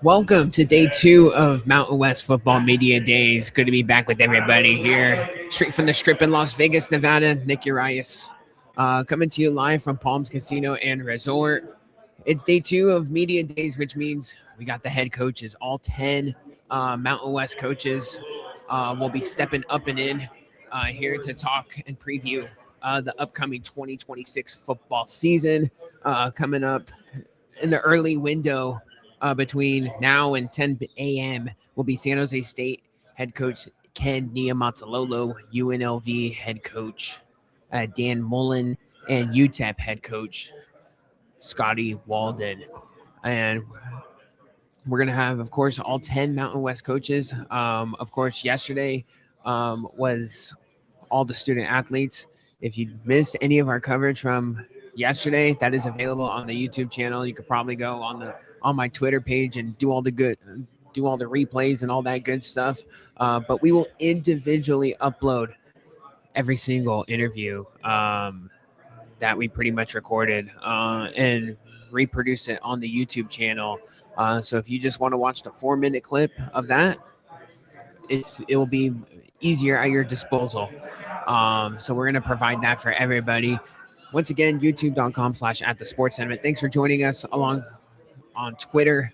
Welcome to day 2 of Mountain West Football Media Days. Good to be back with everybody here, straight from the Strip in Las Vegas, Nevada. Nick Urias, coming to you live from Palms Casino and Resort. It's day 2 of Media Days, which means we got the head coaches. All 10 Mountain West coaches will be stepping up and in here to talk and preview the upcoming 2026 football season coming up in the early window. Between now and 10 a.m. will be San Jose State head coach Ken Niumatalolo, UNLV head coach Dan Mullen, and UTEP head coach Scotty Walden. And we're going to have, of course, all 10 Mountain West coaches. Of course, yesterday was all the student athletes. If you missed any of our coverage from yesterday, that is available on the YouTube channel. You could probably go on my Twitter page and do all the replays and all that good stuff. But we will individually upload every single interview that we pretty much recorded and reproduce it on the YouTube channel. So if you just want to watch the 4-minute clip of that, it will be easier at your disposal. So we're going to provide that for everybody. Once again, youtube.com/@thesportsentiment. Thanks for joining us along on Twitter,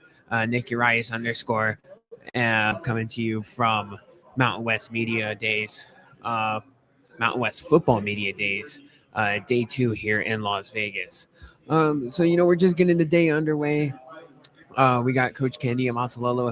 Nick Urias _ coming to you from Mountain West Media Days, Mountain West Football Media Days, day 2 here in Las Vegas. So, we're just getting the day underway. We got Coach Ken Niumatalolo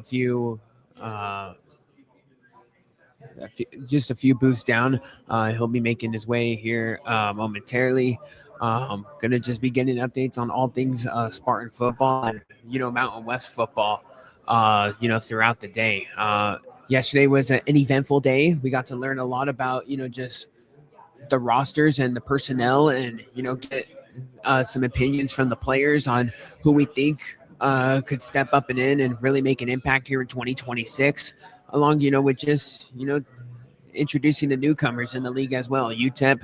just a few booths down. He'll be making his way here momentarily. Gonna just be getting updates on all things Spartan football and Mountain West football throughout the day. Yesterday was an eventful day. We got to learn a lot about just the rosters and the personnel, and get some opinions from the players on who we think could step up and really make an impact here in 2026, along with just introducing the newcomers in the league as well. UTEP,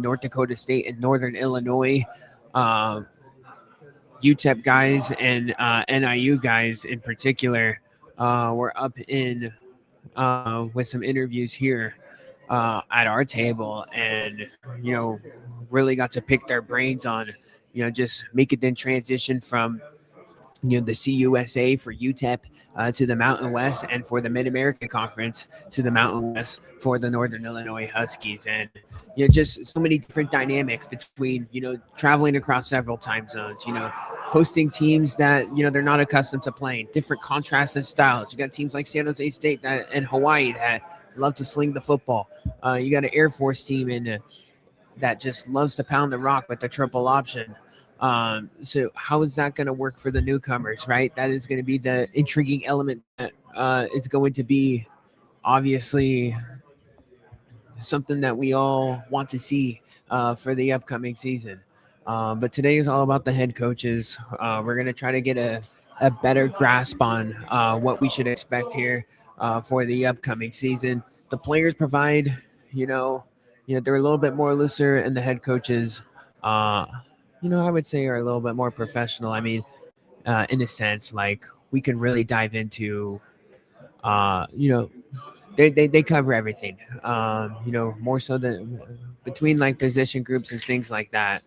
North Dakota State, and Northern Illinois. UTEP guys and NIU guys in particular were up in with some interviews here at our table, and really got to pick their brains on just making the transition from the CUSA for UTEP to the Mountain West, and for the Mid-American Conference to the Mountain West for the Northern Illinois Huskies. And just so many different dynamics between traveling across several time zones, hosting teams that they're not accustomed to playing, different contrasts and styles. You got teams like San Jose State and Hawaii that love to sling the football. You got an Air Force team that just loves to pound the rock with the triple option. So how is that going to work for the newcomers, right? That is going to be the intriguing element that is going to be obviously something that we all want to see for the upcoming season. But today is all about the head coaches. We're going to try to get a better grasp on what we should expect here for the upcoming season. The players provide, they're a little bit more looser, and the head coaches, I would say are a little bit more professional. I mean, in a sense, like we can really dive into, they cover everything, more so than between like position groups and things like that.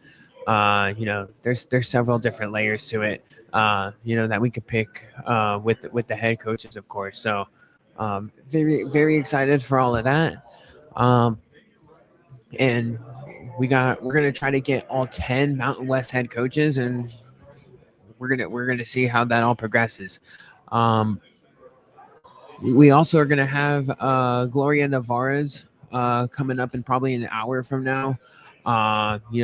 There's several different layers to it, that we could pick with the head coaches, of course. So very, very excited for all of that. And we're gonna try to get all 10 Mountain West head coaches, and we're gonna see how that all progresses. We also are gonna have Gloria Navarez coming up in probably an hour from now.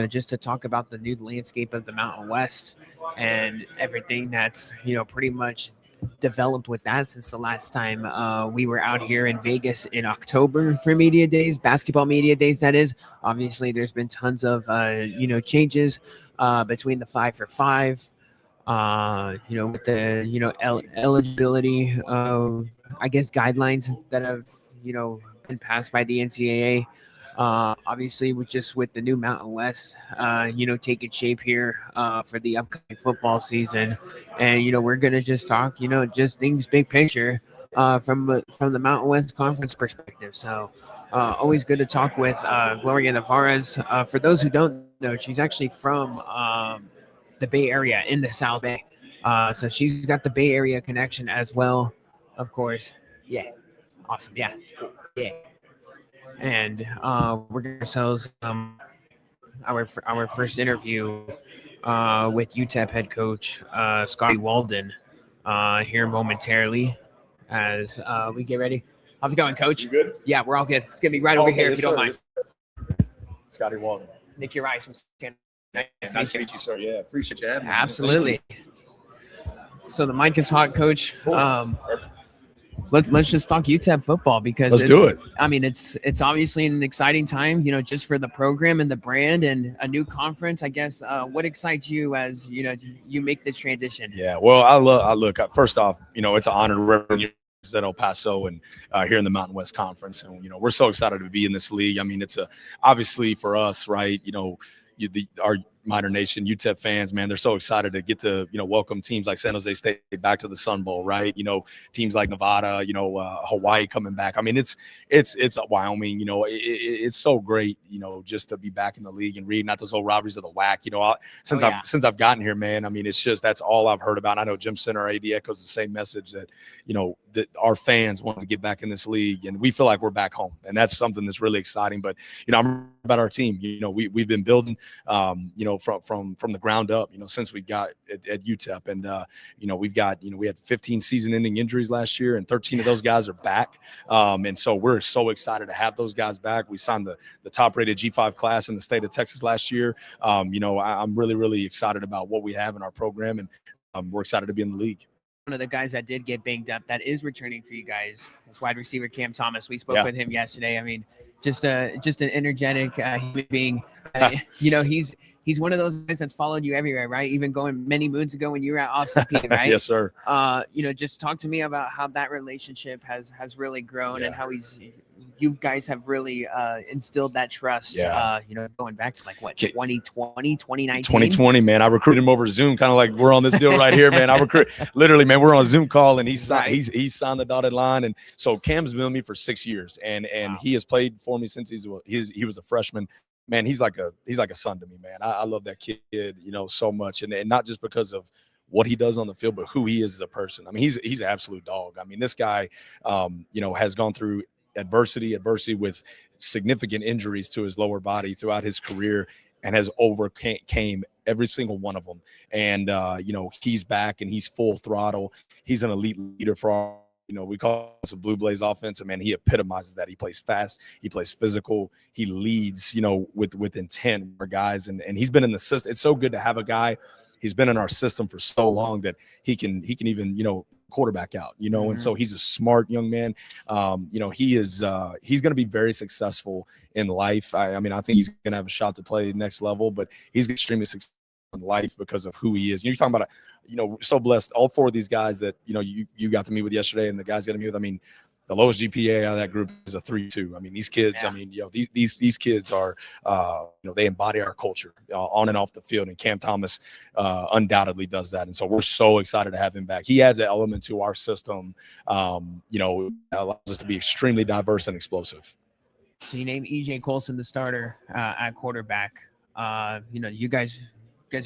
Just to talk about the new landscape of the Mountain West and everything that's pretty much developed with that since the last time we were out here in Vegas in October for media days, basketball media days, that is. Obviously, there's been tons of changes between the 5-for-5, with the eligibility I guess guidelines that have been passed by the NCAA. Obviously, with the new Mountain West, taking shape here for the upcoming football season, and we're gonna just talk, just things big picture from the Mountain West Conference perspective. So, always good to talk with Gloria Navarez. For those who don't know, she's actually from the Bay Area in the South Bay, so she's got the Bay Area connection as well, of course. Yeah, awesome. Yeah, yeah. And we're gonna ourselves our first interview with UTEP head coach Scotty Walden here momentarily as we get ready. How's it going, Coach? You good? Yeah, we're all good. It's gonna be right over here if you don't mind. Scotty Walden. Nick Urias from San. Nice to meet you, sir. Yeah, appreciate you having me. Absolutely. So the mic is hot, Coach. Let's just talk UTEP football because let's do it. I mean, it's obviously an exciting time, just for the program and the brand and a new conference. I guess what excites you as you make this transition? Yeah, well, I look. First off, it's an honor to represent you at El Paso and here in the Mountain West Conference, and we're so excited to be in this league. I mean, it's obviously for us, right? Our Minor Nation UTEP fans, man, they're so excited to get to welcome teams like San Jose State back to the Sun Bowl, right? Teams like Nevada, Hawaii coming back. I mean, it's Wyoming. It's so great, just to be back in the league and reading out those old rivalries of the WAC. Since I've gotten here, man. I mean, it's just that's all I've heard about. I know Jim Center, our AD, echoes the same message that that our fans want to get back in this league, and we feel like we're back home, and that's something that's really exciting. But I'm about our team. We've been building, from the ground up, since we got at UTEP, and we had 15 season-ending injuries last year, and 13 of those guys are back, and so we're so excited to have those guys back. We signed the top-rated G5 class in the state of Texas last year. I'm really, really excited about what we have in our program, and we're excited to be in the league. One of the guys that did get banged up that is returning for you guys is wide receiver Cam Thomas. We spoke with him yesterday. I mean, just an energetic human being. He's one of those guys that's followed you everywhere, right? Even going many moons ago when you were at Austin Peay, right? Yes, sir. Just talk to me about how that relationship has really grown and how you guys have really instilled that trust. Going back to 2020, 2019? 2020, man. I recruited him over Zoom, kind of like we're on this deal right here, man. Literally, man, we're on a Zoom call, and he signed the dotted line. And so Cam's been with me for 6 years, and he has played for me since he was a freshman. Man, he's like a son to me, man. I love that kid, so much, and not just because of what he does on the field, but who he is as a person. I mean, he's an absolute dog. I mean, this guy, has gone through adversity with significant injuries to his lower body throughout his career, and has overcame every single one of them. And he's back and he's full throttle. He's an elite leader for our. We call this a Blue Blaze offense, and man, he epitomizes that. He plays fast, he plays physical, he leads, with intent for guys, and he's been in the system. It's so good to have a guy. He's been in our system for so long that he can even quarterback out, and so he's a smart young man. He's going to be very successful in life. I think he's going to have a shot to play next level, but he's extremely successful in life because of who he is. You're talking about so blessed. All four of these guys that you got to meet with yesterday, and the guys got to meet with. I mean, the lowest GPA out of that group is a 3.2. I mean, these kids. Yeah. I mean, these kids are they embody our culture on and off the field. And Cam Thomas undoubtedly does that. And so we're so excited to have him back. He adds an element to our system. Allows us to be extremely diverse and explosive. So you named EJ Colson the starter at quarterback. You guys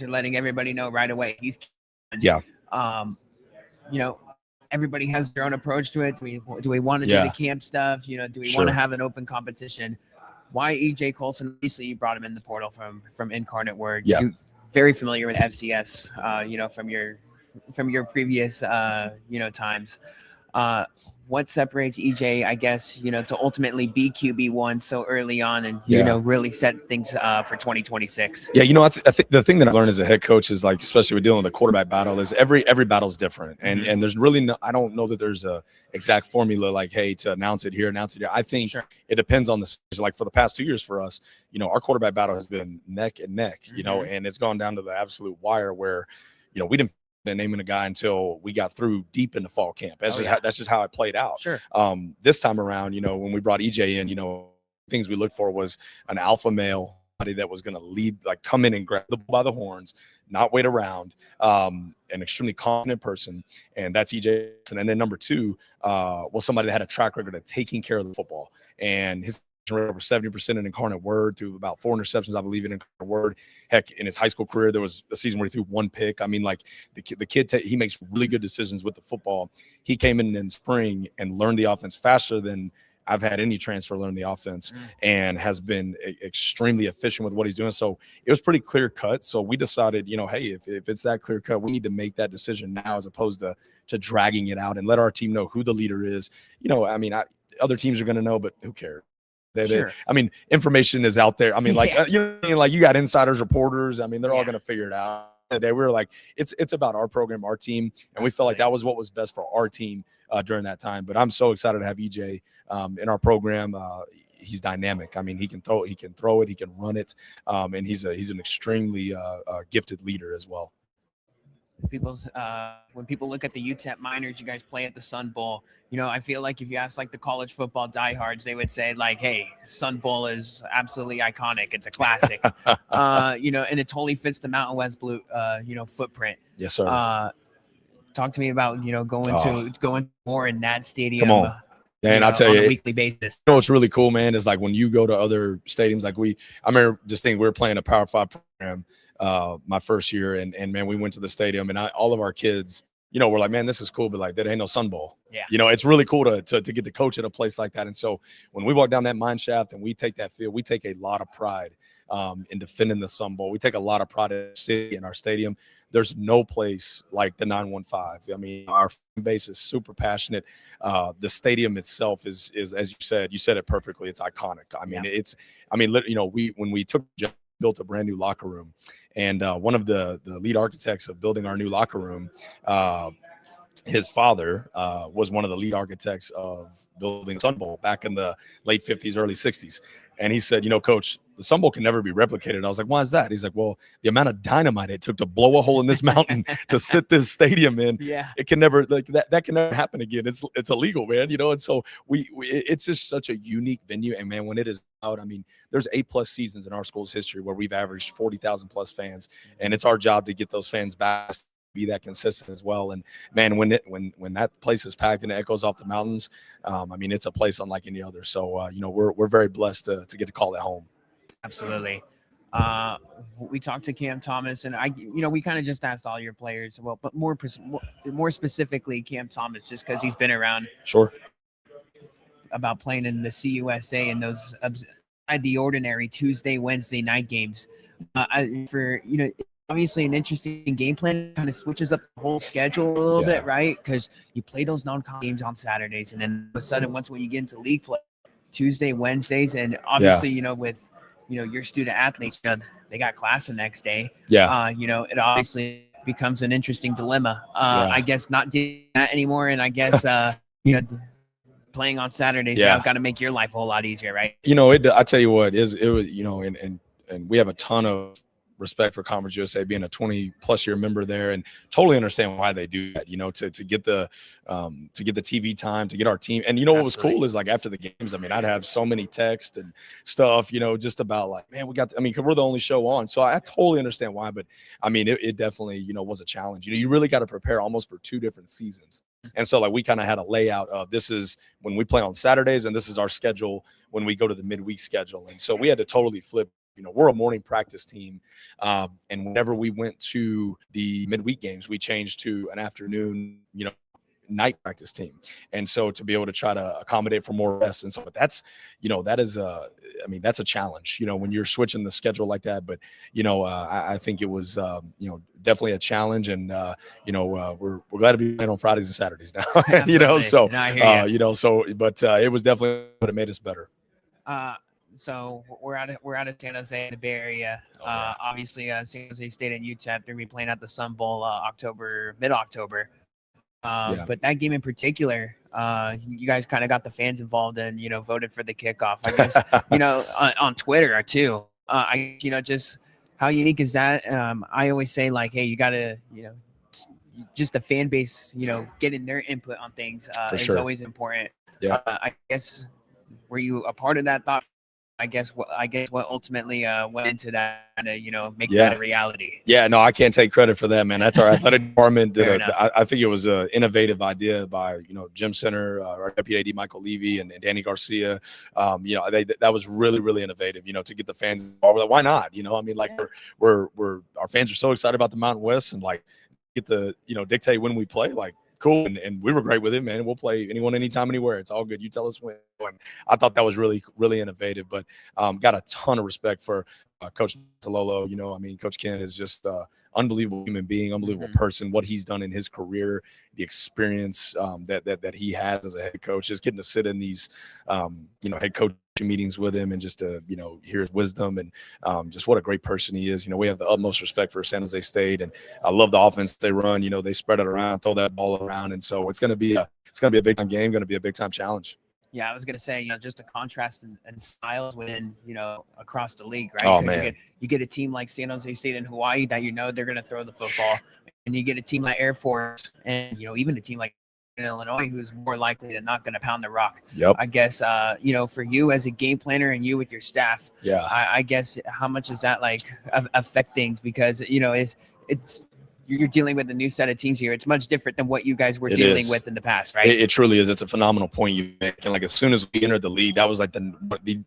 are letting everybody know right away he's. Yeah. Everybody has their own approach to it. Do we want to do the camp stuff? Do we want to have an open competition? Why EJ Colson? Obviously, you brought him in the portal from Incarnate Word. Yeah. You're very familiar with FCS. From your previous times. What separates EJ, I guess, to ultimately be QB1 so early on and, really set things for 2026? Yeah, I think the thing that I learned as a head coach is, like, especially with dealing with the quarterback battle, is every battle is different. And there's really I don't know that there's a exact formula like, hey, to announce it here. I think it depends on the, like for the past 2 years for us, our quarterback battle has been neck and neck, and it's gone down to the absolute wire where, we didn't naming a guy until we got through deep into fall camp. That's just how it played out. Sure. This time around, when we brought EJ in, things we looked for was an alpha male, somebody that was going to lead, like come in and grab the bull by the horns, not wait around, an extremely confident person, and that's EJ. And then number two was somebody that had a track record of taking care of the football, and his over 70% in Incarnate Word through about 4 interceptions, I believe, in Incarnate Word. Heck, in his high school career, there was a season where he threw 1 pick. I mean, like the kid, he makes really good decisions with the football. He came in spring and learned the offense faster than I've had any transfer learn the offense, and has been extremely efficient with what he's doing. So it was pretty clear cut. So we decided, hey, if it's that clear cut, we need to make that decision now as opposed to dragging it out and let our team know who the leader is. I mean, other teams are going to know, but who cares? Sure. I mean, information is out there. I mean, like, like you got insiders, reporters. I mean, they're all going to figure it out. We were like, it's about our program, our team, and we felt like that was what was best for our team during that time. But I'm so excited to have EJ in our program. He's dynamic. I mean, he can throw it, he can run it, and he's an extremely gifted leader as well. When people look at the UTEP minors, you guys play at the Sun Bowl. I feel like if you ask like the college football diehards, they would say like, "Hey, Sun Bowl is absolutely iconic. It's a classic." And it totally fits the Mountain West Blue, footprint. Yes, sir. Talk to me about going more in that stadium. Come on. And I'll tell you, on a weekly basis. What's really cool, man, is like when you go to other stadiums, like I remember just thinking we were playing a Power 5 program my first year, and man, we went to the stadium, and all of our kids, we're like, man, this is cool, but like, there ain't no Sun Bowl. Yeah. It's really cool to get to coach at a place like that. And so when we walk down that mine shaft and we take that field, we take a lot of pride in defending the Sun Bowl. We take a lot of pride in the city and our stadium. There's no place like the 915. I mean, our fan base is super passionate. The stadium itself is as you said it perfectly. It's iconic. I mean, when we built a brand new locker room, and one of the lead architects of building our new locker room, his father was one of the lead architects of building Sun Bowl back in the late 50s, early 60s. And he said, Coach, the Sun Bowl can never be replicated. I was like, why is that? He's like, well, the amount of dynamite it took to blow a hole in this mountain to sit this stadium in, it can never, like that can never happen again. It's illegal, man. And so it's just such a unique venue. And man, when it is out, I mean, there's 8+ seasons in our school's history where we've averaged 40,000 plus fans, and it's our job to get those fans back, be that consistent as well. And man, when that place is packed and it echoes off the mountains, I mean, it's a place unlike any other. So we're very blessed to get to call it home. Absolutely. We talked to Cam Thomas, and we kind of just asked all your players, but more specifically Cam Thomas, just because he's been around. Sure. About playing in the CUSA and those the ordinary Tuesday, Wednesday night games. Obviously an interesting game plan, kind of switches up the whole schedule a little bit, right? Because you play those non-con games on Saturdays, and then all of a sudden, when you get into league play, Tuesday, Wednesdays, and obviously, with your student athletes, they got class the next day. Yeah. It obviously becomes an interesting dilemma. I guess not doing that anymore, and I guess playing on Saturdays now got to make your life a whole lot easier, right? I tell you what, it was, and we have a ton of respect for Conference USA, being a 20+ year member there, and totally understand why they do that, to get the TV time, to get our team. And what was cool is, like, after the games, I mean, I'd have so many texts and stuff, just about like, man, because we're the only show on. So I totally understand why, but I mean, it definitely, was a challenge. You really got to prepare almost for 2 different seasons. And so, like, we kind of had a layout of, this is when we play on Saturdays, and this is our schedule when we go to the midweek schedule. And so we had to totally flip. We're a morning practice team. And whenever we went to the midweek games, we changed to an afternoon, night practice team. And so to be able to try to accommodate for more rest. And so that's, that is that's a challenge, when you're switching the schedule like that. But, I think it was, definitely a challenge. And, we're glad to be playing on Fridays and Saturdays now, but it was definitely what it made us better. So we're out of San Jose, the Bay Area. Obviously, San Jose State and UTEP, they're going to be playing at the Sun Bowl mid-October. But that game in particular, you guys kind of got the fans involved and, voted for the kickoff. I guess, on Twitter too. Just how unique is that? I always say, like, hey, you got to, just the fan base, getting their input on things is always important. Yeah. I guess, were you a part of that thought I guess what ultimately went into that to make Yeah. that a reality. Yeah, no, I can't take credit for that, man. That's our athletic department. Fair enough. I think it was an innovative idea by Jim Center, our deputy AD Michael Levy, and Danny Garcia. That was really, really innovative. To get the fans involved. Like, why not? I mean, like we're our fans are so excited about the Mountain West, and like get to dictate when we play. Like, cool, and we were great with it, man. We'll play anyone, anytime, anywhere. It's all good. You tell us when. And I thought that was really, really innovative. But got a ton of respect for Coach Talolo. I mean, Coach Ken is just unbelievable human being, unbelievable person. What he's done in his career, the experience that he has as a head coach, just getting to sit in these head coach meetings with him and just to hear his wisdom and just what a great person he is. We have the utmost respect for San Jose State, and I love the offense they run. They spread it around, throw that ball around, and so it's going to be a big time game, going to be a big time challenge. Yeah, I was gonna say, just a contrast in styles within, across the league, right? Oh, man. You get a team like San Jose State and Hawaii that they're gonna throw the football, and you get a team like Air Force and even a team like Illinois who's more likely than not gonna pound the rock. Yep. I guess for you as a game planner and you with your staff, yeah, I guess how much does that affect things, because it's you're dealing with a new set of teams here. It's much different than what you guys were dealing with in the past, right? It truly is. It's a phenomenal point you make. And like as soon as we entered the league, that was like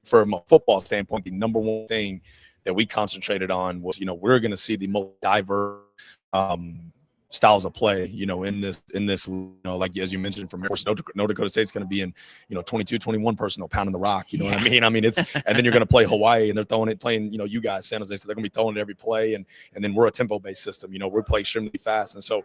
from a football standpoint, the number one thing that we concentrated on was, we're going to see the most diverse styles of play, in this, like as you mentioned, from Air Force, no Dakota State's going to be in, 22, 21 personnel pounding the rock. You know what I mean? I mean, it's, and then you're going to play Hawaii and they're playing, you guys, San Jose, so they're going to be throwing it every play. And then we're a tempo-based system, we're playing extremely fast. And so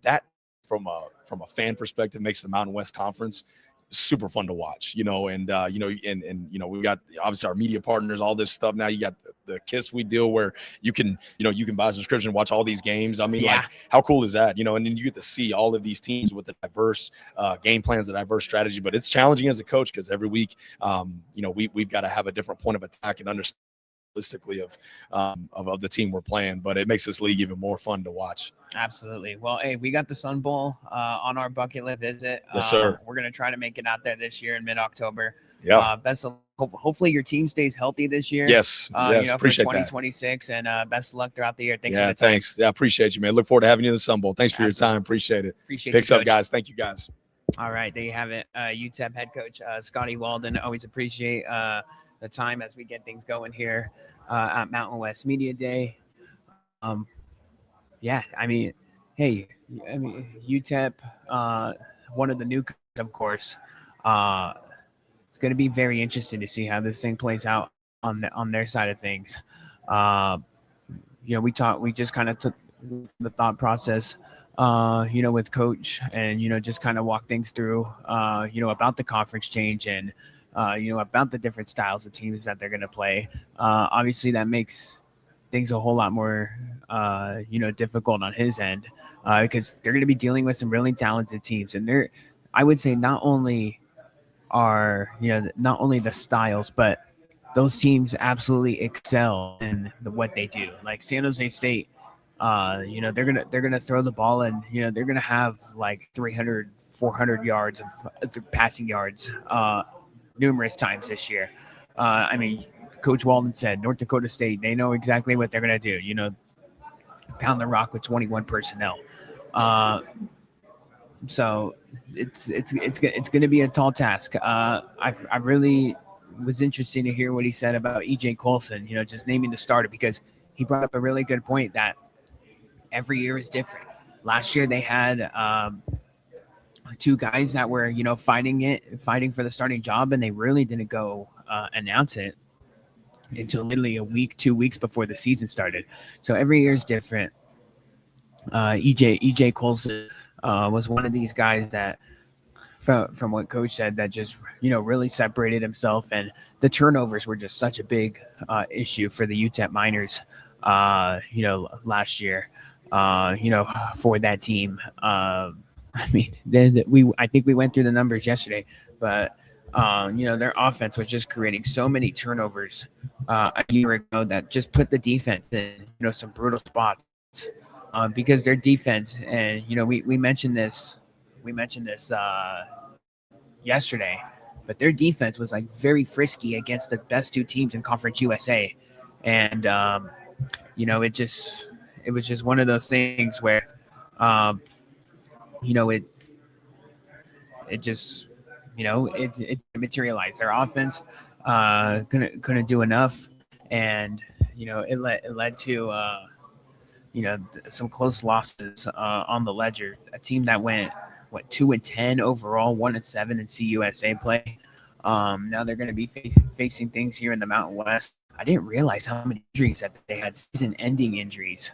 that from a fan perspective makes the Mountain West Conference super fun to watch, and we've got obviously our media partners, all this stuff. Now you got the KISS we deal where you can buy a subscription, watch all these games. I mean, like how cool is that? And then you get to see all of these teams with the diverse game plans, the diverse strategy. But it's challenging as a coach because every week, we've got to have a different point of attack and understand holistically of the team we're playing. But it makes this league even more fun to watch. Absolutely. Well, hey, we got the Sun Bowl on our bucket list visit. Yes, sir. We're going to try to make it out there this year in mid-October. Yeah. Best of hopefully your team stays healthy this year. Yes. Appreciate for 2026 and best of luck throughout the year. Thanks for the time. Thanks. Yeah, appreciate you, man. Look forward to having you in the Sun Bowl. Thanks for your time. Appreciate it. Picks up, guys. Thank you, guys. All right, there you have it. UTEP head coach Scotty Walden. Always appreciate the time as we get things going here at Mountain West Media Day. Yeah, UTEP, one of the new, of course. It's going to be very interesting to see how this thing plays out on their side of things. We just kind of took the thought process, with coach and, just kind of walk things through, about the conference change and, about the different styles of teams that they're going to play. Obviously that makes things a whole lot more, difficult on his end, because they're going to be dealing with some really talented teams. And I would say not only the styles, but those teams absolutely excel in what they do. Like San Jose State, they're gonna throw the ball and they're gonna have like 300, 400 yards of passing yards numerous times this year. Coach Walden said North Dakota State, they know exactly what they're gonna do. Pound the rock with 21 personnel. So it's going to be a tall task. I really was interested to hear what he said about EJ Colson, just naming the starter, because he brought up a really good point that every year is different. Last year they had two guys that were, fighting for the starting job, and they really didn't go announce it until literally 2 weeks before the season started. So every year is different. EJ Colson was one of these guys that, from what coach said, that just really separated himself, and the turnovers were just such a big issue for the UTEP Miners last year for that team. I think we went through the numbers yesterday, but their offense was just creating so many turnovers a year ago that just put the defense in some brutal spots. Because their defense, and we mentioned this yesterday, but their defense was like very frisky against the best two teams in Conference USA, and it was just one of those things where, um, you know, it just it materialized. Their offense couldn't do enough, and it led to some close losses on the ledger. A team that went 2-10 overall, 1-7 in CUSA play. Now they're going to be facing things here in the Mountain West. I didn't realize how many injuries that they had, season-ending injuries,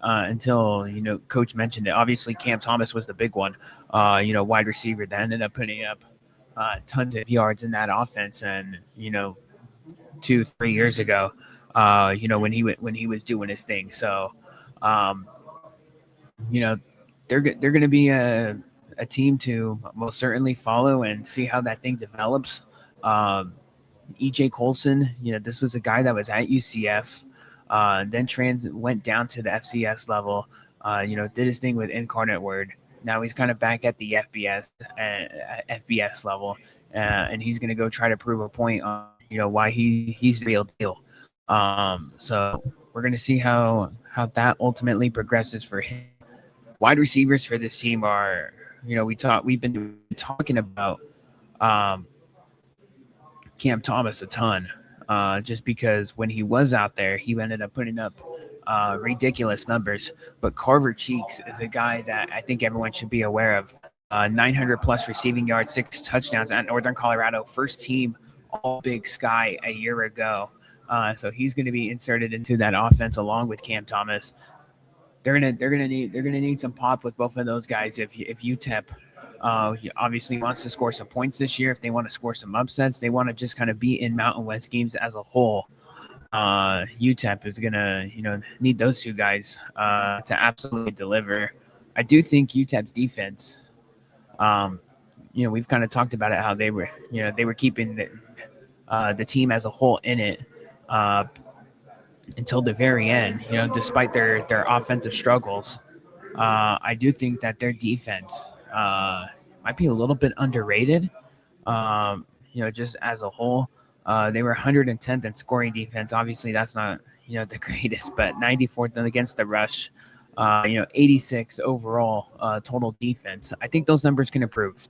until Coach mentioned it. Obviously, Cam Thomas was the big one. Wide receiver that ended up putting up tons of yards in that offense, and 2-3 years ago, when he was doing his thing. So, they're going to be a team to most certainly follow and see how that thing develops. EJ Colson, this was a guy that was at UCF, then went down to the FCS level, did his thing with Incarnate Word. Now he's kind of back at the FBS level, and he's going to go try to prove a point on why he's the real deal. So we're going to see how that ultimately progresses for him. Wide receivers for this team are, we've been talking about Cam Thomas a ton, just because when he was out there, he ended up putting up ridiculous numbers. But Carver Cheeks is a guy that I think everyone should be aware of. 900 plus receiving yards, 6 touchdowns at Northern Colorado, first team All Big Sky a year ago. So he's going to be inserted into that offense along with Cam Thomas. They're gonna need some pop with both of those guys. If UTEP obviously wants to score some points this year, if they want to score some upsets, they want to just kind of be in Mountain West games as a whole. UTEP is gonna need those two guys to absolutely deliver. I do think UTEP's defense. We've kind of talked about it, how they were keeping the team as a whole in it until the very end. Despite their offensive struggles, I do think that their defense might be a little bit underrated. Just as a whole, they were 110th in scoring defense. Obviously, that's not the greatest, but 94th against the rush. 86 overall total defense. I think those numbers can improve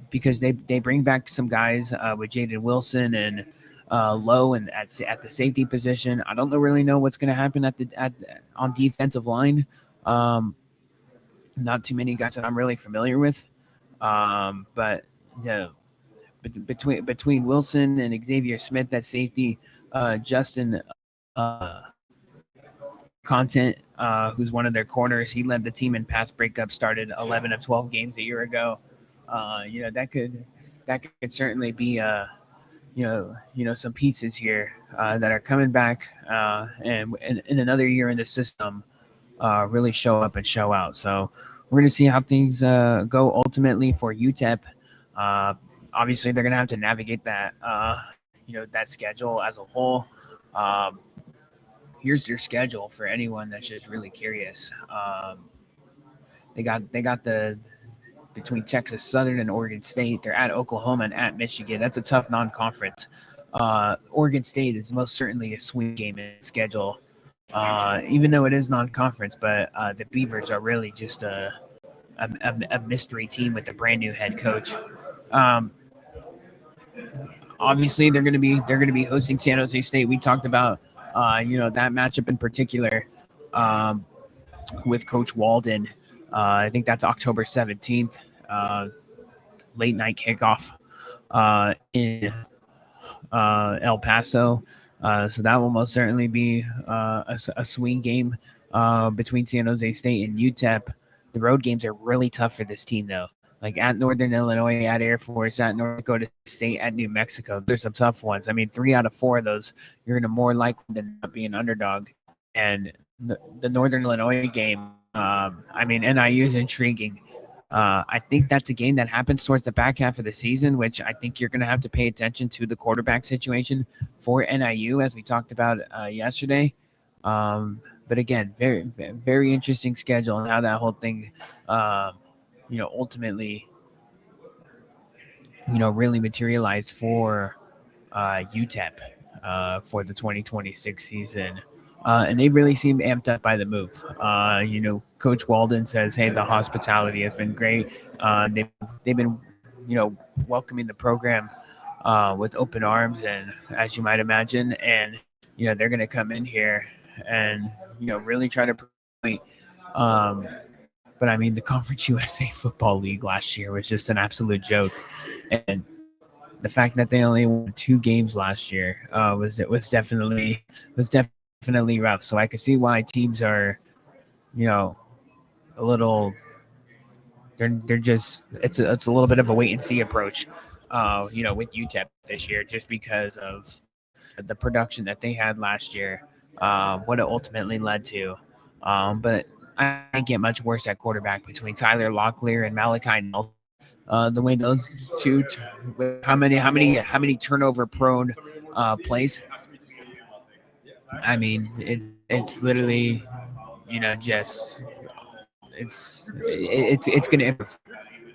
because they bring back some guys with Jaden Wilson and Lowe and at the safety position. I don't really know what's going to happen on defensive line. Not too many guys that I'm really familiar with, but between Wilson and Xavier Smith at safety, Justin Content, who's one of their corners, he led the team in pass breakup, started 11 of 12 games a year ago. That could certainly be some pieces here that are coming back and in another year in the system really show up and show out. So we're going to see how things go ultimately for UTEP. Obviously, they're going to have to navigate that that schedule as a whole. Here's their schedule for anyone that's just really curious. They got the between Texas Southern and Oregon State. They're at Oklahoma and at Michigan. That's a tough non-conference. Oregon State is most certainly a swing game in the schedule, even though it is non-conference. But the Beavers are really just a mystery team with a brand new head coach. Obviously, they're going to be hosting San Jose State. We talked about that matchup in particular with Coach Walden. I think that's October 17th, late night kickoff in El Paso. So that will most certainly be a swing game between San Jose State and UTEP. The road games are really tough for this team, though. Like at Northern Illinois, at Air Force, at North Dakota State, at New Mexico. There's some tough ones. I mean, 3 out of 4 of those, you're going to more likely than not be an underdog. And the Northern Illinois game, NIU is intriguing. I think that's a game that happens towards the back half of the season, which I think you're going to have to pay attention to the quarterback situation for NIU, as we talked about yesterday. But again, very, very interesting schedule and how that whole thing, ultimately really materialize for UTEP for the 2026 season. And they really seem amped up by the move. Coach Walden says, "Hey, the hospitality has been great. They've been, welcoming the program with open arms, and as you might imagine, and they're going to come in here and really try to point." Um, but I mean, the Conference USA Football League last year was just an absolute joke, and the fact that they only won 2 games last year was definitely rough. So I could see why teams are, you know, a little. They're just it's a little bit of a wait and see approach, with UTEP this year, just because of the production that they had last year, what it ultimately led to. But I can't get much worse at quarterback between Tyler Locklear and Malachi Nelson. The way those two, how many turnover prone plays. I mean, it's literally, just it's gonna improve.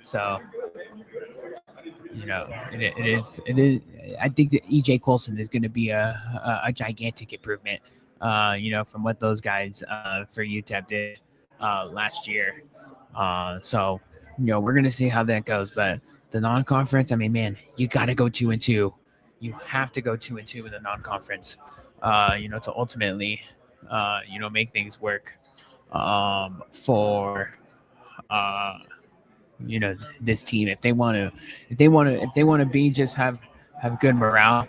So it is. I think that EJ Colson is going to be a gigantic improvement. From what those guys for UTEP did last year. So we're going to see how that goes. But the non-conference, I mean, man, you got to go 2-2. You have to go 2-2 in the non-conference. To ultimately, make things work for uh, this team, if they want to be just have good morale,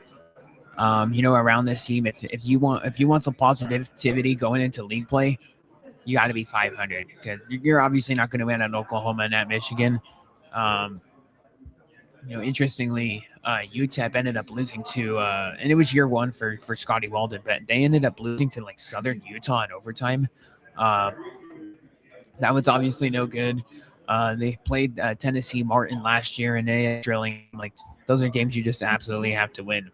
around this team. If you want some positivity going into league play, you got to be 500, because you're obviously not going to win at Oklahoma and at Michigan. um Interestingly, UTEP ended up losing to, and it was year one for Scotty Walden, but they ended up losing to like Southern Utah in overtime. um that was obviously no good. They played Tennessee Martin last year, and they drilling, like, those are games you just absolutely have to win.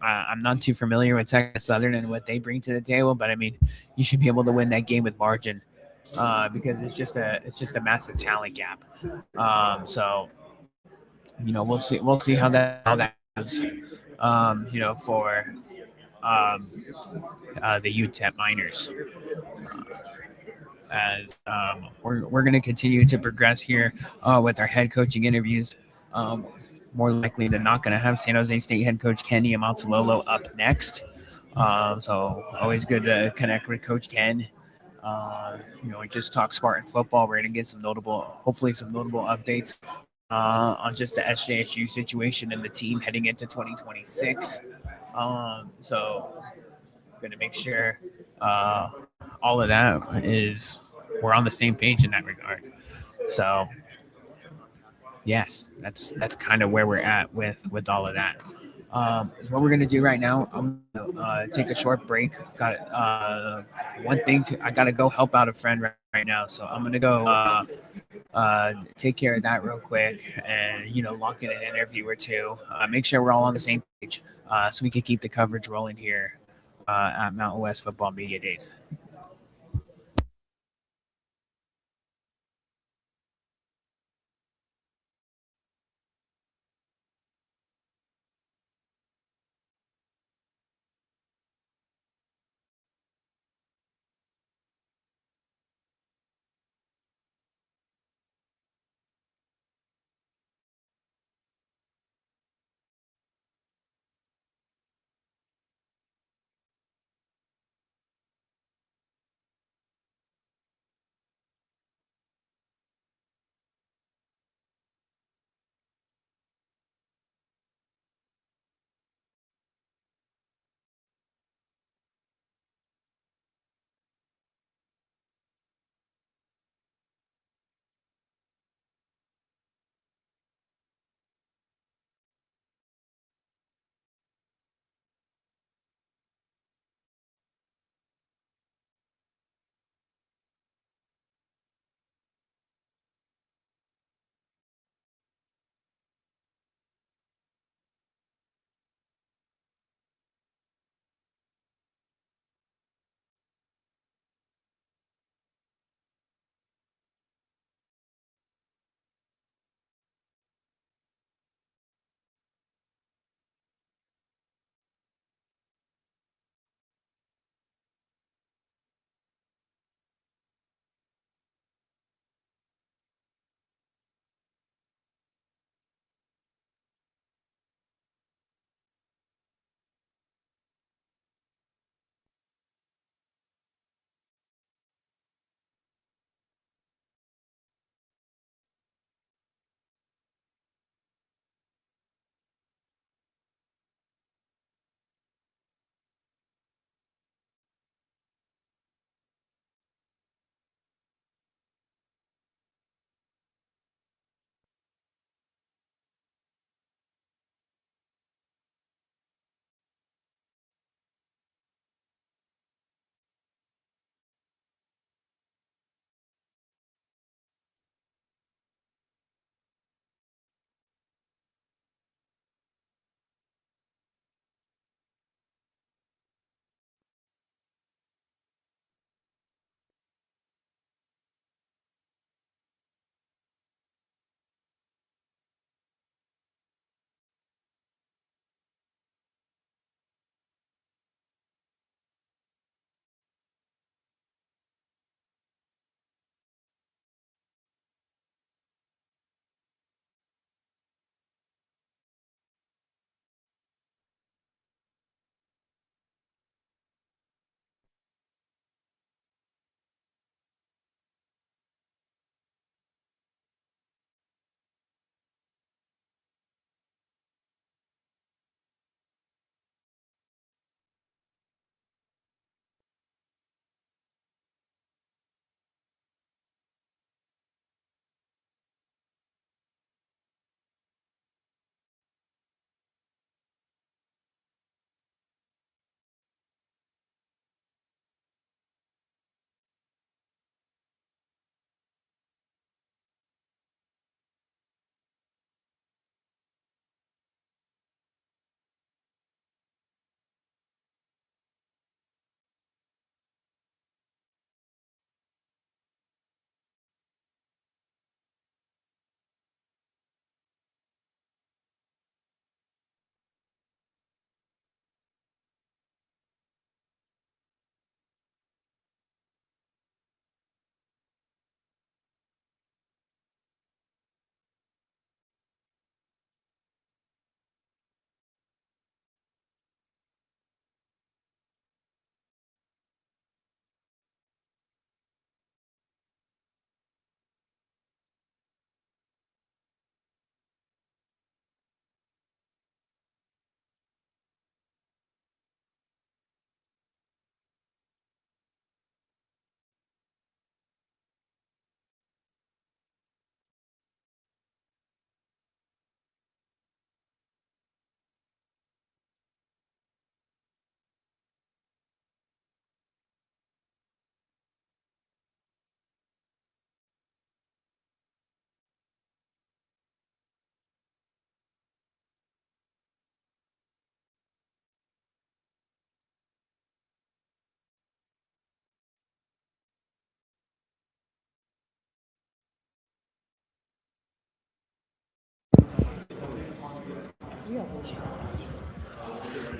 I'm not too familiar with Texas Southern and what they bring to the table, but I mean, you should be able to win that game with margin, because it's just a massive talent gap. So we'll see how that goes. For the UTEP Miners, as we're going to continue to progress here with our head coaching interviews. Um, More likely than not, going to have San Jose State head coach Kenny Amaltalolo up next. So always good to connect with Coach Ken. And just talk Spartan football. We're going to get hopefully some notable updates on just the SJSU situation and the team heading into 2026. So going to make sure all of that is we're on the same page in that regard. So yes, that's kind of where we're at with all of that. Is what we're gonna do right now. I'm gonna take a short break. Got one thing I gotta go help out a friend right now, so I'm gonna go take care of that real quick, and lock in an interview or two. Make sure we're all on the same page, so we can keep the coverage rolling here at Mountain West Football Media Days.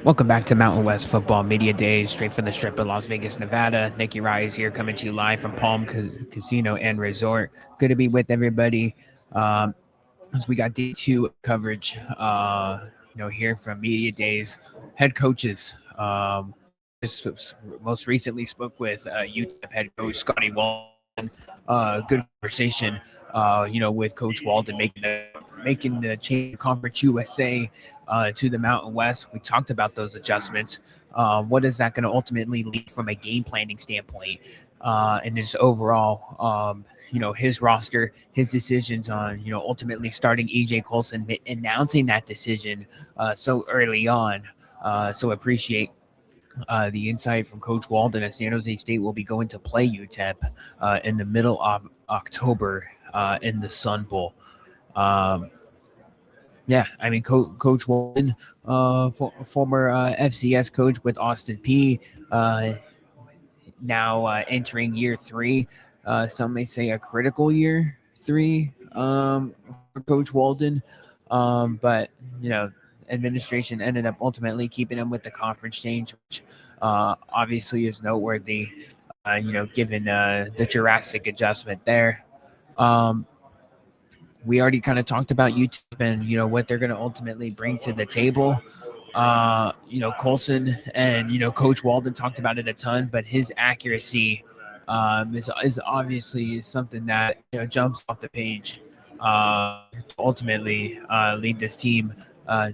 Welcome back to Mountain West Football Media Days, straight from the Strip in Las Vegas, Nevada. Nick Urias here, coming to you live from Palm Casino and Resort. Good to be with everybody. As we got day 2 coverage, here from Media Days, head coaches. Most recently spoke with UTEP head coach Scotty Walden. Good conversation, with Coach Walden making the change to Conference USA to the Mountain West. We talked about those adjustments. What is that going to ultimately lead from a game planning standpoint, and just overall, his roster, his decisions on, ultimately starting EJ Colson, announcing that decision so early on. So appreciate the insight from Coach Walden as San Jose State will be going to play UTEP in the middle of October in the Sun Bowl. Coach Walden, former FCS coach with Austin Peay, now entering year 3. Some may say a critical year 3 for Coach Walden, but administration ended up ultimately keeping him with the conference change, which obviously is noteworthy, given the Jurassic adjustment there. We already kind of talked about UTEP and, what they're going to ultimately bring to the table. Colson and, Coach Walden talked about it a ton, but his accuracy is obviously something that, jumps off the page to ultimately lead this team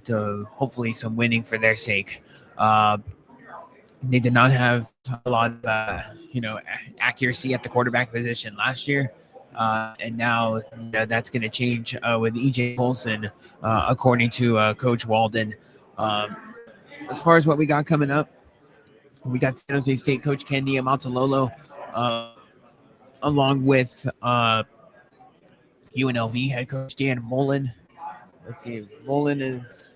to hopefully some winning for their sake. They did not have a lot of, accuracy at the quarterback position last year. And now that's going to change with EJ Colson, according to Coach Walden. As far as what we got coming up, we got San Jose State coach Ken Niumatalolo, along with UNLV head coach Dan Mullen. Let's see, Mullen is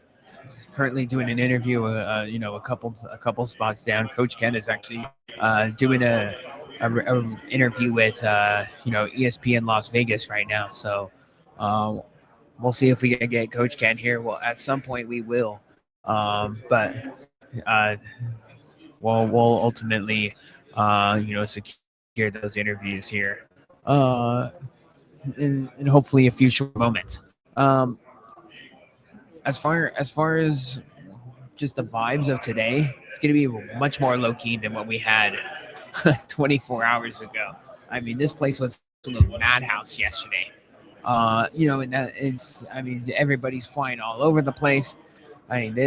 currently doing an interview, a couple spots down. Coach Ken is actually doing a interview with ESPN Las Vegas right now. So we'll see if we can get Coach Ken here. Well, at some point we will, but we'll ultimately secure those interviews here in hopefully a few short moments. As far as just the vibes of today, it's going to be much more low-key than what we had 24 hours ago. I mean, this place was a little madhouse yesterday. And that it's, everybody's flying all over the place. I mean,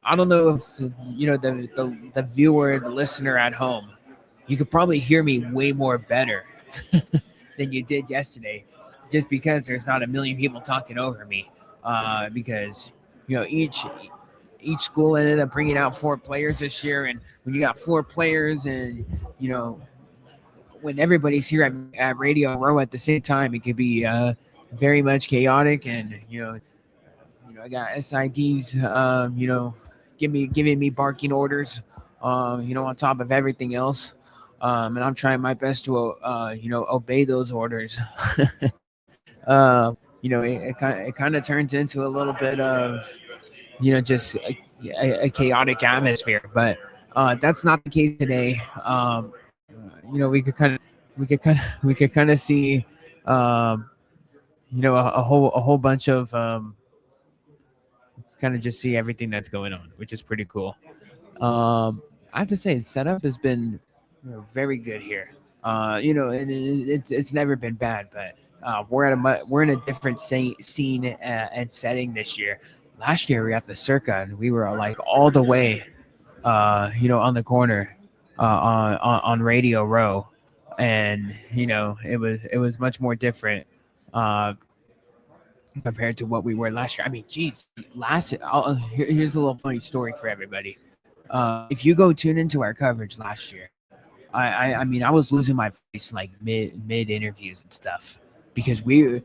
I don't know if, the viewer, the listener at home, you could probably hear me way more better than you did yesterday, just because there's not a million people talking over me. Because each school ended up bringing out 4 players this year, and when you got 4 players, and when everybody's here at Radio Row at the same time, it could be very much chaotic. And I got SIDs, giving me barking orders, on top of everything else, and I'm trying my best to obey those orders. It kind of turns into a little bit of, just a chaotic atmosphere. But that's not the case today. We could kind of see, a whole bunch of, kind of just see everything that's going on, which is pretty cool. I have to say, the setup has been very good here. And it's never been bad, but we're in a different scene and setting this year. Last year we were at the Circa, and we were like all the way, on the corner, on Radio Row, and it was much more different compared to what we were last year. I mean, geez, here's a little funny story for everybody. If you go tune into our coverage last year, I was losing my voice like mid interviews and stuff, because as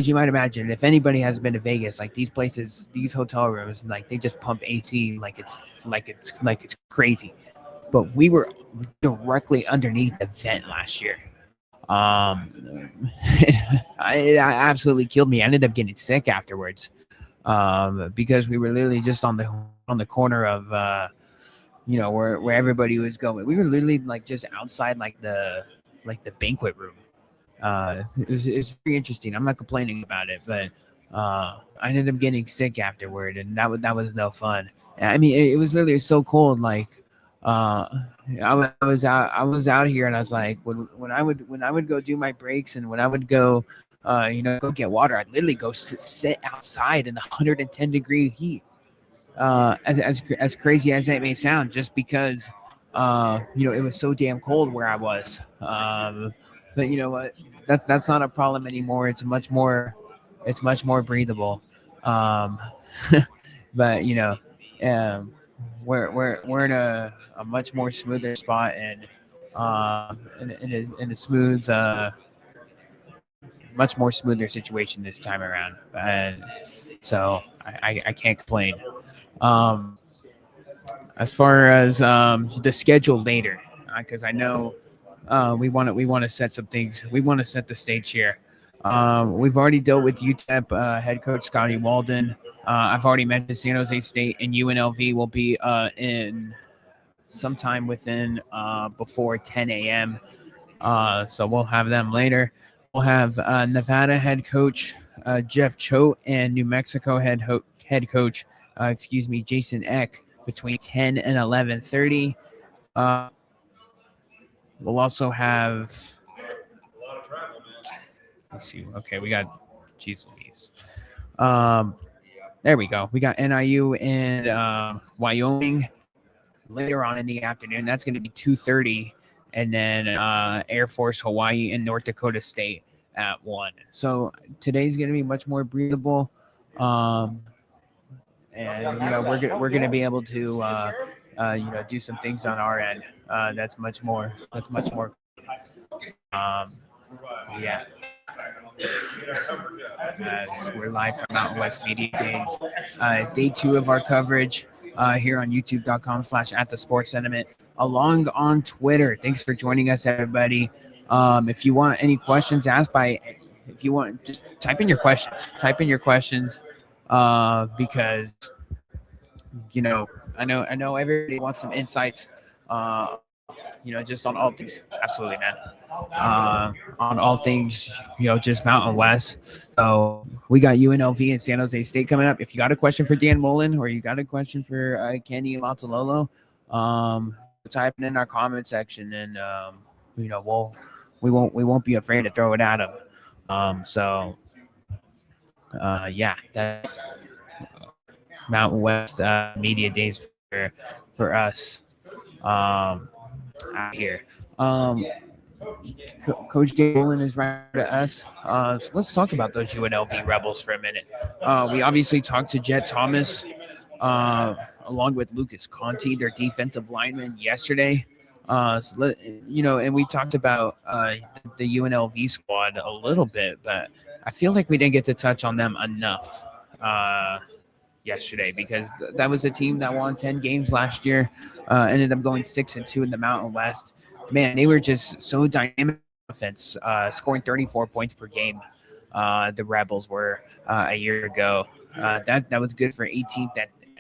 you might imagine, if anybody has been to Vegas, like these places, these hotel rooms, like they just pump AC like it's crazy. But we were directly underneath the vent last year. It absolutely killed me. I ended up getting sick afterwards. because we were literally just on the corner of where everybody was going. We were literally like just outside like the banquet room. It's very interesting. I'm not complaining about it, but I ended up getting sick afterward, and that was no fun. I mean, it was literally so cold. Like, I was out here, and I was like, when I would go do my breaks, and when I would go, go get water, I'd literally go sit outside in the 110-degree heat. As crazy as that may sound, just because it was so damn cold where I was. But you know what? That's not a problem anymore. It's much more breathable. Um, but um, we're in a much more smoother spot, and in a smooth, much more smoother situation this time around. And so I can't complain. Um, as far as the schedule later, because I know we want to set some things. We want to set the stage here. We've already dealt with UTEP head coach Scotty Walden. I've already mentioned San Jose State and UNLV will be in sometime within before 10 a.m. So we'll have them later. We'll have Nevada head coach Jeff Choate and New Mexico head coach, Jason Eck between 10 and 11:30. We'll also have. Let's see. Okay, we got. Jeez Louise. There we go. We got NIU and Wyoming later on in the afternoon. That's going to be 2:30, and then Air Force Hawaii and North Dakota State at 1. So today's going to be much more breathable, and we're gonna be able to do some things on our end. That's much more. Um, yeah. As we're live from Mountain West Media Days, day 2 of our coverage here on youtube.com/@the-sports-sentiment, along on Twitter. Thanks for joining us, everybody. If you want any questions asked if you want, just type in your questions. Because I know everybody wants some insights. Just on all things. Absolutely, man. On all things, just Mountain West. So we got UNLV and San Jose State coming up. If you got a question for Dan Mullen or you got a question for Kenny Matalolo, type it in our comment section, and we won't be afraid to throw it at them. Yeah, that's Mountain West Media Days for us out here. Coach Dave Mullen is right to us. So let's talk about those UNLV Rebels for a minute. We obviously talked to Jet Thomas along with Lucas Conti, their defensive lineman, yesterday. And we talked about the UNLV squad a little bit, but I feel like we didn't get to touch on them enough yesterday, because that was a team that won 10 games last year, ended up going 6-2 in the Mountain West. Man, they were just so dynamic offense, scoring 34 points per game. The Rebels were a year ago. That was good for 18th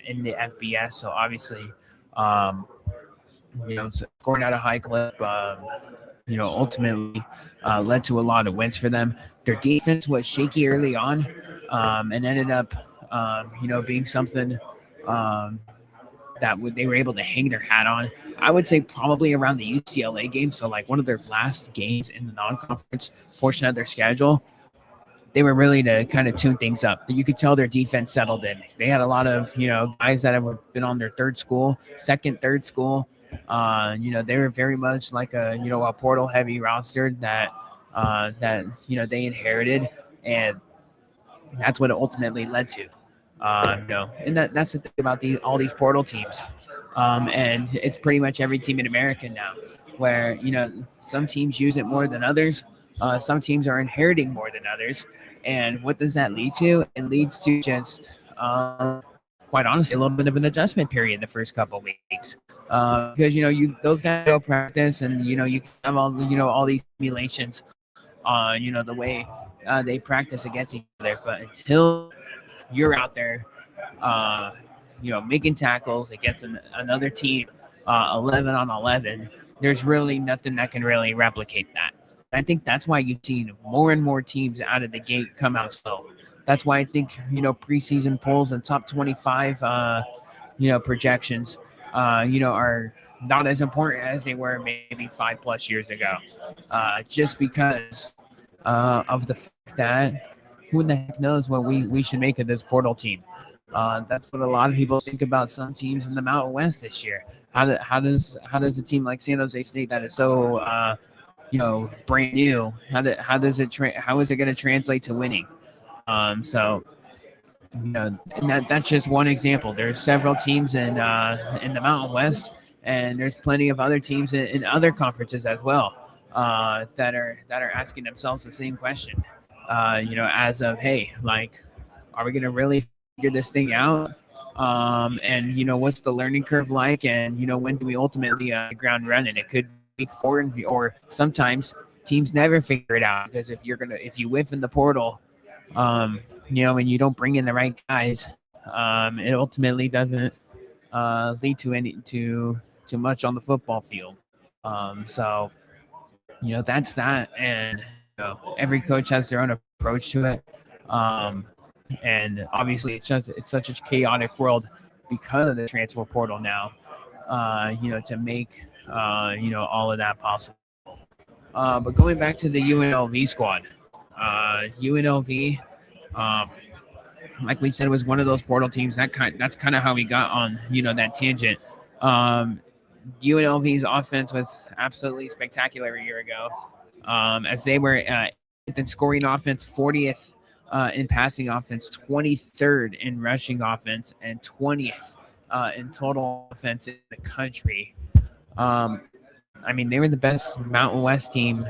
in the FBS. So obviously, scoring at a high clip, ultimately led to a lot of wins for them. Their defense was shaky early on, and ended up, being something that they were able to hang their hat on. I would say probably around the UCLA game, so like one of their last games in the non-conference portion of their schedule. They were really to kind of tune things up. You could tell their defense settled in. They had a lot of guys that have been on their third school. They were very much like a portal heavy roster that they inherited, and that's what it ultimately led to. And that's the thing about all these portal teams, and it's pretty much every team in America now, where some teams use it more than others. Some teams are inheriting more than others, and what does that lead to? It leads to just, quite honestly, a little bit of an adjustment period the first couple of weeks, because those guys go practice, and you can have all these simulations on the way they practice against each other, but until you're out there, making tackles against another team, 11 on 11. There's really nothing that can really replicate that. I think that's why you've seen more and more teams out of the gate come out slow. That's why I think preseason polls and top 25 projections are not as important as they were maybe 5+ years ago, just because of the fact that who the heck knows what we should make of this portal team. That's what a lot of people think about some teams in the Mountain West this year. How does a team like San Jose State that is so brand new, how is it going to translate to winning? So and that's just one example. There's several teams in the Mountain West, and there's plenty of other teams in other conferences as well that are asking themselves the same question. As of, hey, like, are we going to really figure this thing out? And what's the learning curve like? And when do we ultimately ground running? It could be four, or sometimes teams never figure it out, because if you whiff in the portal, and you don't bring in the right guys, it ultimately doesn't lead to much on the football field. So that's that, and every coach has their own approach to it. And obviously it's such a chaotic world because of the transfer portal now, to make all of that possible. But going back to the UNLV squad, UNLV, like we said, was one of those portal teams. That's kind of how we got on that tangent. UNLV's offense was absolutely spectacular a year ago, as they were in scoring offense, 40th in passing offense, 23rd in rushing offense, and 20th in total offense in the country. They were the best Mountain West team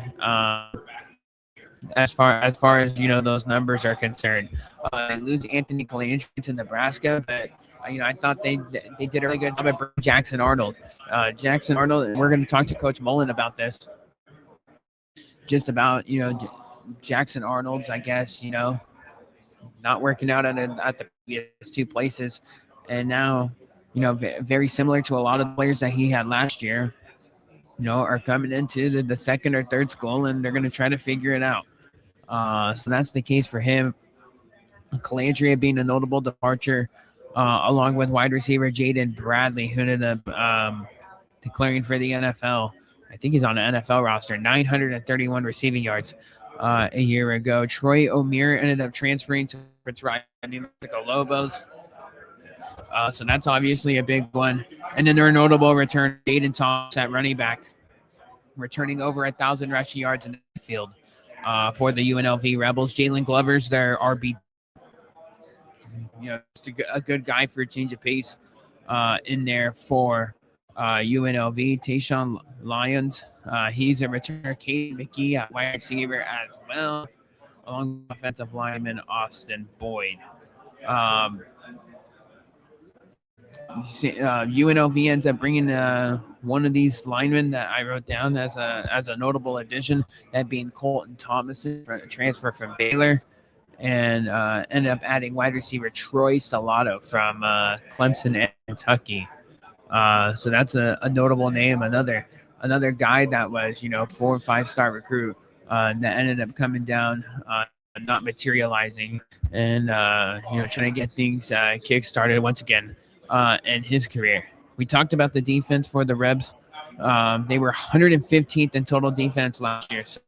as far as those numbers are concerned. They lose Anthony Calandry to Nebraska, but I thought they did a really good job at Jackson Arnold. Jackson Arnold, we're going to talk to Coach Mullen about this. Just about Jackson Arnold's, I guess, not working out at the previous two places, and now very similar to a lot of the players that he had last year, are coming into the second or third school, and they're going to try to figure it out. So that's the case for him. Calandria being a notable departure, along with wide receiver Jaden Bradley, who ended up declaring for the NFL. I think he's on an NFL roster. 931 receiving yards a year ago. Troy O'Meara ended up transferring to New Mexico Lobos. So that's obviously a big one. And then their notable return, Aiden Thomas at running back, returning over 1,000 rushing yards in the field for the UNLV Rebels. Jalen Glover's their RB. Just a good guy for a change of pace in there for UNLV. Tayshawn Lyons, he's a returner. Kate McGee at wide receiver as well, along with offensive lineman Austin Boyd. UNLV ends up bringing one of these linemen that I wrote down as a notable addition, that being Colton Thomas, a transfer from Baylor, and ended up adding wide receiver Troy Stellato from Clemson and Kentucky. So that's a notable name. Another guy that was 4- or 5-star recruit that ended up coming down, not materializing, and trying to get things kick-started once again in his career. We talked about the defense for the Rebs. They were 115th in total defense last year, so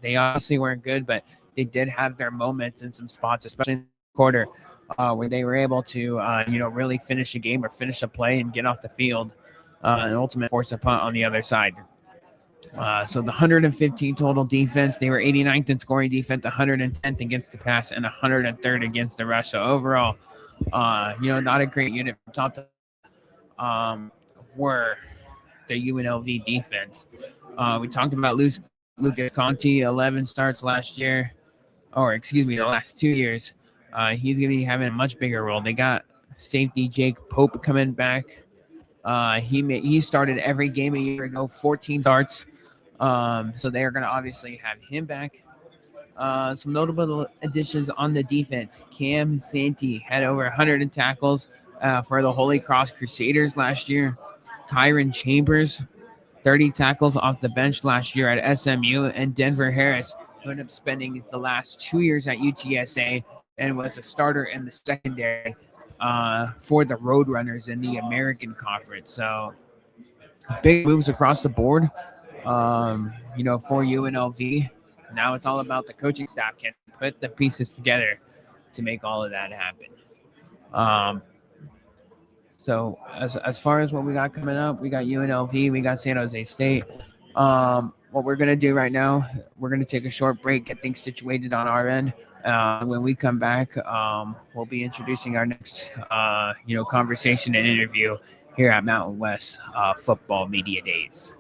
they obviously weren't good, but they did have their moments in some spots, especially in the quarter, where they were able to really finish a game or finish a play and get off the field and ultimately force a punt on the other side. So the 115 total defense, they were 89th in scoring defense, 110th against the pass, and 103rd against the rush. So overall, not a great unit from top to were the UNLV defense. We talked about Lucas Conti, 11 starts last year, the last 2 years. He's going to be having a much bigger role. They got safety Jake Pope coming back. He started every game a year ago, 14 starts. So they are going to obviously have him back. Some notable additions on the defense. Cam Santee had over 100 tackles for the Holy Cross Crusaders last year. Kyron Chambers, 30 tackles off the bench last year at SMU. And Denver Harris, who ended up spending the last 2 years at UTSA and was a starter in the secondary for the Roadrunners in the American Conference. So big moves across the board, for UNLV. Now it's all about the coaching staff can put the pieces together to make all of that happen. Um, so as far as what we got coming up, we got UNLV, we got San Jose State. What we're gonna do right now, we're gonna take a short break, get things situated on our end. When we come back, we'll be introducing our next, conversation and interview here at Mountain West Football Media Days.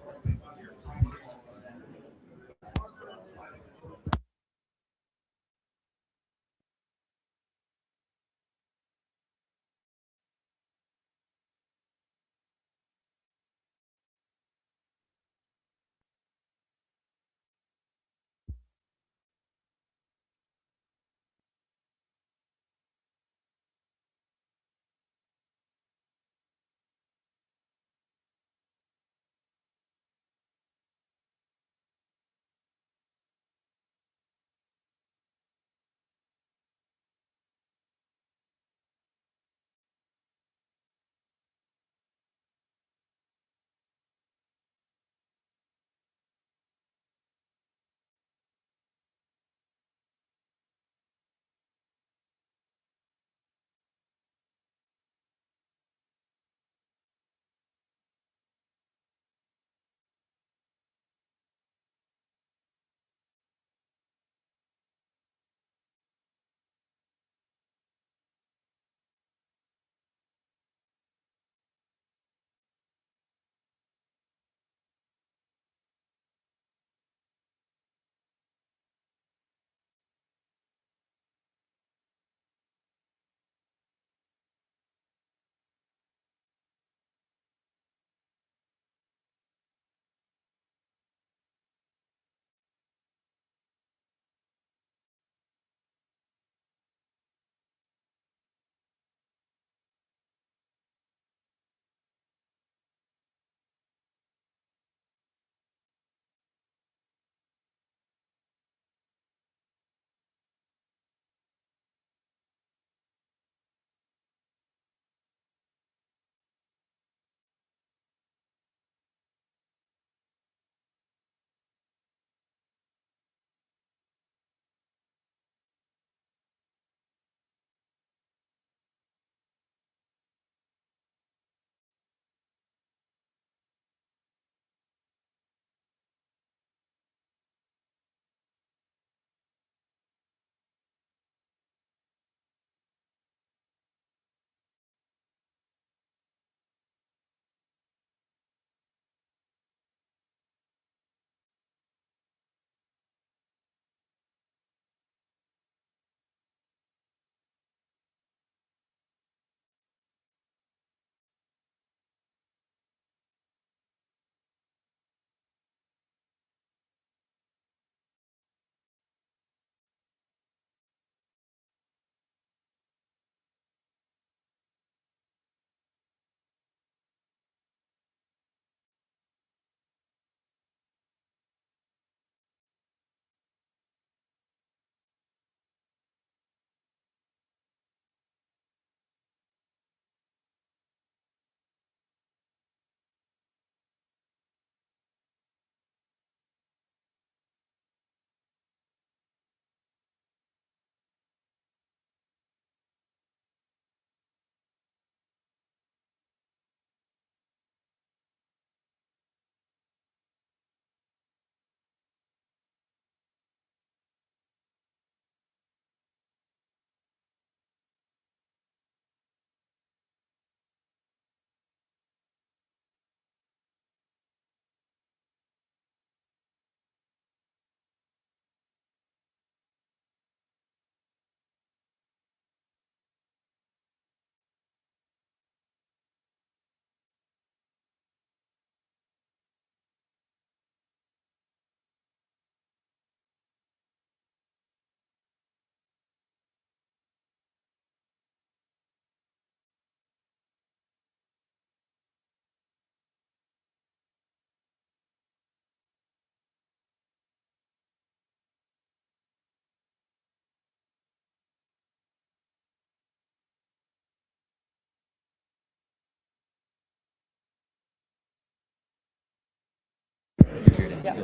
Yeah.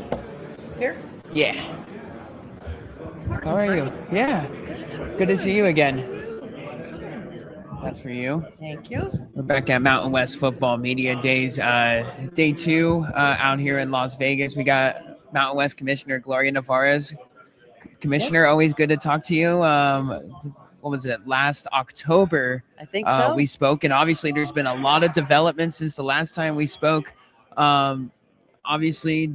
Here? Yeah. How are you? Yeah. Good to see you again. That's for you. Thank you. We're back at Mountain West Football Media Days, day 2 out here in Las Vegas. We got Mountain West Commissioner Gloria Navarez. Commissioner, Yes. always good to talk to you. What was it? Last October, I think so. we spoke, and obviously there's been a lot of development since the last time we spoke. Obviously,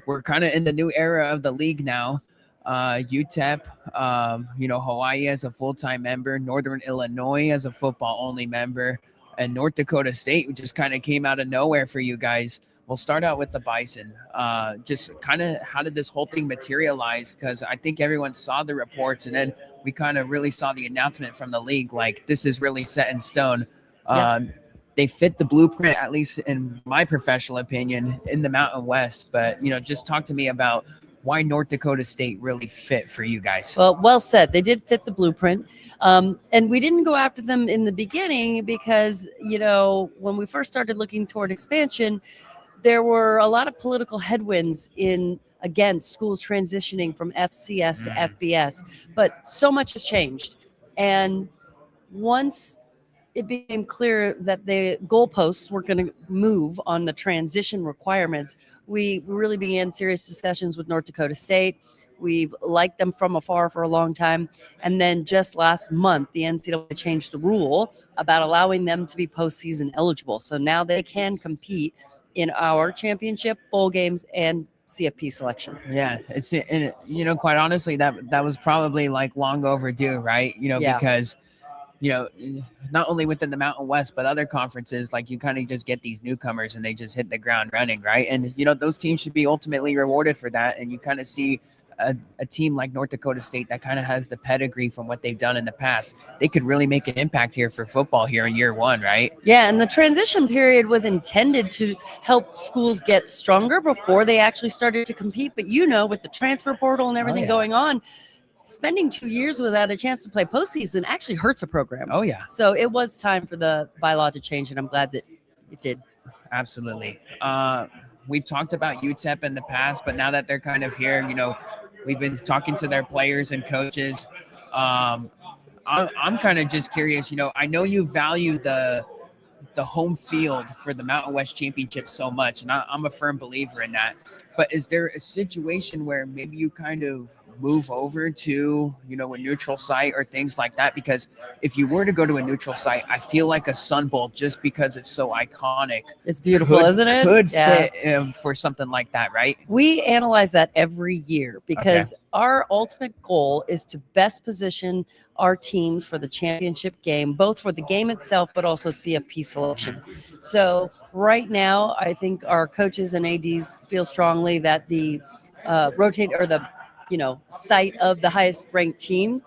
we're kind of in the new era of the league now. UTEP, Hawaii as a full-time member, Northern Illinois as a football-only member, and North Dakota State, which just kind of came out of nowhere for you guys. We'll start out with the Bison. Just kind of how did this whole thing materialize? Because I think everyone saw the reports, and then we kind of really saw the announcement from the league, like this is really set in stone. They fit the blueprint, at least in my professional opinion, in the Mountain West. But, just talk to me about why North Dakota State really fit for you guys. Well said. They did fit the blueprint. And we didn't go after them in the beginning because, when we first started looking toward expansion, there were a lot of political headwinds against schools transitioning from FCS to FBS. But so much has changed. And once it became clear that the goalposts were going to move on the transition requirements, we really began serious discussions with North Dakota State. We've liked them from afar for a long time. And then just last month, the NCAA changed the rule about allowing them to be postseason eligible. So now they can compete in our championship, bowl games, and CFP selection. Yeah, quite honestly, that was probably like long overdue, right? Because not only within the Mountain West, but other conferences, like you kind of just get these newcomers and they just hit the ground running, right? And, those teams should be ultimately rewarded for that. And you kind of see a team like North Dakota State that kind of has the pedigree from what they've done in the past. They could really make an impact here for football here in year 1, right? Yeah, and the transition period was intended to help schools get stronger before they actually started to compete. But, with the transfer portal and everything going on, spending 2 years without a chance to play postseason actually hurts a program. Oh, yeah. So it was time for the bylaw to change, and I'm glad that it did. Absolutely. We've talked about UTEP in the past, but now that they're kind of here, we've been talking to their players and coaches. I'm kind of just curious, I know you value the home field for the Mountain West Championship so much, and I'm a firm believer in that. But is there a situation where maybe you kind of move over to, a neutral site or things like that? Because if you were to go to a neutral site, I feel like a Sun Bowl, just because it's so iconic. It's beautiful, isn't it? Could fit for something like that, right? We analyze that every year because our ultimate goal is to best position our teams for the championship game, both for the game itself, but also CFP selection. So right now, I think our coaches and ADs feel strongly that the site of the highest ranked team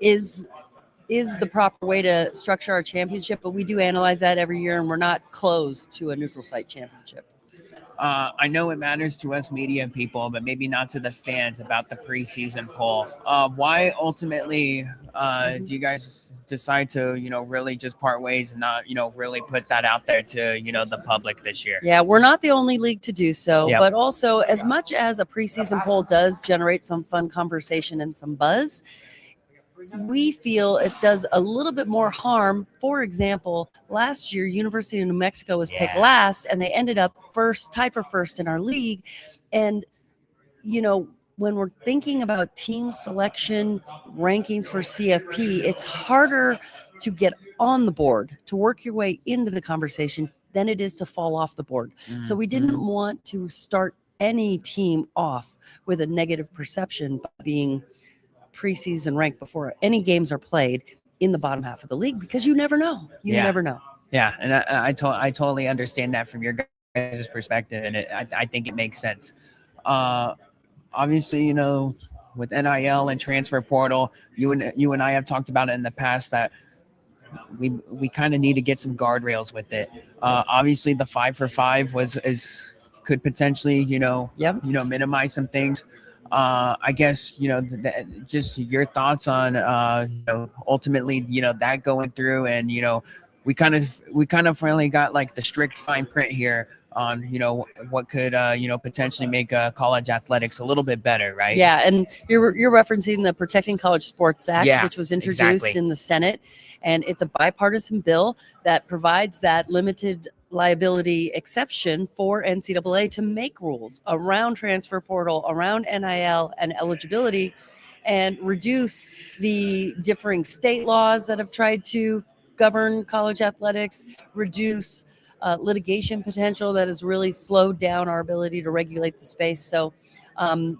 is the proper way to structure our championship, but we do analyze that every year, and we're not closed to a neutral site championship. I know it matters to us media people, but maybe not to the fans about the preseason poll. Why ultimately do you guys decide to, really just part ways and not, really put that out there to, the public this year? Yeah, we're not the only league to do so, but also as much as a preseason poll does generate some fun conversation and some buzz, we feel it does a little bit more harm. For example, last year, University of New Mexico was picked last, and they ended up tied for first in our league. And, when we're thinking about team selection rankings for CFP, it's harder to get on the board, to work your way into the conversation than it is to fall off the board. Mm-hmm. So we didn't want to start any team off with a negative perception by being preseason ranked before any games are played in the bottom half of the league, because you never know. You never know. Yeah, and I totally understand that from your guys' perspective, and I think it makes sense. Obviously, with NIL and transfer portal, you and I have talked about it in the past that we kind of need to get some guardrails with it. Obviously, the 5 for 5 could potentially minimize some things. I guess just your thoughts on ultimately that going through, and we kind of finally got like the strict fine print here on what could potentially make college athletics a little bit better, right? Yeah, and you're referencing the Protecting College Sports Act, Yeah, which was introduced exactly. in the Senate, and it's a bipartisan bill that provides that limited liability exception for NCAA to make rules around transfer portal, around NIL and eligibility, and reduce the differing state laws that have tried to govern college athletics, reduce litigation potential that has really slowed down our ability to regulate the space. So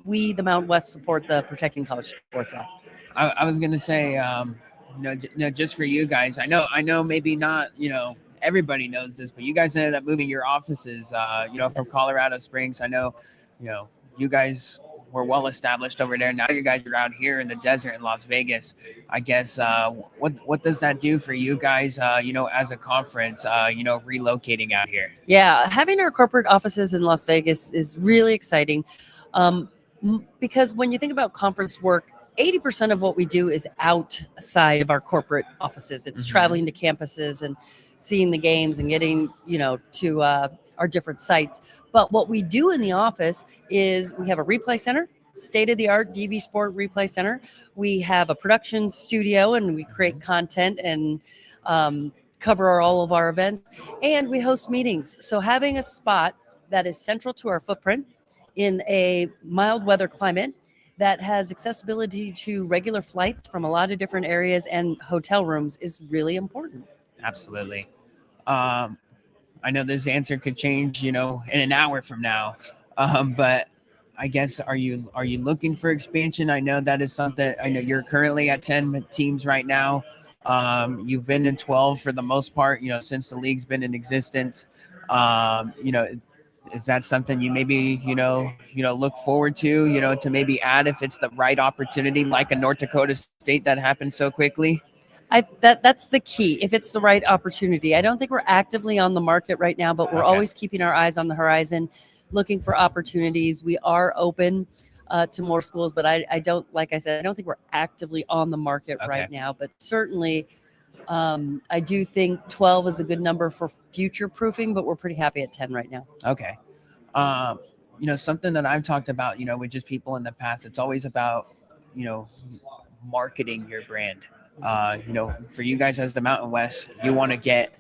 we, the Mountain West, support the Protecting College Sports Act. I was gonna say, just for you guys, I know, maybe not, everybody knows this, but you guys ended up moving your offices, from Yes. Colorado Springs. I know, you guys were well established over there. Now you guys are out here in the desert in Las Vegas. I guess, what does that do for you guys, as a conference, relocating out here? Yeah, having our corporate offices in Las Vegas is really exciting, because when you think about conference work, 80% of what we do is outside of our corporate offices. It's traveling to campuses and seeing the games and getting, to our different sites. But what we do in the office is we have a replay center, state-of-the-art DV Sport Replay Center. We have a production studio, and we create content and cover all of our events, and we host meetings. So having a spot that is central to our footprint in a mild weather climate that has accessibility to regular flights from a lot of different areas and hotel rooms is really important. Absolutely. I know this answer could change, in an hour from now. But I guess, are you looking for expansion? I know that is something. I know you're currently at 10 teams right now. You've been in 12 for the most part, since the league's been in existence. Is that something you maybe, look forward to maybe add if it's the right opportunity, like a North Dakota State that happened so quickly? That's the key. If it's the right opportunity, I don't think we're actively on the market right now, but we're always keeping our eyes on the horizon, looking for opportunities. We are open to more schools, but I don't, like I said, I don't think we're actively on the market right now. But certainly, I do think 12 is a good number for future proofing, but we're pretty happy at 10 right now. Okay. Something that I've talked about, with just people in the past, it's always about, marketing your brand. For you guys as the Mountain West, you want to get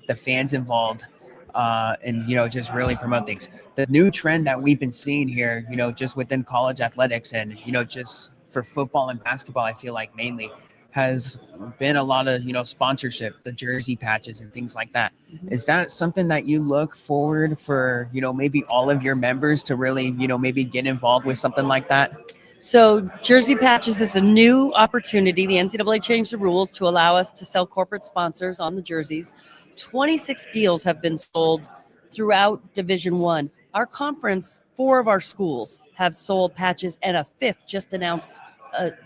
the fans involved, and just really promote things. The new trend that we've been seeing here, just within college athletics and just for football and basketball, I feel like mainly has been a lot of sponsorship, the jersey patches and things like that. Is that something that you look forward for, maybe all of your members to really, maybe get involved with something like that? So jersey patches is a new opportunity. The NCAA changed the rules to allow us to sell corporate sponsors on the jerseys. 26 deals have been sold throughout Division I. Our conference, 4 of our schools have sold patches, and a 5th just announced,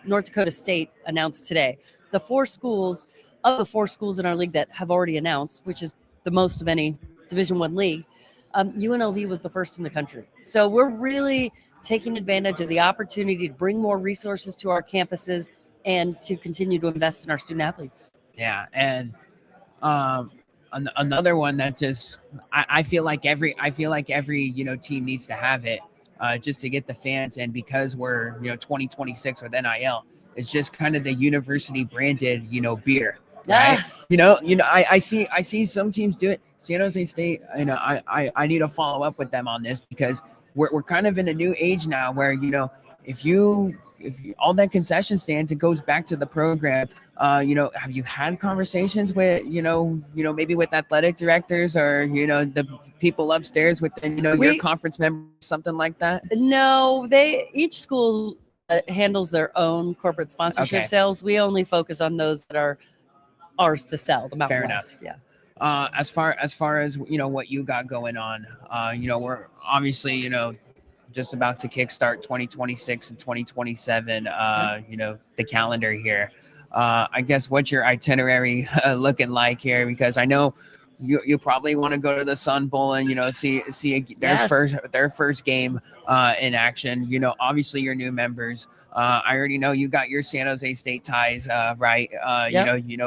North Dakota State announced today. The 4 schools in our league that have already announced, which is the most of any Division I league, UNLV was the first in the country. So we're really taking advantage of the opportunity to bring more resources to our campuses and to continue to invest in our student athletes. Yeah, and another one that just I feel like every team needs to have it, just to get the fans, and because we're 2026 with NIL, it's just kind of the university branded beer, right? I see some teams do it. San Jose State, I need to follow up with them on this, because we're kind of in a new age now where if you all that concession stands, it goes back to the program. Have you had conversations with maybe with athletic directors or the people upstairs within your conference members, something like that? No, each school handles their own corporate sponsorship sales. We only focus on those that are ours to sell. The Mountain West. Yeah. As far as what you got going on, we're obviously just about to kickstart 2026 and 2027. The calendar here. I guess, what's your itinerary looking like here? Because I know you probably want to go to the Sun Bowl and see their first game in action. Obviously your new members. I already know you got your San Jose State ties, right?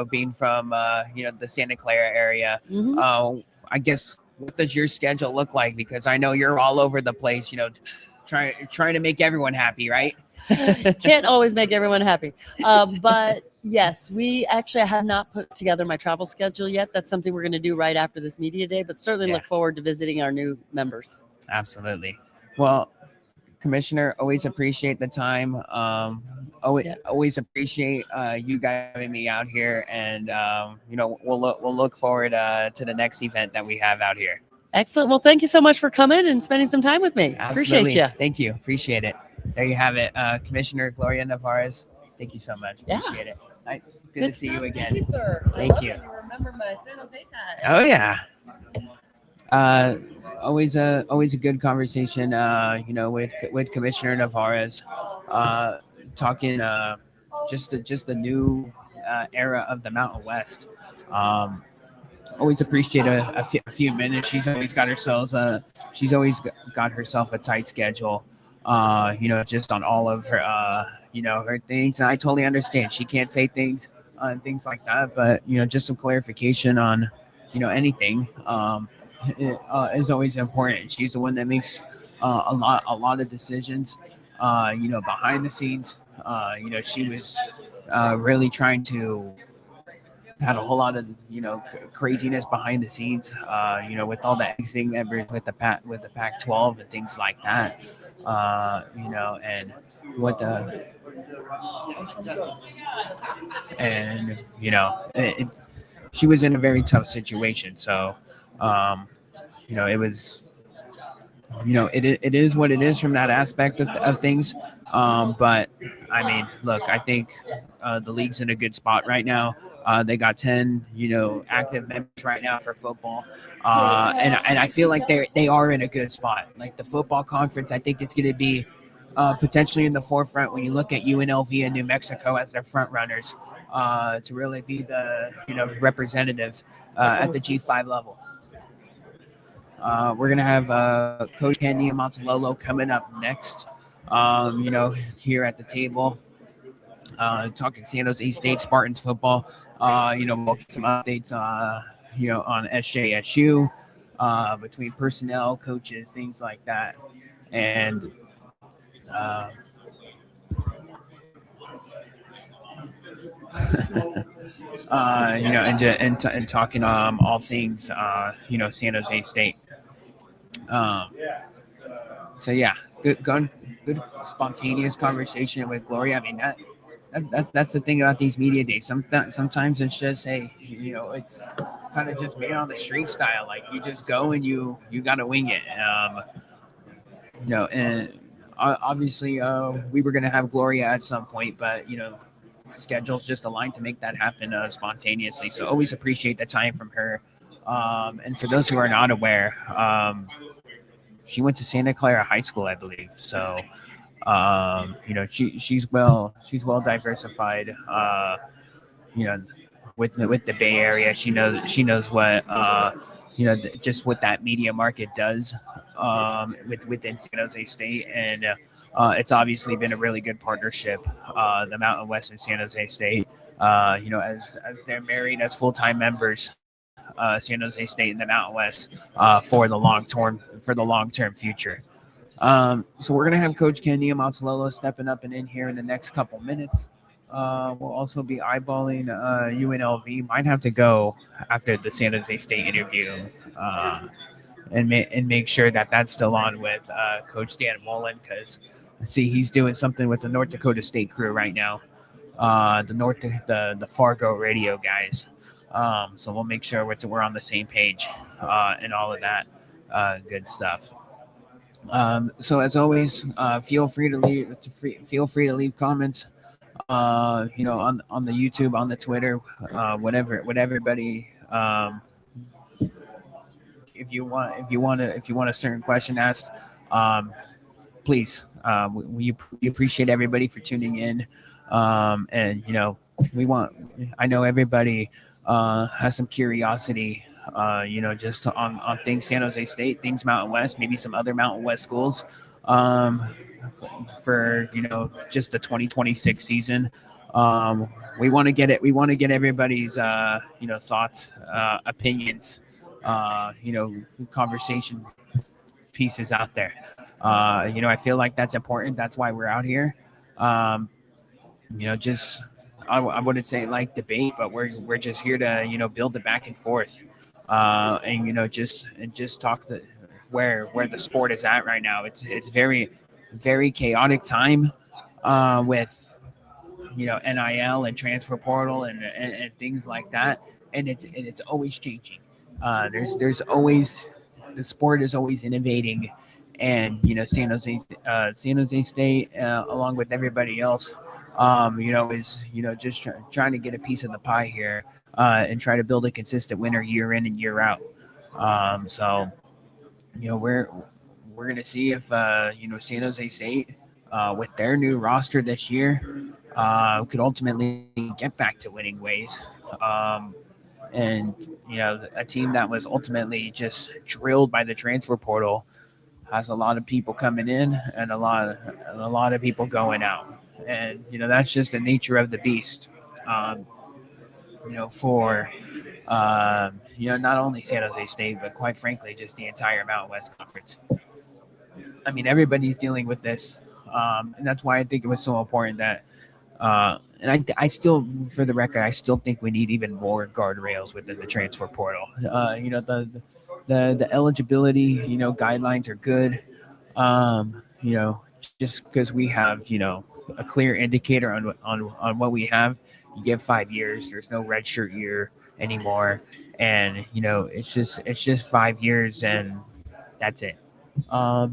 Being from the Santa Clara area. I guess, what does your schedule look like? Because I know you're all over the place, trying to make everyone happy, right? Can't always make everyone happy. But yes, we actually have not put together my travel schedule yet. That's something we're going to do right after this media day, but certainly look forward to visiting our new members. Absolutely. Well, Commissioner, always appreciate the time. Always appreciate you guys having me out here, and we'll look forward to the next event that we have out here. Excellent. Well, thank you so much for coming and spending some time with me. Absolutely. Appreciate you. Thank you. Appreciate it. There you have it, Commissioner Gloria Navarez. Thank you so much. Appreciate it. Good to see you again. Thank you, sir. Thank you. You remember my San Jose time. Oh yeah. Always a good conversation. With Commissioner Navarez, talking just the new era of the Mountain West. Always appreciate a few minutes. She's always got herself a tight schedule. Just on all of her her things, and I totally understand she can't say things on things like that, but just some clarification on anything is always important. She's the one that makes a lot of decisions behind the scenes. She was really trying to had a whole lot of craziness behind the scenes with all the exiting members with the Pac-12 and things like that, and what the and she was in a very tough situation. So it was it is what it is from that aspect of things. But I mean, look, I think the league's in a good spot right now. They got 10, active members right now for football, and I feel like they are in a good spot. Like the football conference, I think it's going to be potentially in the forefront when you look at UNLV and New Mexico as their front runners to really be the representative at the G5 level. We're gonna have Coach Candy Montalolo coming up next. Here at the table, talking San Jose State Spartans football. We'll get some updates, on SJSU, between personnel, coaches, things like that, and and talking all things San Jose State. So yeah, good spontaneous conversation with Gloria. I mean that's the thing about these media days. Sometimes it's just it's kind of just being on the street style. Like you just go and you got to wing it. And obviously we were gonna have Gloria at some point, but schedules just aligned to make that happen spontaneously. So always appreciate the time from her. And for those who are not aware, she went to Santa Clara High School, I believe. So, she's well diversified. With the Bay Area, she knows what just what that media market does within San Jose State, and it's obviously been a really good partnership. The Mountain West and San Jose State, as they're married as full-time members. San Jose State and the Mountain West for the long term future. So we're gonna have Coach Candy Montalolo stepping up and in here in the next couple minutes. We'll also be eyeballing UNLV. Might have to go after the San Jose State interview and make sure that that's still on with Coach Dan Mullen, because I see he's doing something with the North Dakota State crew right now. The Fargo radio guys. So we'll make sure we're on the same page and all of that good stuff. So as always, feel free to leave comments. On the YouTube, on the Twitter, whatever everybody. If you want a certain question asked, please. We appreciate everybody for tuning in, and I know everybody has some curiosity, just on things San Jose State, things Mountain West, maybe some other Mountain West schools, for just the 2026 season. We want to get everybody's thoughts, opinions conversation pieces out there. I feel like that's important. That's why we're out here. Um, just I wouldn't say like debate, but we're just here to build it back and forth, and just talk where the sport is at right now. It's very chaotic time, with NIL and transfer portal and things like that, and it's always changing. There's always the sport is always innovating, and San Jose State, along with everybody else, is just trying to get a piece of the pie here, and try to build a consistent winner year in and year out. So we're gonna see if San Jose State, with their new roster this year, could ultimately get back to winning ways. And a team that was ultimately just drilled by the transfer portal has a lot of people coming in and a lot of people going out, and that's just the nature of the beast. For not only San Jose State, but quite frankly, just the entire Mountain West Conference. I mean, everybody's dealing with this, and that's why I think it was so important that. And I still, for the record, I still think we need even more guardrails within the transfer portal. The eligibility, guidelines are good. Just because we have, a clear indicator on what we have. You get 5 years. There's no redshirt year anymore, and it's just 5 years, and that's it.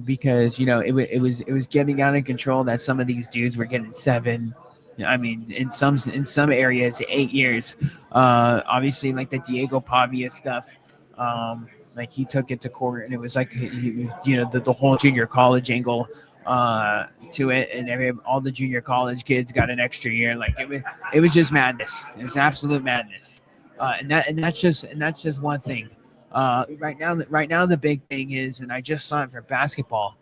Because it was getting out of control that some of these dudes were getting 7. I mean, in some areas, 8 years. Obviously, like the Diego Pavia stuff, like he took it to court, and it was like the whole junior college angle to it, and all the junior college kids got an extra year. Like it was just madness. It was absolute madness. And that's just one thing. Right now the big thing is, and I just saw it for basketball.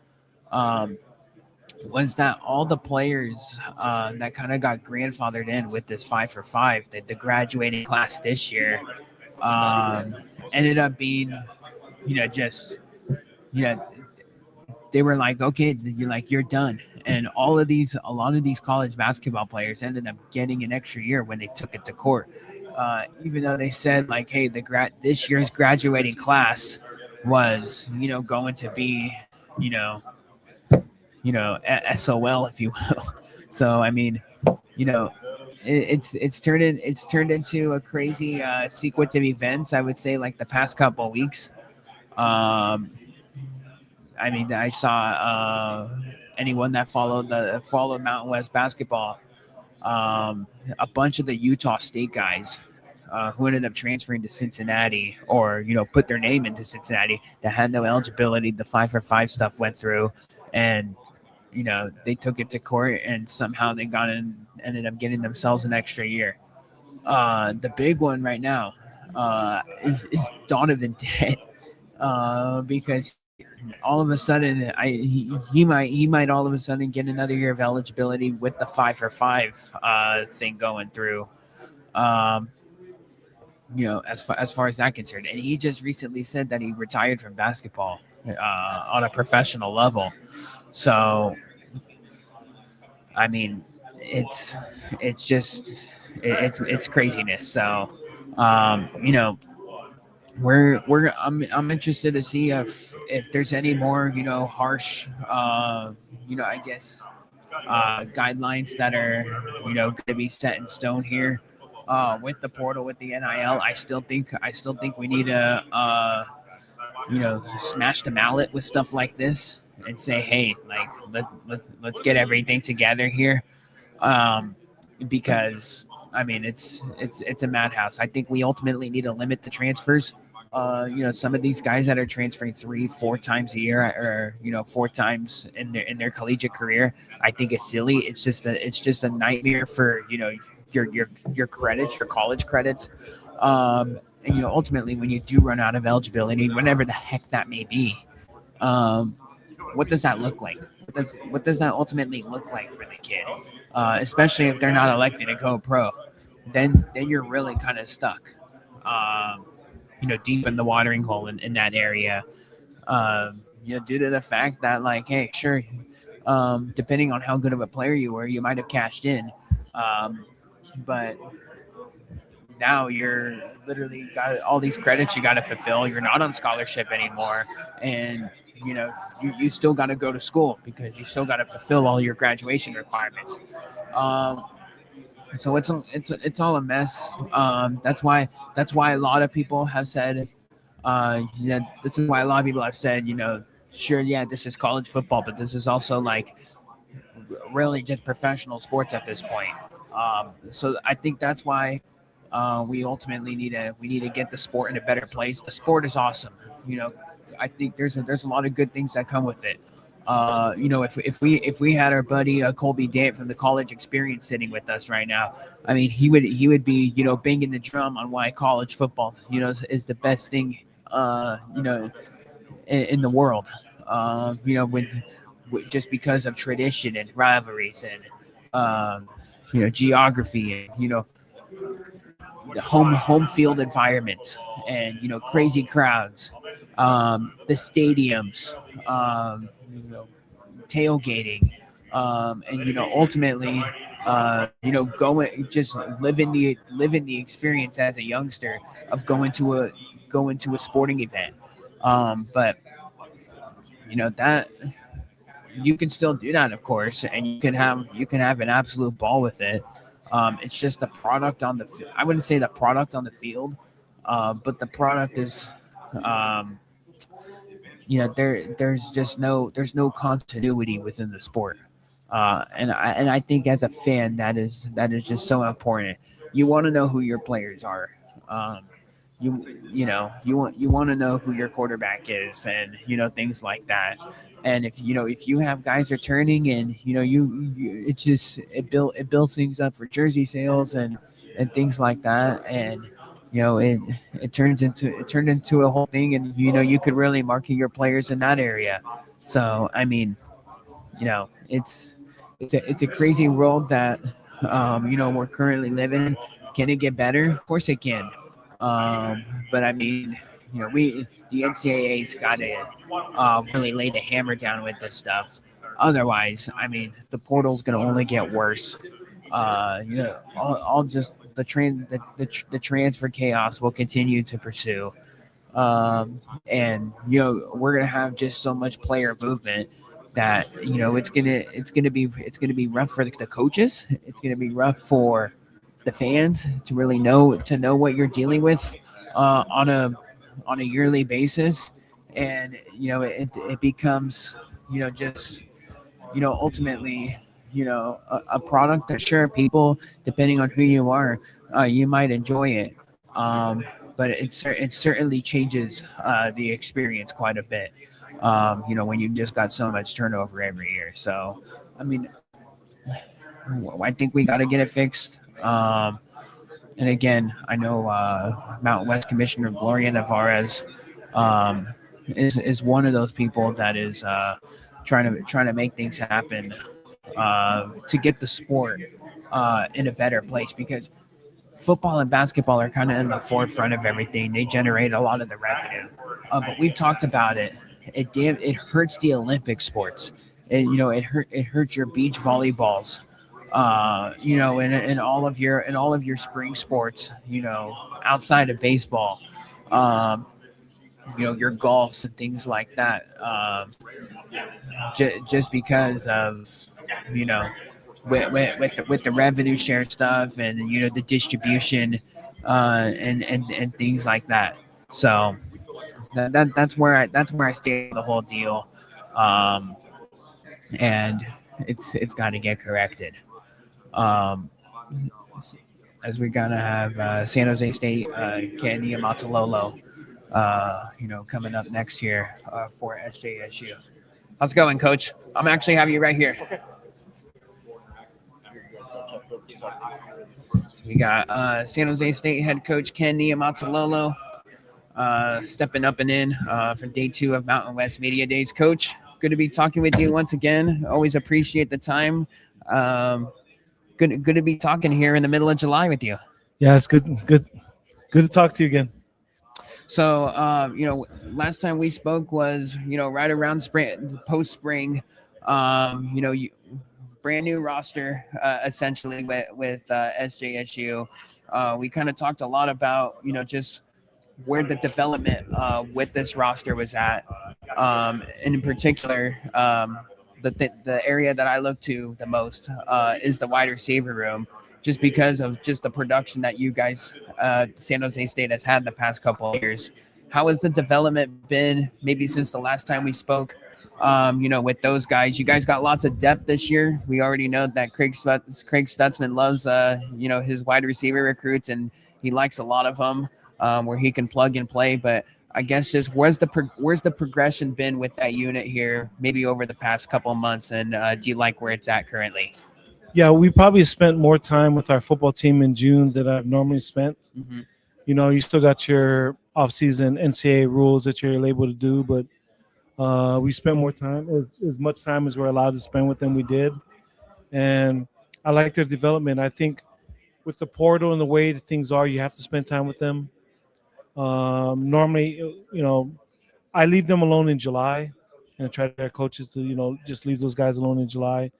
Was that all the players that kind of got grandfathered in with this 5-for-5, the graduating class this year, ended up being, just, they were like, okay, you're done. And a lot of these college basketball players ended up getting an extra year when they took it to court. Even though they said like, hey, this year's graduating class was, going to be, SOL, if you will. So I mean, it's turned into a crazy sequence of events. I would say like the past couple of weeks. I mean, I saw anyone that followed Mountain West basketball. A bunch of the Utah State guys who ended up transferring to Cincinnati, or put their name into Cincinnati, that had no eligibility. The 5-for-5 stuff went through, and they took it to court, and somehow they ended up getting themselves an extra year. The big one right now is Donovan Dent, because all of a sudden he might all of a sudden get another year of eligibility with the 5-for-5 thing going through. As far as that concerned, and he just recently said that he retired from basketball on a professional level. So, I mean, it's craziness. So, I'm interested to see if there's any more harsh I guess guidelines that are going to be set in stone here with the portal, with the NIL. I still think we need to smash the mallet with stuff like this and say, hey, like let's get everything together here, because I mean it's a madhouse. I think we ultimately need to limit the transfers. Some of these guys that are transferring 3-4 times a year, or 4 times in their collegiate career, I think it's silly. It's just a nightmare for your credits, your college credits. And ultimately, when you do run out of eligibility, whenever the heck that may be, what does that look like? What does that ultimately look like for the kid? Especially if they're not elected to go pro, then you're really kind of stuck. deep in the watering hole in that area. Due to the fact that, like, hey, sure, depending on how good of a player you were, you might have cashed in, but now you're literally got all these credits you got to fulfill. You're not on scholarship anymore, and you still got to go to school because you still got to fulfill all your graduation requirements. So it's all a mess. That's why a lot of people have said, this is why a lot of people have said, sure, yeah, this is college football, but this is also like really just professional sports at this point. So I think that's why we ultimately need to get the sport in a better place. The sport is awesome. I think there's a lot of good things that come with it. If we had our buddy Colby Dant from the college experience sitting with us right now, I mean, he would be banging the drum on why college football is the best thing in the world. Just because of tradition and rivalries and geography and the home field environments and crazy crowds, the stadiums, tailgating, and ultimately going just living the experience as a youngster of going to a sporting event. But that you can still do that, of course, and you can have an absolute ball with it. It's just the product on the I wouldn't say the product on the field, but the product is there's no continuity within the sport. And I think as a fan that is just so important. You want to know who your players are. You want to know who your quarterback is, and things like that. And if you have guys returning, and it builds things up for jersey sales and things like that. And it turned into a whole thing, and you could really market your players in that area. So I mean, it's a crazy world that we're currently living in. Can it get better? Of course it can. But I mean, the NCAA's got to really lay the hammer down with this stuff. Otherwise, I mean, the portal's going to only get worse. All just the transfer chaos will continue to pursue. And we're going to have just so much player movement that it's gonna be rough for the coaches. It's gonna be rough for the fans to really know what you're dealing with on a yearly basis. And it becomes just ultimately a product that, sure, people, depending on who you are, you might enjoy it, but it certainly changes the experience quite a bit, when you've just got so much turnover every year. So I mean, I think we got to get it fixed. And again, I know Mountain West Commissioner Gloria Navarez is one of those people that is trying to make things happen to get the sport in a better place, because football and basketball are kind of in the forefront of everything. They generate a lot of the revenue, but we've talked about it. It hurts the Olympic sports. It hurts your beach volleyballs. And all of your spring sports, outside of baseball, your golfs and things like that, just because of, with the revenue share stuff and, the distribution, and things like that. So that's where I stand with the whole deal. And it's got to get corrected. As we're gonna have San Jose State, Kenny Matalolo, coming up next year for SJSU. How's it going, Coach? I'm actually having you right here. Okay. We got San Jose State head coach Ken Niamatalolo stepping up and in for day 2 of Mountain West Media Days. Coach, good to be talking with you once again. Always appreciate the time. Good to be talking here in the middle of July with you. Yeah, it's good to talk to you again. So, last time we spoke was, right around spring, post spring, brand new roster, essentially with SJSU. We kind of talked a lot about, just where the development with this roster was at. And in particular, the area that I look to the most is the wide receiver room, just because of just the production that you guys, San Jose State, has had the past couple of years. How has the development been, maybe since the last time we spoke? With those guys, you guys got lots of depth this year. We already know that Craig Stutzman loves, his wide receiver recruits, and he likes a lot of them, where he can plug and play. But I guess just where's the progression been with that unit here, maybe over the past couple of months, and do you like where it's at currently? Yeah, we probably spent more time with our football team in June than I've normally spent. Mm-hmm. You still got your off-season NCAA rules that you're able to do, but we spent more time, as much time as we're allowed to spend with them, we did. And I like their development. I think with the portal and the way that things are, you have to spend time with them. Normally, I leave them alone in July, and I try to get our coaches to, just leave those guys alone in July.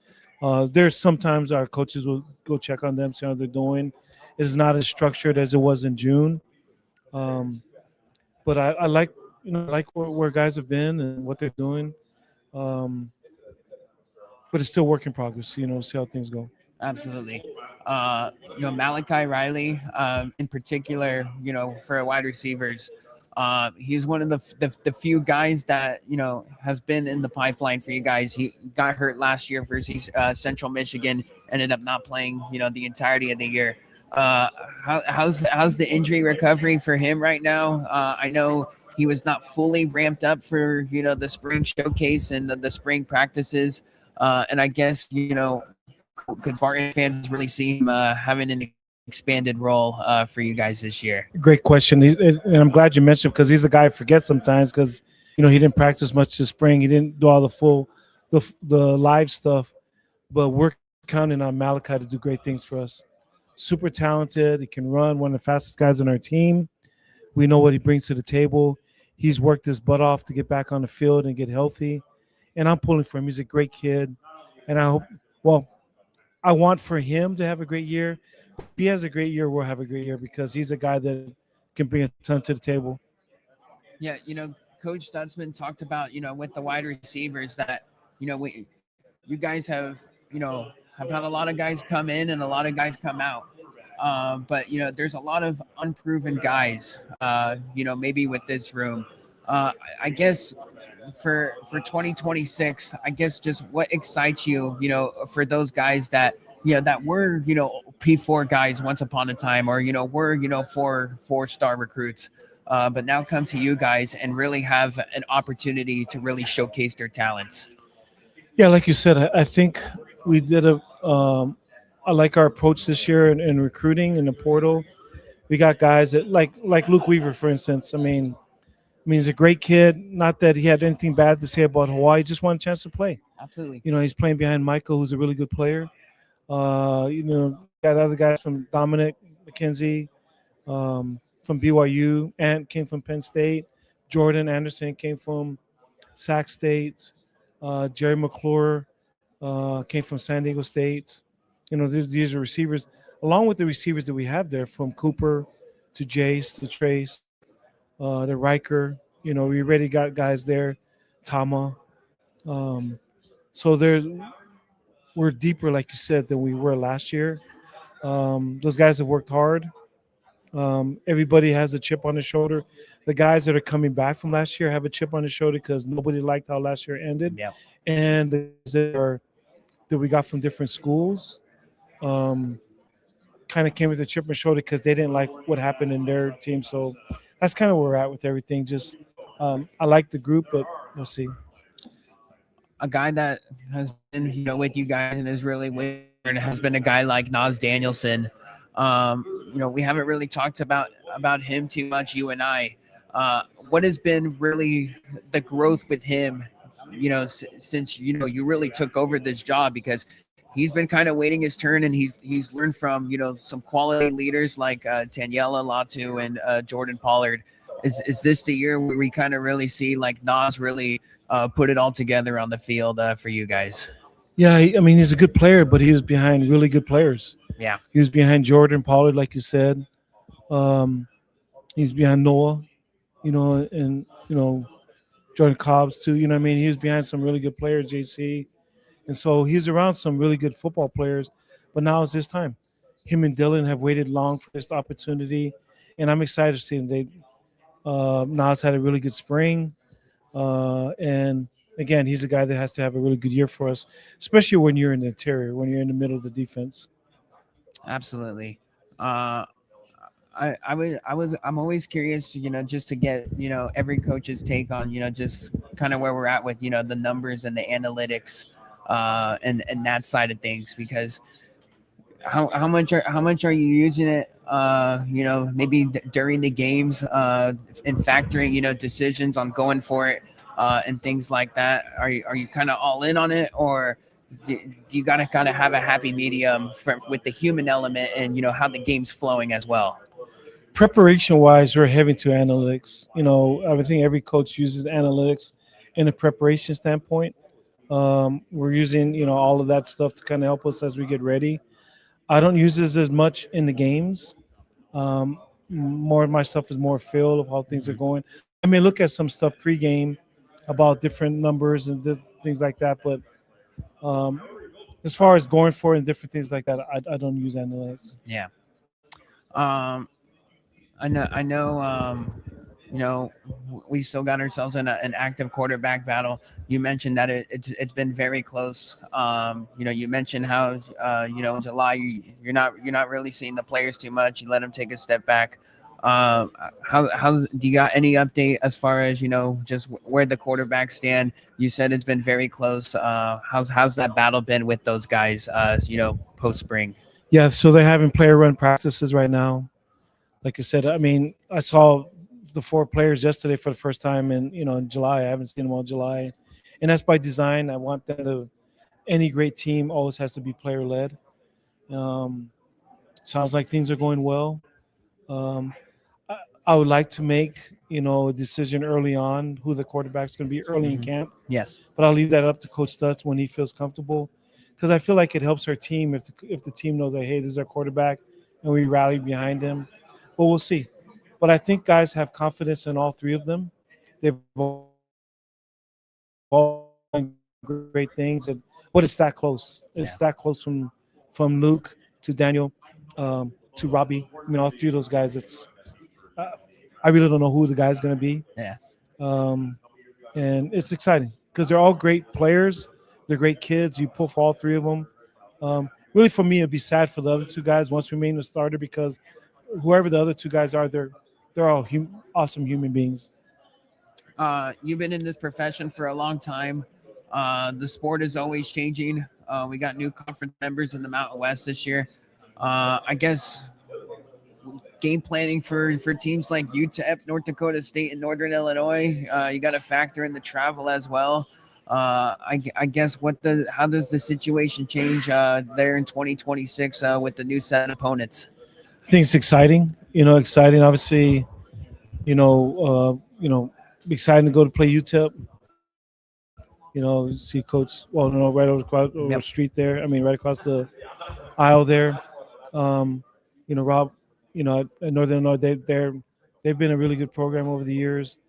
There's sometimes our coaches will go check on them, see how they're doing. It's not as structured as it was in June. But I like, where guys have been and what they're doing. But it's still work in progress, see how things go. Absolutely. Malachi Riley, in particular, for wide receivers, he's one of the few guys that, has been in the pipeline for you guys. He got hurt last year versus Central Michigan, ended up not playing, the entirety of the year. How's the injury recovery for him right now? I know he was not fully ramped up for, the spring showcase and the spring practices. And I guess, could Barton fans really see him having an expanded role for you guys this year? Great question. And I'm glad you mentioned, because he's a guy I forget sometimes, because, he didn't practice much this spring. He didn't do all the live stuff, but we're counting on Malachi to do great things for us. Super talented. He can run, one of the fastest guys on our team. We know what he brings to the table. He's worked his butt off to get back on the field and get healthy. And I'm pulling for him. He's a great kid. And I want for him to have a great year. If he has a great year, we'll have a great year, because he's a guy that can bring a ton to the table. Yeah, Coach Stutzman talked about, with the wide receivers that, you guys have had a lot of guys come in and a lot of guys come out. But, there's a lot of unproven guys, maybe with this room. I guess for 2026, I guess just what excites you, for those guys that, that were, P4 guys once upon a time, or, were, four-star recruits, but now come to you guys and really have an opportunity to really showcase their talents. Yeah, like you said, I think we did I like our approach this year in recruiting in the portal. We got guys that like Luke Weaver, for instance. I mean, he's a great kid. Not that he had anything bad to say about Hawaii. Just wanted a chance to play. Absolutely. He's playing behind Michael, who's a really good player. Got other guys from Dominic McKenzie, from BYU, and came from Penn State. Jordan Anderson came from Sac State. Jerry McClure came from San Diego State. These are receivers, along with the receivers that we have there, from Cooper to Jace to Trace, to Riker. We already got guys there, Tama. So we're deeper, like you said, than we were last year. Those guys have worked hard. Everybody has a chip on their shoulder. The guys that are coming back from last year have a chip on their shoulder because nobody liked how last year ended. Yeah. And the guys that we got from different schools kind of came with a chip on their shoulder because they didn't like what happened in their team. So that's kind of where we're at with everything. Just I like the group, but we'll see. A guy that has been, with you guys and is really weird has been a guy like Nas Danielson. We haven't really talked about him too much, you and I. What has been really the growth with him, since, you really took over this job? Because he's been kind of waiting his turn, and he's learned from, some quality leaders like Daniela Latu and Jordan Pollard. is this the year where we kind of really see like Nas really put it all together on the field for you guys? Yeah, I mean, he's a good player, but he was behind really good players. Yeah. He was behind Jordan Pollard, like you said. He's behind Noah, and Jordan Cobbs too. You know what I mean? He was behind some really good players, JC, and so he's around some really good football players. But now it's his time. Him and Dylan have waited long for this opportunity, and I'm excited to see him. Nas had a really good spring, and again, he's a guy that has to have a really good year for us, especially when you're in the interior, when you're in the middle of the defense. Absolutely. I'm always curious, just to get, every coach's take on, just kind of where we're at with, the numbers and the analytics, and that side of things, because how much are you using it, maybe during the games, and factoring, decisions on going for it, and things like that. Are you kind of all in on it, or do you got to kind of have a happy medium with the human element and, how the game's flowing as well? Preparation wise, we're heavy to analytics. I think every coach uses analytics in a preparation standpoint. We're using, all of that stuff to kind of help us as we get ready. I don't use this as much in the games. More of my stuff is more feel of how things are going. I may look at some stuff pregame about different numbers and things like that, but as far as going for it and different things like that, I don't use analytics. Yeah. I know. We still got ourselves in an active quarterback battle. You mentioned that it's been very close. You mentioned how in July you're not really seeing the players too much. You let them take a step back. How do you got any update as far as just where the quarterbacks stand? You said it's been very close. How's that battle been with those guys? Post spring. Yeah, so they're having player run practices right now. Like I said, I mean, I saw the 4 players yesterday for the first time in July. I haven't seen them all July, and that's by design. I want them to. Any great team always has to be player led. Sounds like things are going well. I would like to make a decision early on who the quarterback's going to be early in camp. Yes, but I'll leave that up to Coach Stutz when he feels comfortable, because I feel like it helps our team if the team knows that, hey, this is our quarterback and we rally behind him. But we'll see. But I think guys have confidence in all 3 of them. They've all done great things, but it's that close. It's that close from Luke to Daniel to Robbie. I mean, all 3 of those guys. I really don't know who the guy's going to be. Yeah. And it's exciting because they're all great players. They're great kids. You pull for all 3 of them. Really, for me, it'd be sad for the other 2 guys once we made the starter, because whoever the other 2 guys are, they're all awesome human beings. You've been in this profession for a long time. The sport is always changing. We got new conference members in the Mountain West this year. I guess game planning for teams like UTEP, North Dakota State, and Northern Illinois, you got to factor in the travel as well. I guess how does the situation change there in 2026 with the new set of opponents? I think it's exciting. Exciting. Obviously, exciting to go to play UTEP. See Coach. Well, right over the street there. I mean, right across the aisle there. Rob. At Northern Illinois, they've been a really good program over the years,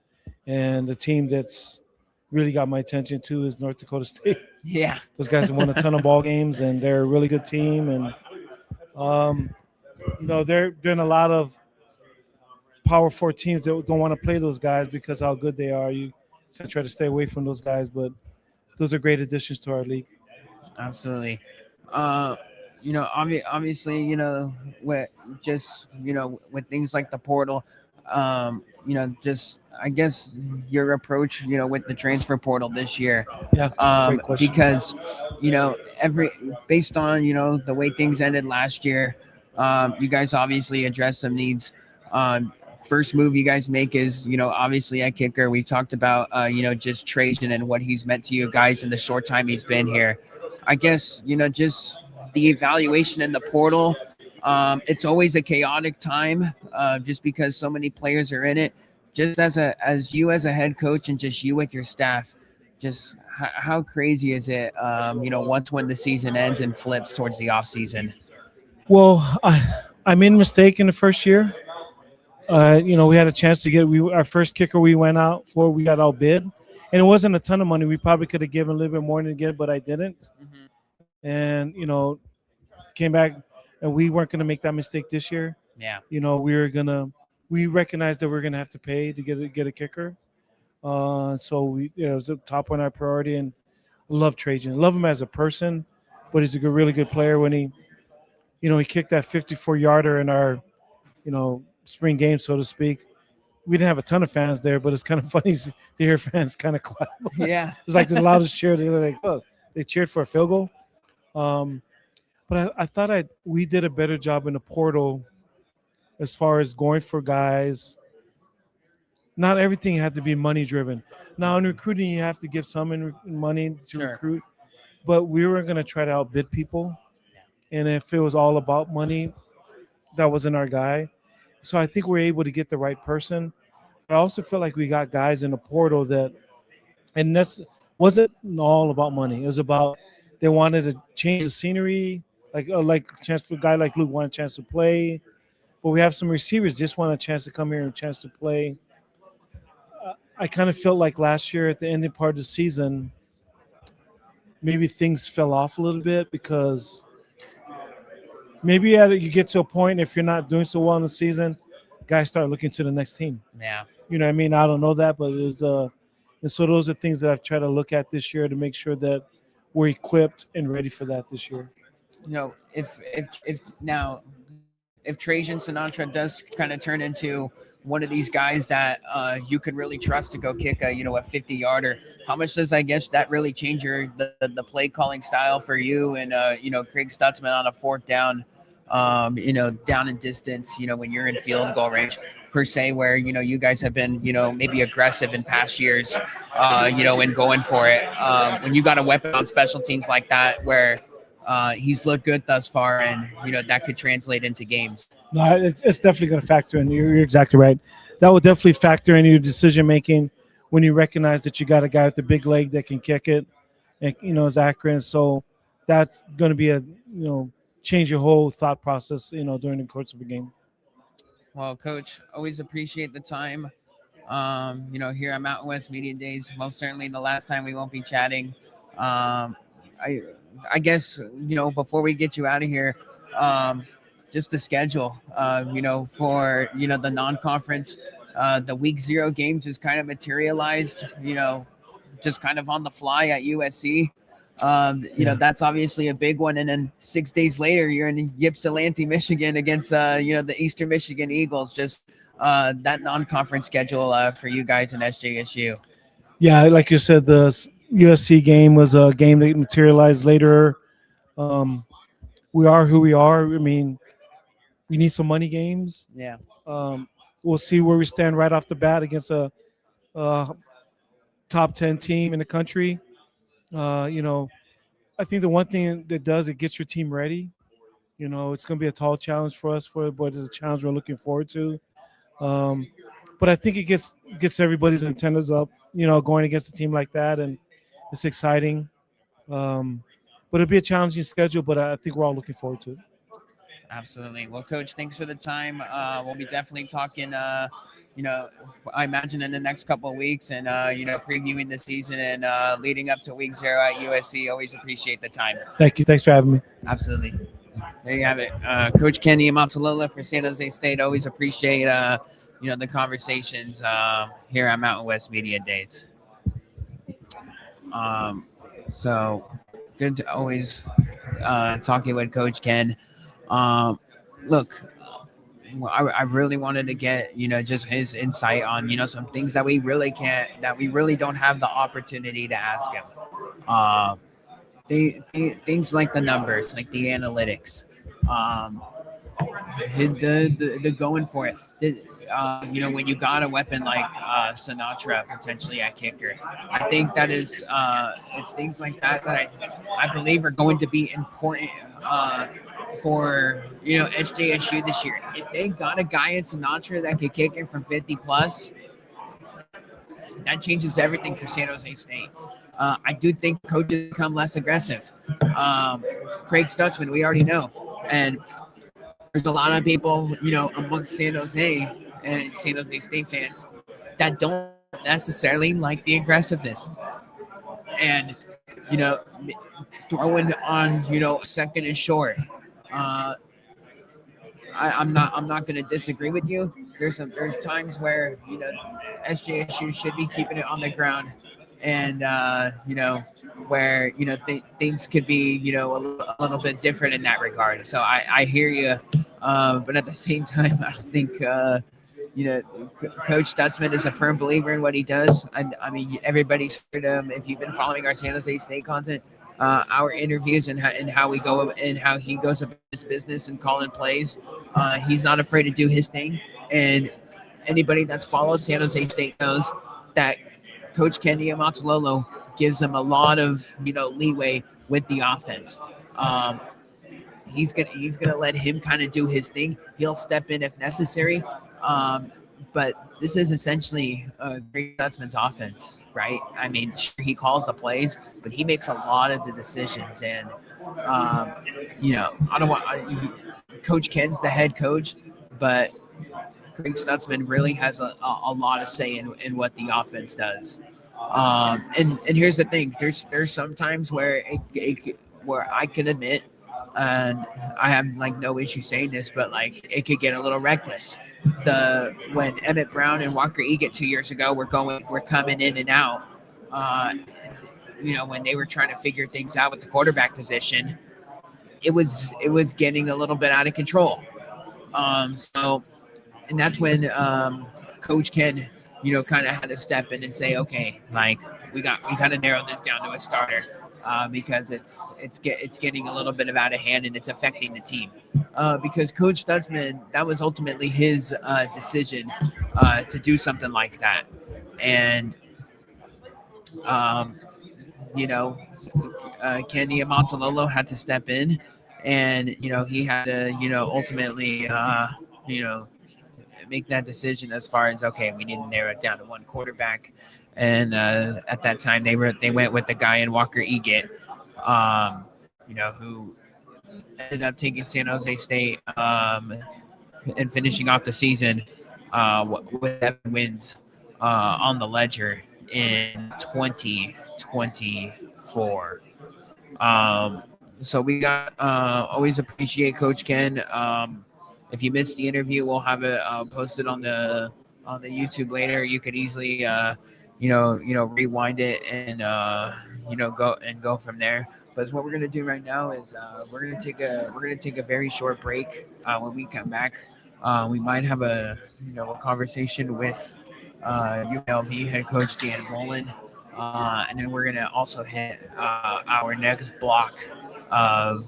and the team that's really got my attention too is North Dakota State. Yeah, those guys have won a ton of ball games, and they're a really good team. And they're doing a lot of Power 4 teams that don't want to play those guys because how good they are. You can try to stay away from those guys, but those are great additions to our league. Absolutely. Obviously, with things like the portal, just I guess your approach, with the transfer portal this year. Yeah. Because, based on, the way things ended last year, you guys obviously address some needs. First move you guys make is, obviously at kicker. We talked about, just Trajan and what he's meant to you guys in the short time he's been here. I guess, just the evaluation in the portal, it's always a chaotic time just because so many players are in it. just as you as a head coach and just you with your staff, just how crazy is it? Once when the season ends and flips towards the off season. Well, I made a mistake in the first year. We had a chance to get our first kicker we went out for. We got outbid, and it wasn't a ton of money. We probably could have given a little bit more than get, but I didn't. And came back, and we weren't going to make that mistake this year. Yeah. We recognized that we're going to have to pay to get a kicker. So it was a top on our priority, and I love Trajan. Love him as a person, but he's a really good player. When he kicked that 54-yarder in our, spring game, so to speak. We didn't have a ton of fans there, but it's kind of funny to hear fans kind of clap. Yeah. It's like the loudest cheer. They're like, oh, they cheered for a field goal. But I thought we did a better job in the portal as far as going for guys. Not everything had to be money driven. Now in recruiting, you have to give some money to recruit, but we were going to try to outbid people. And if it was all about money, that wasn't our guy. So I think we're able to get the right person. But I also feel like we got guys in the portal and that's wasn't all about money. It was about they wanted to change the scenery, like a chance for a guy like Luke wanted a chance to play. But we have some receivers just want a chance to come here and a chance to play. I kind of felt like last year at the ending part of the season, maybe things fell off a little bit because maybe you get to a point if you're not doing so well in the season, guys start looking to the next team. Yeah. You know what I mean? I don't know that, but and so those are things that I've tried to look at this year to make sure that we're equipped and ready for that this year. If Trajan Sinatra does kind of turn into one of these guys that you could really trust to go kick a 50-yarder, how much does that really change the play calling style for you and Craig Stutzman on a fourth down, down in distance, when you're in field goal range per se, where you guys have been maybe aggressive in past years, and going for it. When you got a weapon on special teams like that, where he's looked good thus far, and that could translate into games. No, it's definitely going to factor in. You're exactly right. That will definitely factor in your decision making when you recognize that you got a guy with a big leg that can kick it, and is accurate. So that's going to be change your whole thought process, during the course of a game. Well, Coach, always appreciate the time. Here at Mountain West Media Days, most certainly the last time we won't be chatting. I guess before we get you out of here, just the schedule, for the non-conference, the week 0 game just kind of materialized, just kind of on the fly at USC. That's obviously a big one. And then 6 days later, you're in Ypsilanti, Michigan against, the Eastern Michigan Eagles. Just that non-conference schedule for you guys in SJSU. Yeah, like you said, the USC game was a game that materialized later. We are who we are. I mean, we need some money games. Yeah. We'll see where we stand right off the bat against a top 10 team in the country. I think the one thing that does, it gets your team ready. It's going to be a tall challenge for us, but it's a challenge we're looking forward to. But I think it gets everybody's antennas up, going against a team like that, and it's exciting. But it'll be a challenging schedule, but I think we're all looking forward to it. Absolutely. Well, Coach, thanks for the time. We'll be definitely talking, I imagine in the next couple of weeks and, previewing the season and leading up to week 0 at USC. Always appreciate the time. Thank you. Thanks for having me. Absolutely. There you have it. Coach Kenny Amatalola for San Jose State. Always appreciate, the conversations here at Mountain West Media Days. So good to always talking with Coach Ken. Look, I really wanted to get, just his insight on, some things that we really don't have the opportunity to ask him. Things like the numbers, like the analytics, the going for it. When you got a weapon like Sinatra potentially at kicker, I think that is it's things like that I believe are going to be important for SJSU this year. If they got a guy in Sinatra that could kick it from 50 plus, that changes everything for San Jose State. I do think coaches become less aggressive. Um, Craig Stutzman, we already know, and there's a lot of people, amongst San Jose and San Jose State fans that don't necessarily like the aggressiveness, and you know, throwing on, second and short. Uh, I'm not going to disagree with you. There's times where SJSU should be keeping it on the ground, and where things could be a little bit different in that regard. So I hear you, but at the same time, I don't think Coach Stutzman is a firm believer in what he does. I mean, everybody's heard him. If you've been following our San Jose State content, our interviews and how we go and how he goes about his business and calling plays, he's not afraid to do his thing. And anybody that's followed San Jose State knows that Coach Kenny Amatalolo gives him a lot of leeway with the offense. Um, he's gonna let him kind of do his thing. He'll step in if necessary. But this is essentially Greg Stutzman's offense, right? I mean, sure, he calls the plays, but he makes a lot of the decisions. And I don't want Coach Ken's the head coach, but Greg Stutzman really has a lot of say in what the offense does. And here's the thing: there's some times where where I can admit, and I have like no issue saying this, but like it could get a little reckless. When Emmett Brown and Walker Egan 2 years ago were coming in and out, uh, when they were trying to figure things out with the quarterback position, it was getting a little bit out of control. So and that's when Coach Ken, kind of had to step in and say, okay, like we got to narrow this down to a starter, because it's getting a little bit of out of hand and it's affecting the team. Because Coach Stutzman, that was ultimately his decision to do something like that, and um, you know, Kenny Amontalolo had to step in, and he had to ultimately you know make that decision as far as, okay, we need to narrow it down to one quarterback. And at that time, they went with the guy in Walker Egan, who ended up taking San Jose State, and finishing off the season with 7 wins on the ledger in 2024. So we got always appreciate Coach Ken. If you missed the interview, we'll have it posted on the YouTube later. You could easily rewind it and go from there. But what we're gonna do right now is we're gonna take a very short break. When we come back, we might have a conversation with UNLV head coach Dan Mullen, and then we're gonna also hit our next block of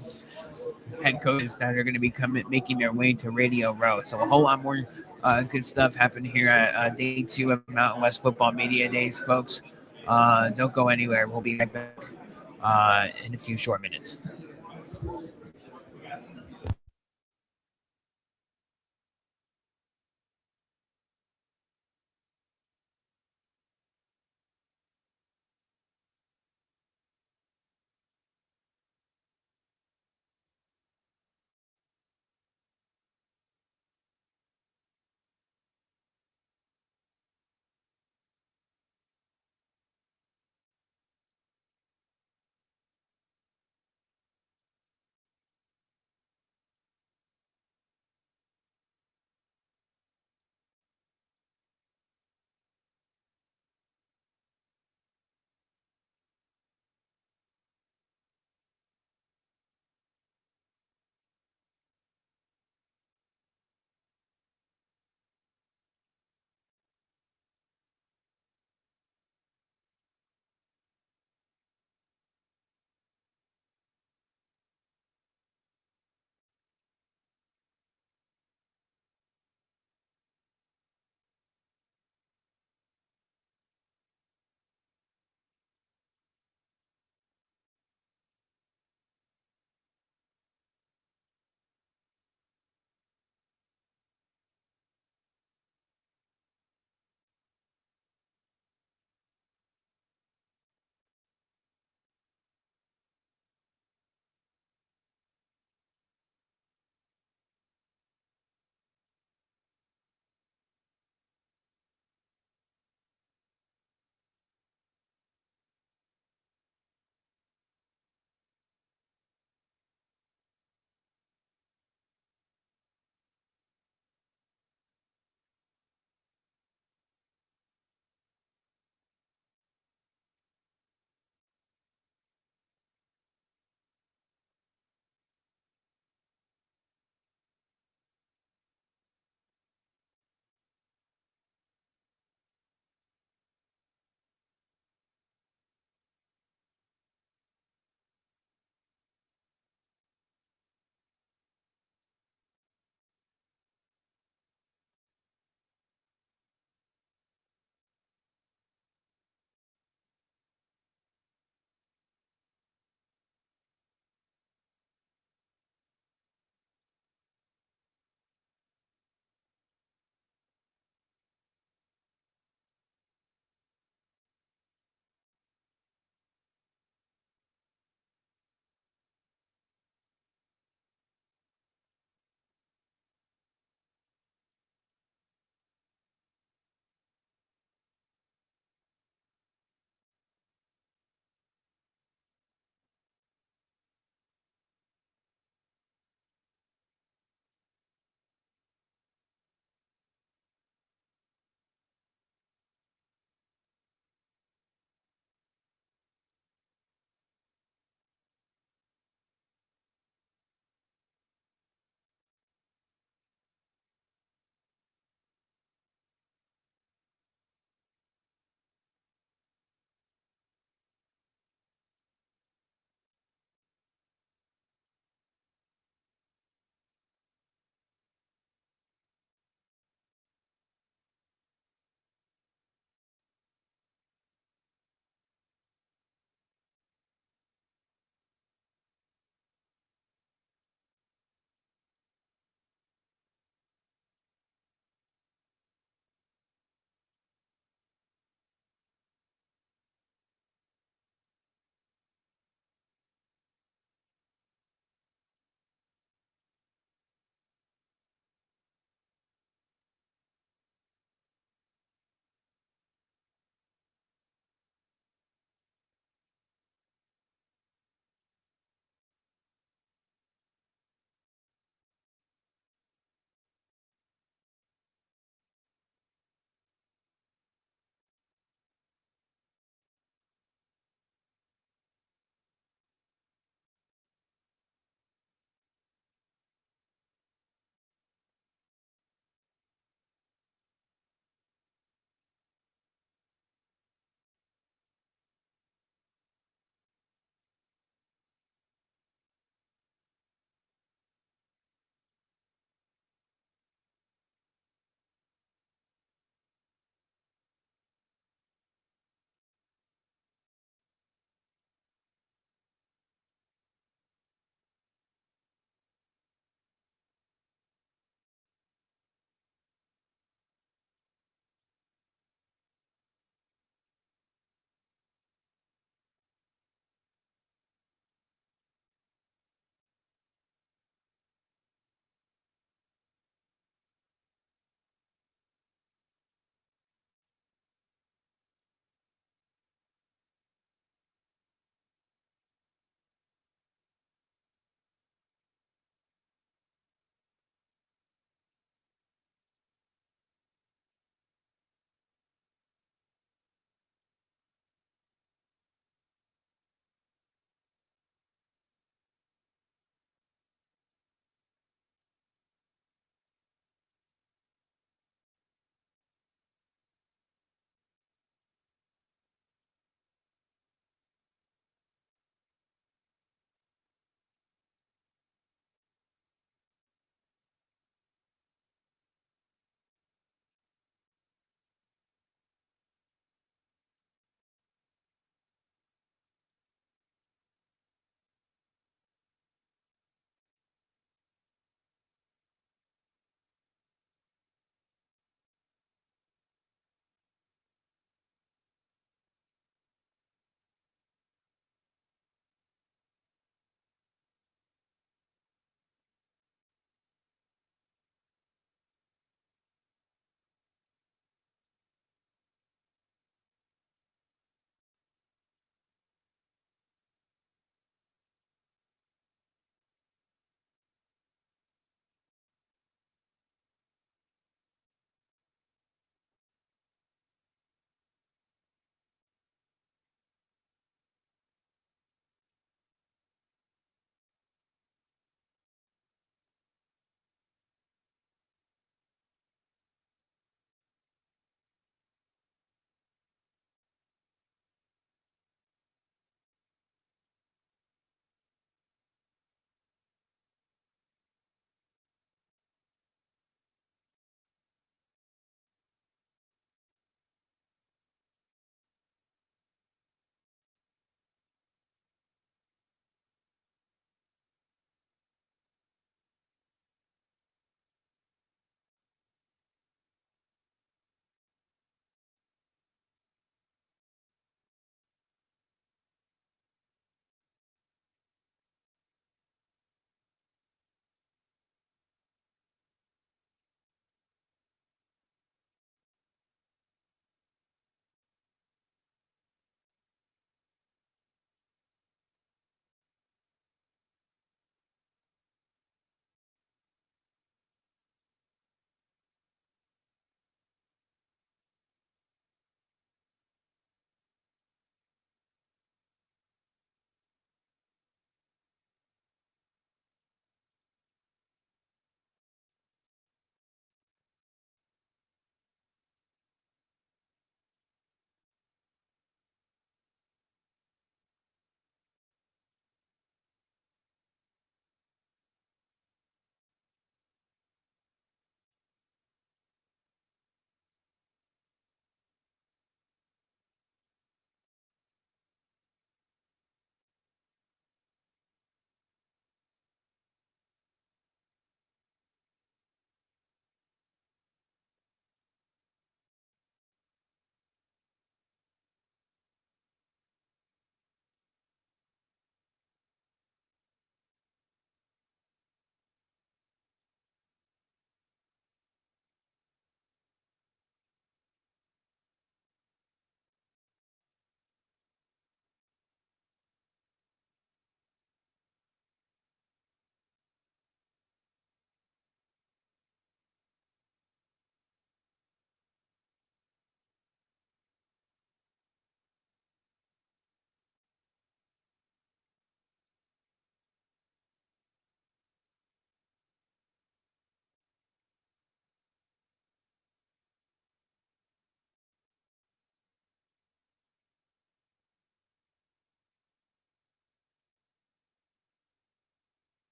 head coaches that are going to be making their way to Radio Row. So a whole lot more good stuff happened here at day 2 of Mountain West Football Media Days, folks. Don't go anywhere. We'll be right back in a few short minutes.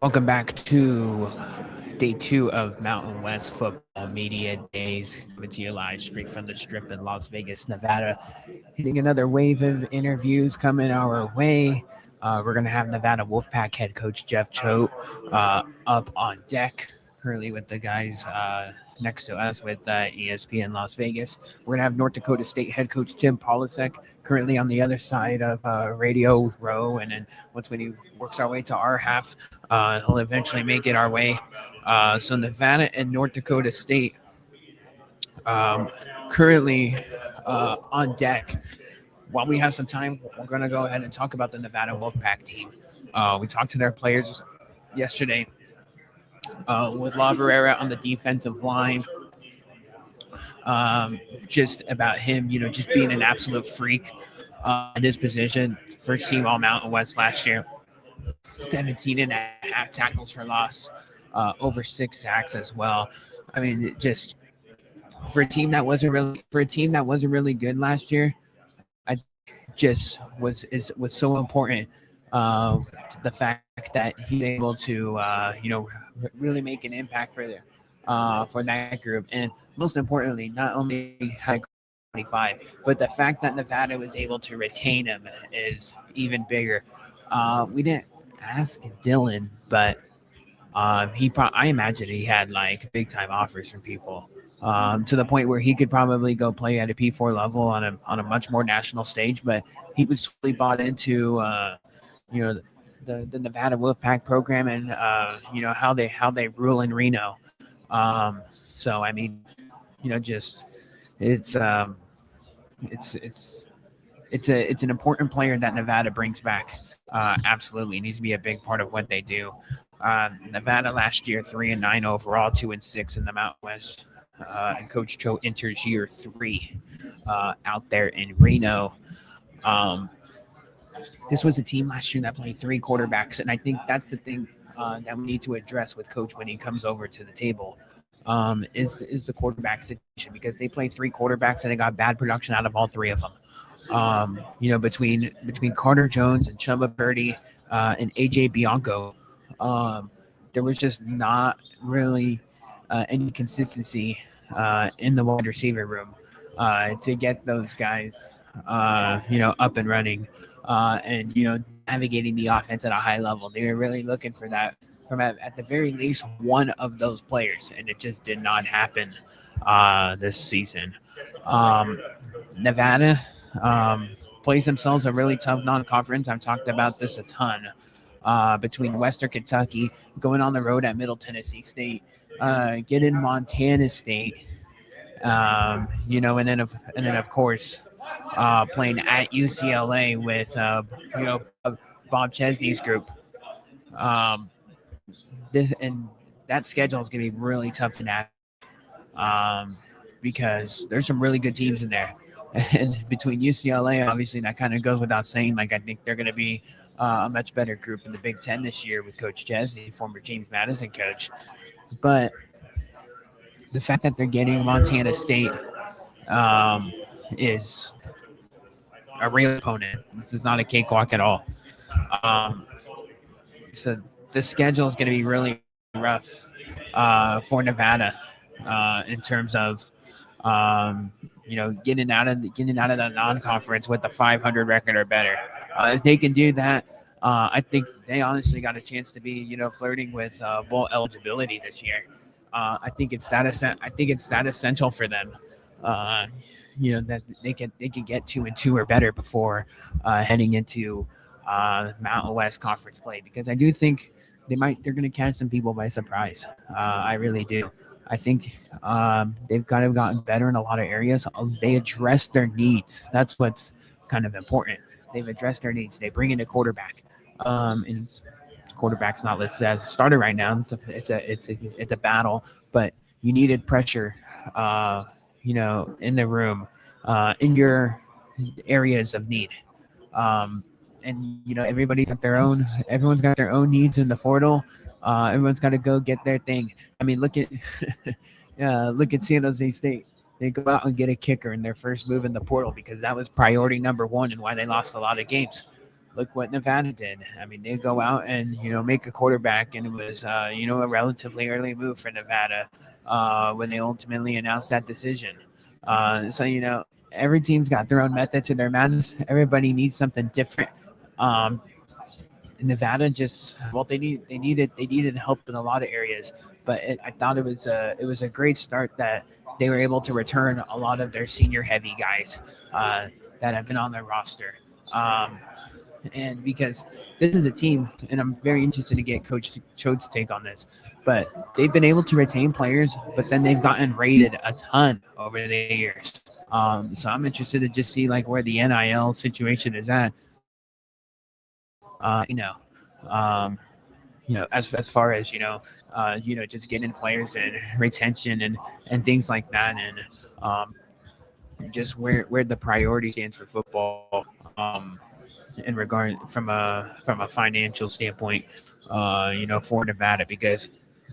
Welcome back to day 2 of Mountain West Football Media Days. Coming to you live straight from the Strip in Las Vegas, Nevada. Hitting another wave of interviews coming our way. We're going to have Nevada Wolfpack head coach Jeff Choate up on deck, currently with the guys next to us with ESPN Las Vegas. We're going to have North Dakota State head coach Tim Polisek currently on the other side of Radio Row. And then once when he works our way to our half, he'll eventually make it our way. So Nevada and North Dakota State currently on deck. While we have some time, we're going to go ahead and talk about the Nevada Wolfpack team. We talked to their players yesterday with La Barrera on the defensive line. Just about him, just being an absolute freak in his position. First team All Mountain West last year. 17 and a half tackles for loss, over 6 sacks as well. I mean, just for a team that wasn't really good last year, I just was so important. The fact that he's able to really make an impact for that group, and most importantly, not only had 25, but the fact that Nevada was able to retain him is even bigger. We didn't ask Dylan, but I imagine he had like big time offers from people, to the point where he could probably go play at a P4 level on a much more national stage. But he was totally bought into the Nevada Wolfpack program and how they rule in Reno. So I mean, just it's an important player that Nevada brings back. Absolutely needs to be a big part of what they do. Nevada last year 3-9 overall, 2-6 in the Mountain West. And Coach Choate enters year 3 out there in Reno. This was a team last year that played 3 quarterbacks, and I think that's the thing that we need to address with Coach when he comes over to the table. Is the quarterback situation, because they played 3 quarterbacks and they got bad production out of all 3 of them. Between Carter Jones and Chubba Purdy and AJ Bianco, there was just not really any consistency in the wide receiver room to get those guys up and running and navigating the offense at a high level. They were really looking for that from at the very least one of those players, and it just did not happen this season. Nevada plays themselves a really tough non-conference. I've talked about this a ton. Between Western Kentucky, going on the road at Middle Tennessee State, getting Montana State, and then of course playing at UCLA with Bob Chesney's group. That schedule is going to be really tough to navigate because there's some really good teams in there. And between UCLA, obviously, that kind of goes without saying. Like, I think they're going to be a much better group in the Big Ten this year with Coach Chesney, former James Madison coach. But the fact that they're getting Montana State is a real opponent. This is not a cakewalk at all. So the schedule is going to be really rough for Nevada in terms of getting out of the non-conference with a 500 record or better. If they can do that, I think they honestly got a chance to be flirting with bowl eligibility this year. I think it's that essential for them. That they can get 2-2 or better before heading into Mountain West Conference play, because I do think they're going to catch some people by surprise. I really do. I think they've kind of gotten better in a lot of areas. They address their needs. That's what's kind of important. They've addressed their needs. They bring in a quarterback, and quarterback's not listed as a starter right now. It's a battle, but you needed pressure, in the room, in your areas of need. And everyone's got their own needs in the portal. Everyone's got to go get their thing. I mean, look at San Jose State. They go out and get a kicker in their first move in the portal because that was priority number 1 and why they lost a lot of games. look what Nevada did. I mean, they go out and make a quarterback, and it was a relatively early move for Nevada when they ultimately announced that decision. So every team's got their own method to their madness. Everybody needs something different. Um, Nevada just they needed help in a lot of areas, but I thought it was a great start that they were able to return a lot of their senior heavy guys that have been on their roster. Um, and because this is a team, and I'm very interested to get Coach Choate's take on this, but they've been able to retain players, but then they've gotten rated a ton over the years. So I'm interested to just see like where the NIL situation is at. Um, as far as just getting players and retention and things like that, and just where the priority stands for football. In regard from a financial standpoint, for Nevada, because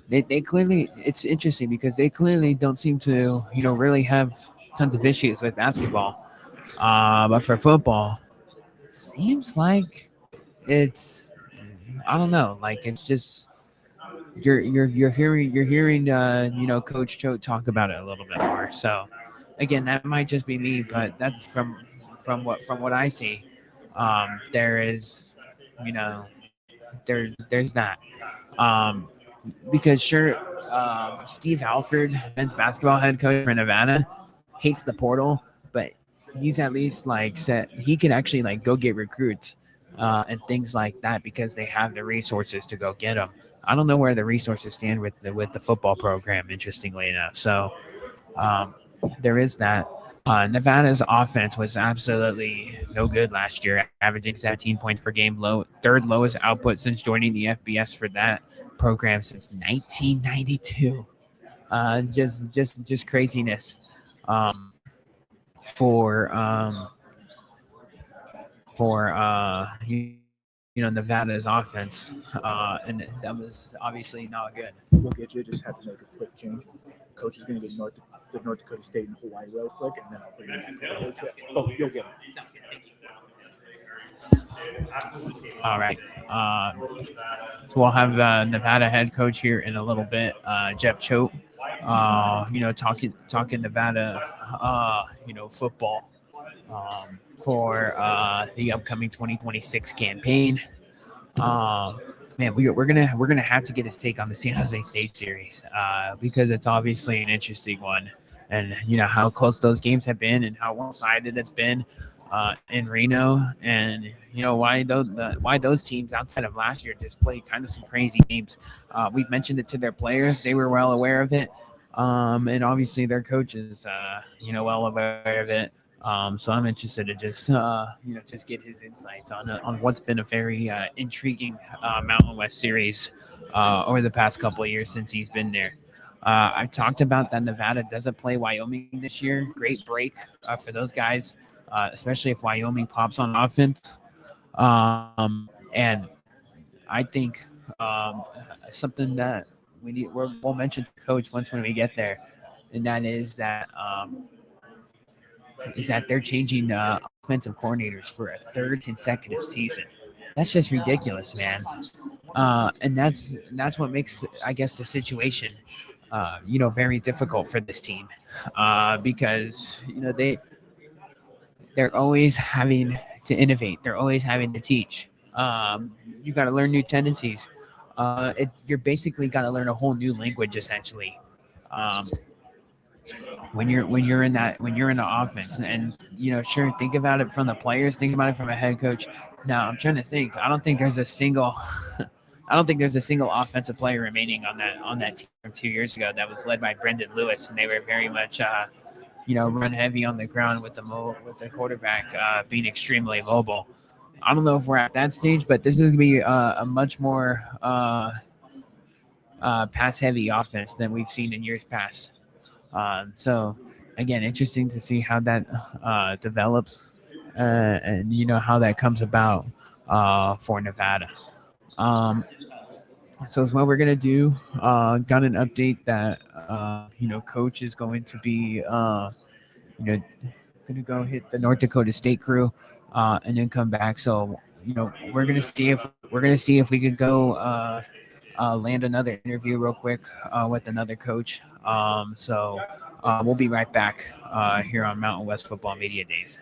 they clearly, it's interesting because they clearly don't seem to really have tons of issues with basketball, but for football, it seems like it's, I don't know, like it's just you're hearing Coach Choate talk about it a little bit more. So again, that might just be me, but that's from what I see. There is, you know, there's that. Um, because sure, Steve Halford, men's basketball head coach for Nevada, hates the portal, but he's at least like said he can actually like go get recruits and things like that because they have the resources to go get them. I don't know where the resources stand with the football program, interestingly enough. So there is that. Nevada's offense was absolutely no good last year, averaging 17 points per game, third lowest output since joining the FBS for that program since 1992. Just craziness for Nevada's offense, and that was obviously not good. We'll get you. Just have to make a quick change. Coach is going to get the North Dakota State and Hawaii real quick, and then I'll bring you back. Oh, you'll get it. All right. So we'll have Nevada head coach here in a little bit, Jeff Choate. Talking Nevada, football for the upcoming 2026 campaign. Man, we're gonna have to get his take on the San Jose State series because it's obviously an interesting one, and how close those games have been and how one-sided it's been in Reno, and why those teams outside of last year just played kind of some crazy games. We've mentioned it to their players; they were well aware of it, and obviously their coaches, well aware of it. So I'm interested to just get his insights on what's been a very intriguing Mountain West series over the past couple of years since he's been there. I've talked about that Nevada doesn't play Wyoming this year. Great break for those guys, especially if Wyoming pops on offense. And I think something that we'll mention to Coach once when we get there, and that is that they're changing offensive coordinators for a third consecutive season. That's just ridiculous, man. And that's what makes, I guess, the situation, very difficult for this team, because they're always having to innovate. They're always having to teach. You got to learn new tendencies. You're basically got to learn a whole new language, essentially. When you're in the offense, and sure, think about it from the players, think about it from a head coach. Now I'm trying to think. I don't think there's a single offensive player remaining on that team from 2 years ago that was led by Brendan Lewis, and they were very much run heavy on the ground with the quarterback being extremely mobile. I don't know if we're at that stage, but this is gonna be a much more pass heavy offense than we've seen in years past. So again, interesting to see how that develops, and how that comes about for Nevada. So what we're gonna do, got an update that Coach is going to be gonna go hit the North Dakota State crew, and then come back. So we're gonna see if we could go land another interview real quick with another coach. So we'll be right back here on Mountain West Football Media Days.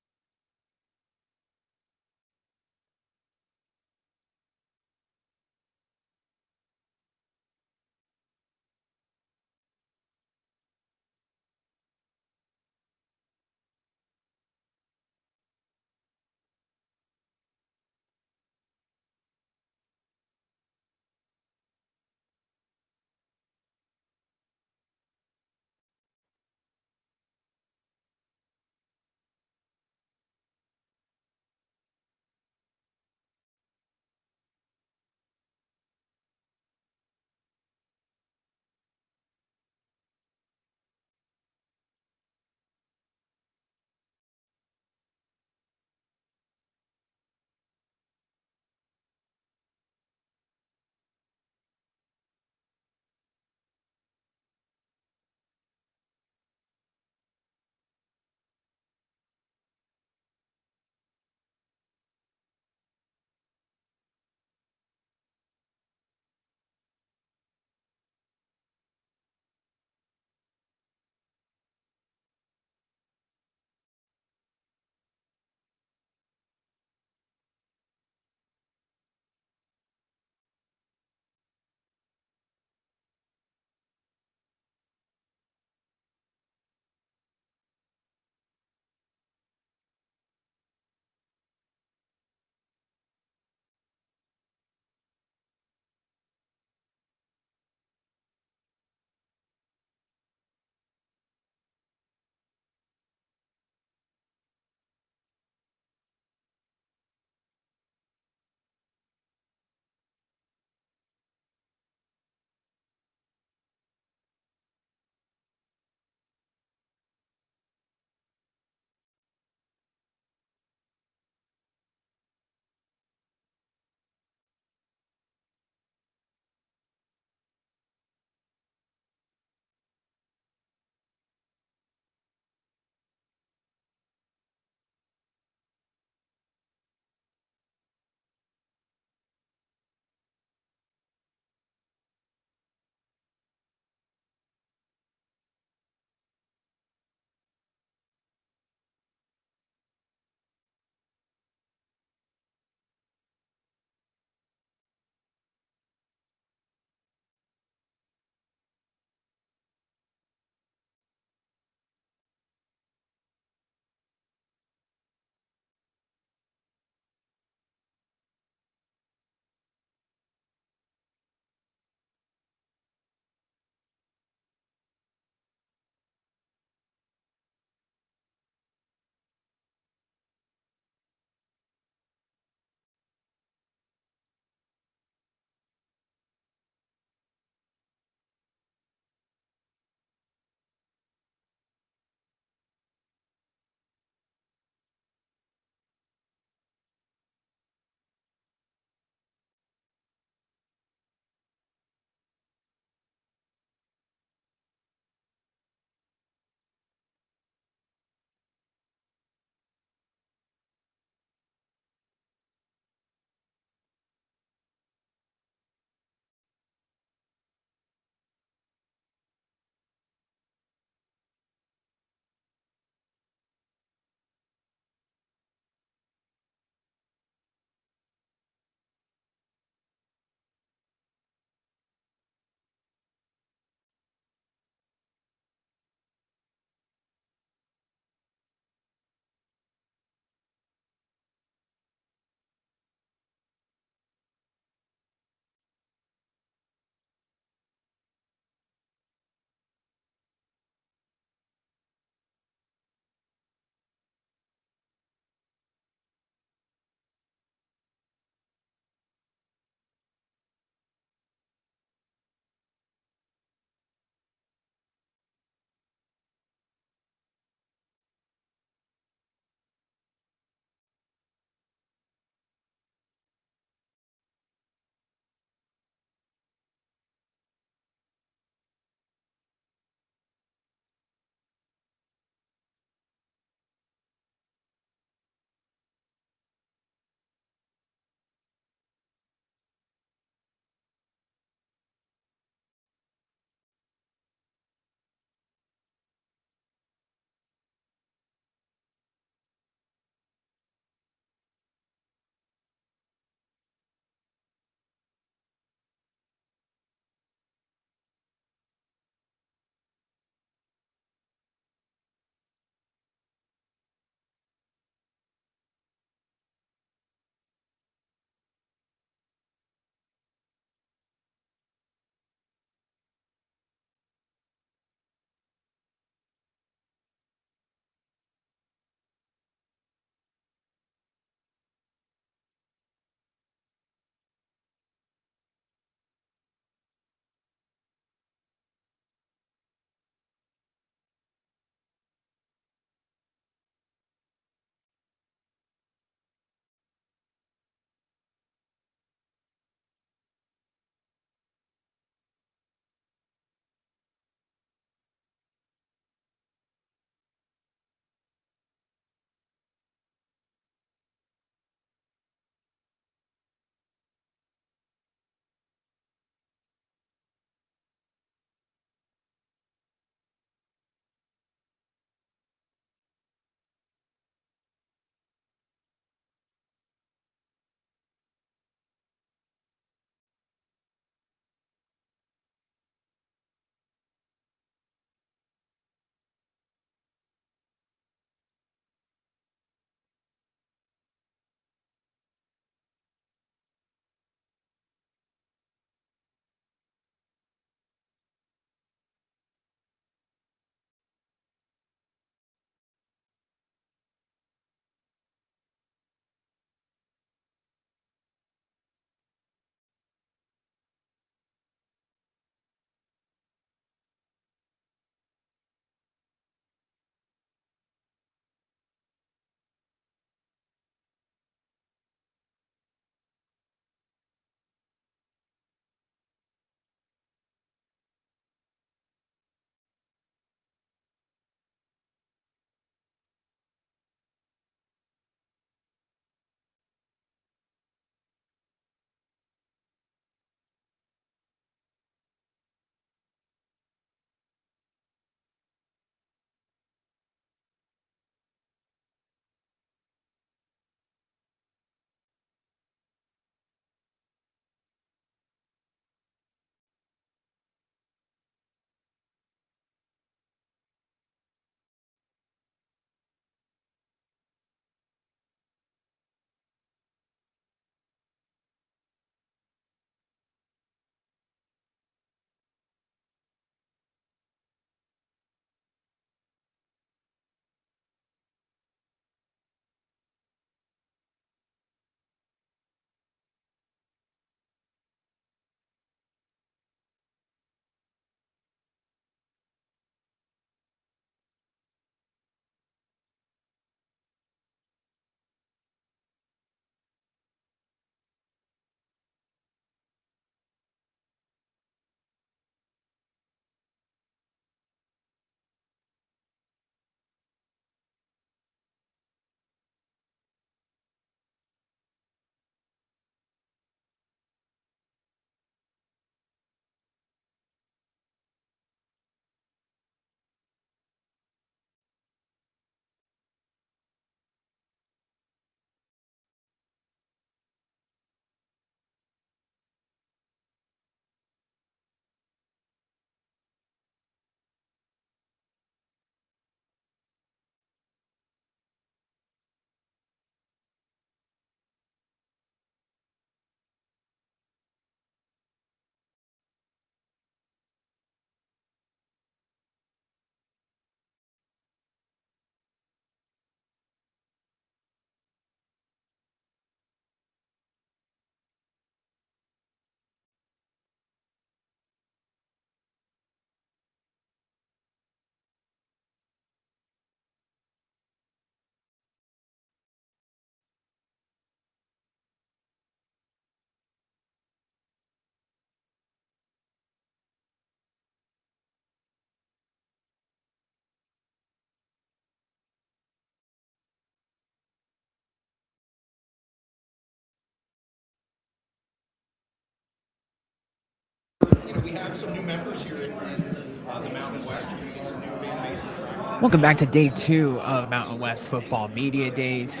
Welcome back to day 2 of Mountain West Football Media Days,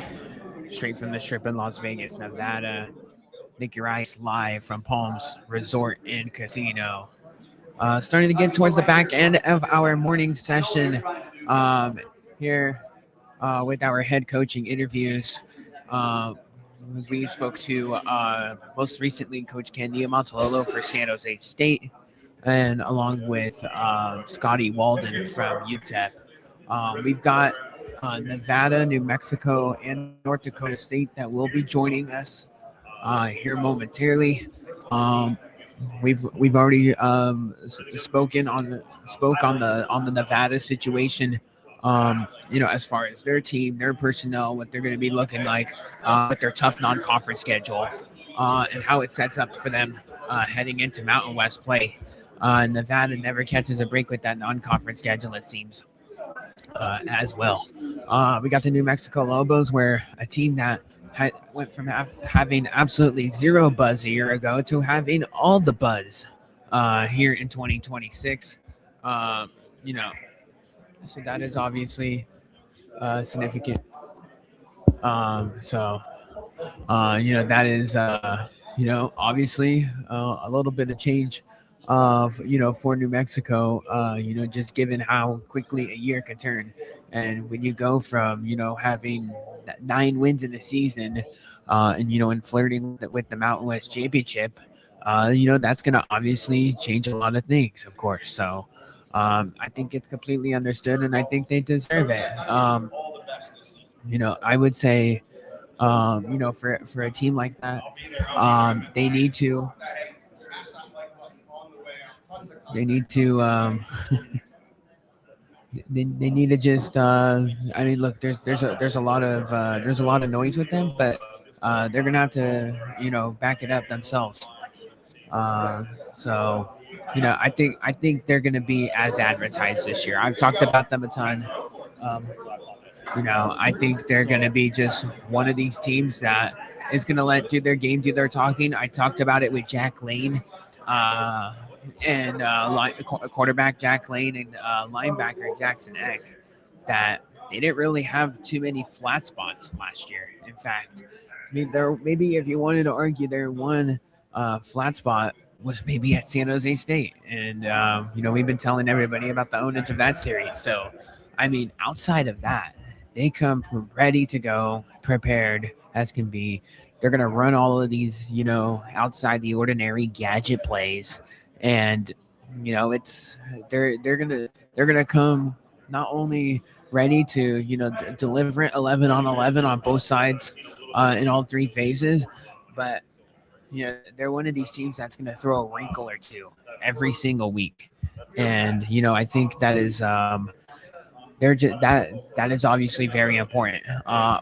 straight from the Strip in Las Vegas, Nevada. Nick Urias live from Palms Resort and Casino. Starting to get towards the back end of our morning session here with our head coaching interviews. As we spoke to most recently Coach Candia Montalolo for San Jose State, and along with Scotty Walden from UTEP. We've got Nevada, New Mexico, and North Dakota State that will be joining us here momentarily. We've already spoke on the Nevada situation. As far as their team, their personnel, what they're going to be looking like, with their tough non-conference schedule, and how it sets up for them heading into Mountain West play. Nevada never catches a break with that non-conference schedule, it seems, as well. We got the New Mexico Lobos, where a team that went from having absolutely zero buzz a year ago to having all the buzz here in 2026. So that is obviously significant. That is, obviously a little bit of change for New Mexico, just given how quickly a year can turn. And when you go from, having 9 wins in the season, and flirting with the Mountain West Championship, that's going to obviously change a lot of things, of course. So I think it's completely understood, and I think they deserve it. I would say, for a team like that, they need to they need to just look, there's a lot of noise with them, but they're gonna have to back it up themselves. I think they're gonna be as advertised this year. I've talked about them a ton. I think they're gonna be just one of these teams that is gonna do their game, do their talking. I talked about it with Jack Lane, and quarterback Jack Lane, and linebacker Jackson Eck, that they didn't really have too many flat spots last year. In fact, maybe if you wanted to argue, their one flat spot was maybe at San Jose State, and we've been telling everybody about the ownage of that series. So, outside of that, they come ready to go, prepared as can be. They're gonna run all of these, outside the ordinary gadget plays. And they're gonna come not only ready to deliver it 11 on 11 on both sides in all 3 phases, but they're one of these teams that's gonna throw a wrinkle or two every single week. And I think that is that is obviously very important.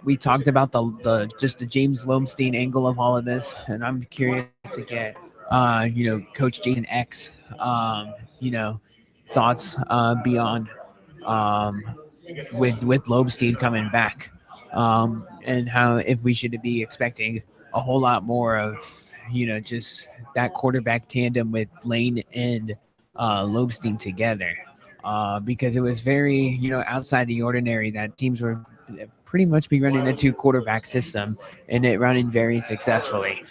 We talked about the James Lomstein angle of all of this, and I'm curious to get Coach Jason X, thoughts beyond with Lobstein coming back, and how if we should be expecting a whole lot more of just that quarterback tandem with Lane and Lobstein together, because it was very outside the ordinary that teams were pretty much be running a 2-quarterback system and it running very successfully.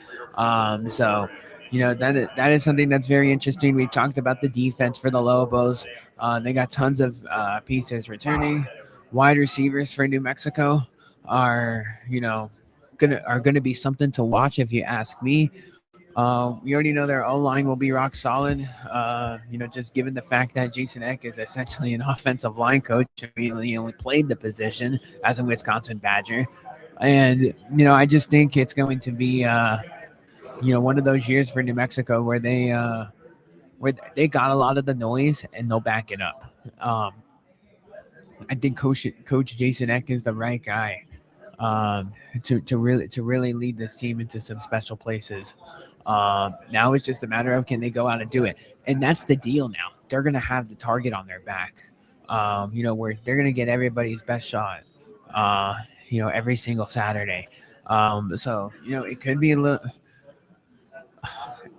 That is something that's very interesting. We talked about the defense for the Lobos. They got tons of pieces returning. Wide receivers for New Mexico are gonna be something to watch, if you ask me. We already know their O-line will be rock solid. Just given the fact that Jason Eck is essentially an offensive line coach. He only played the position as a Wisconsin Badger, and I just think it's going to be one of those years for New Mexico where they got a lot of the noise and they'll back it up. I think Coach Jason Eck is the right guy to really lead this team into some special places. Now it's just a matter of, can they go out and do it? And that's the deal now. They're going to have the target on their back, where they're going to get everybody's best shot, every single Saturday. It could be a little,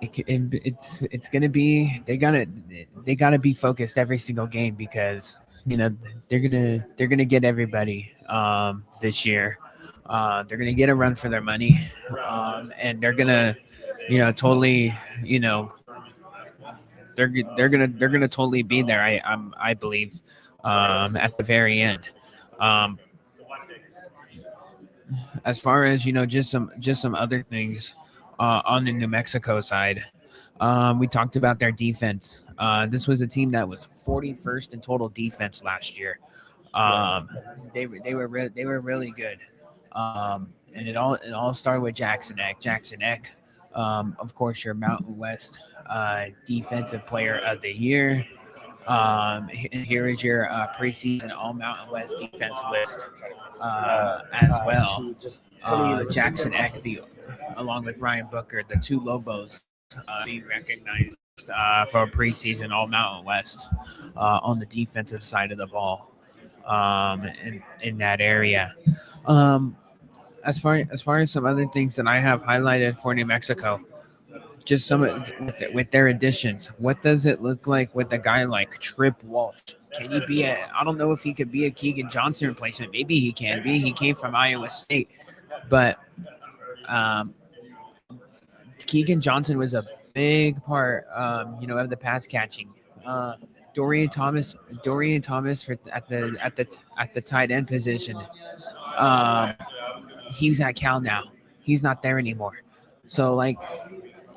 it's gonna be they gotta be focused every single game because they're gonna get everybody this year. They're gonna get a run for their money, and they're gonna totally you know they're gonna totally be there. I believe at the very end. Um, as far as just some other things on the New Mexico side, we talked about their defense. This was a team that was 41st in total defense last year. Um, they were really good, and it all started with Jackson Eck. Jackson Eck, of course, your Mountain West Defensive Player of the Year. And here is your preseason All Mountain West defense list as well. Jackson Eck, along with Ryan Booker, the two Lobos being recognized for preseason All Mountain West on the defensive side of the ball in that area. As far as some other things that I have highlighted for New Mexico, just some with their additions. What does it look like with a guy like Trip Walsh? Can he be I don't know if he could be a Keegan Johnson replacement. Maybe he can be. He came from Iowa State, but um, Keegan Johnson was a big part, of the pass catching. Dorian Thomas at the tight end position. Um, he's at Cal now. He's not there anymore. So like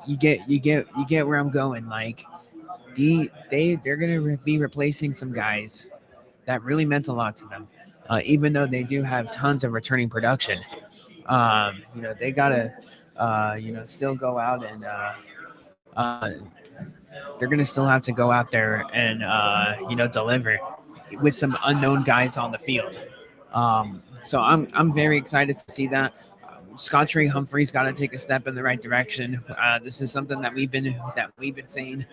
you get where I'm going. Like they're gonna be replacing some guys that really meant a lot to them. Even though they do have tons of returning production, they gotta still go out and uh, they're gonna still have to go out there and deliver with some unknown guys on the field. So I'm very excited to see that. Scott Trey Humphrey's got to take a step in the right direction. This is something that we've been saying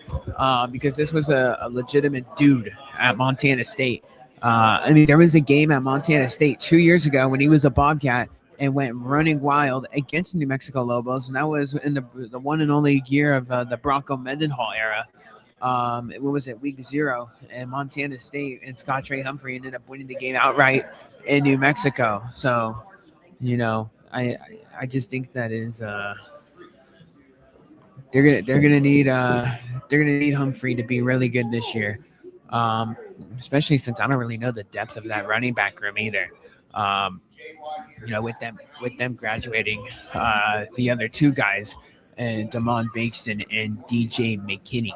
because this was a legitimate dude at Montana State. I mean, there was a game at Montana State 2 years ago when he was a Bobcat and went running wild against the New Mexico Lobos, and that was in the one and only year of the Bronco Mendenhall era. What was it, week 0? And Montana State and Scott Trey Humphrey ended up winning the game outright in New Mexico. So, I just think that is they're gonna need Humphrey to be really good this year, especially since I don't really know the depth of that running back room either. With them graduating the other two guys, and Damon Bakeston and DJ McKinney.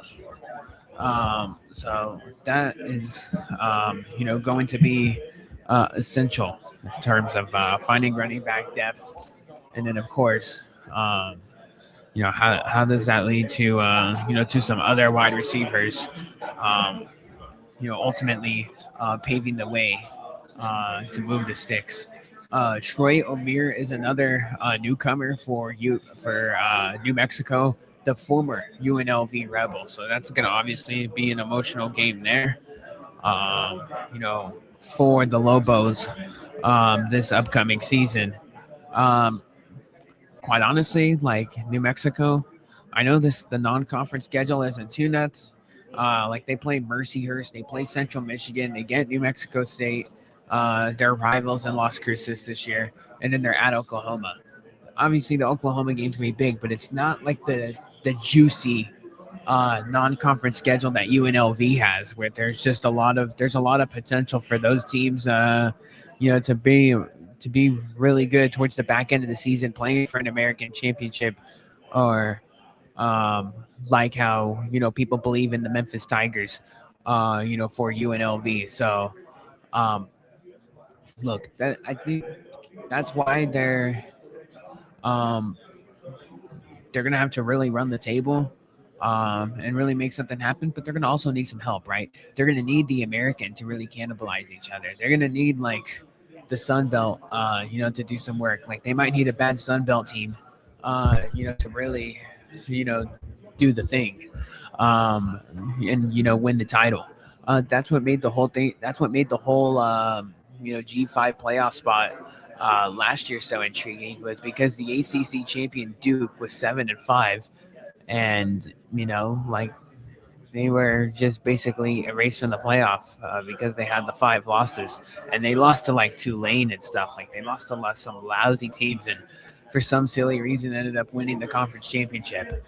So that is going to be essential in terms of finding running back depth. And then, of course, how does that lead to to some other wide receivers, ultimately paving the way to move the sticks. Troy O'Meara is another newcomer for New Mexico, the former UNLV Rebel. So that's going to obviously be an emotional game there. For the Lobos this upcoming season. Quite honestly, like New Mexico, I know the non-conference schedule isn't too nuts. Like they play Mercyhurst, they play Central Michigan, they get New Mexico State. Their rivals in Las Cruces this year, and then they're at Oklahoma. Obviously, the Oklahoma game's gonna be big, but it's not like the juicy non-conference schedule that UNLV has, where there's a lot of potential for those teams, to be really good towards the back end of the season, playing for an American championship, or like how people believe in the Memphis Tigers, for UNLV. So, look, I think that's why they're gonna have to really run the table. And really make something happen, but they're going to also need some help, right? They're going to need the American to really cannibalize each other. They're going to need like the Sun Belt, to do some work. Like they might need a bad Sun Belt team, to really, do the thing, and win the title. That's what made the whole thing. That's what made the whole, G5 playoff spot last year so intriguing, was because the ACC champion Duke was 7-5. and like they were just basically erased from the playoff because they had the 5 losses, and they lost to like Tulane and stuff. Like they lost to some lousy teams, and for some silly reason ended up winning the conference championship.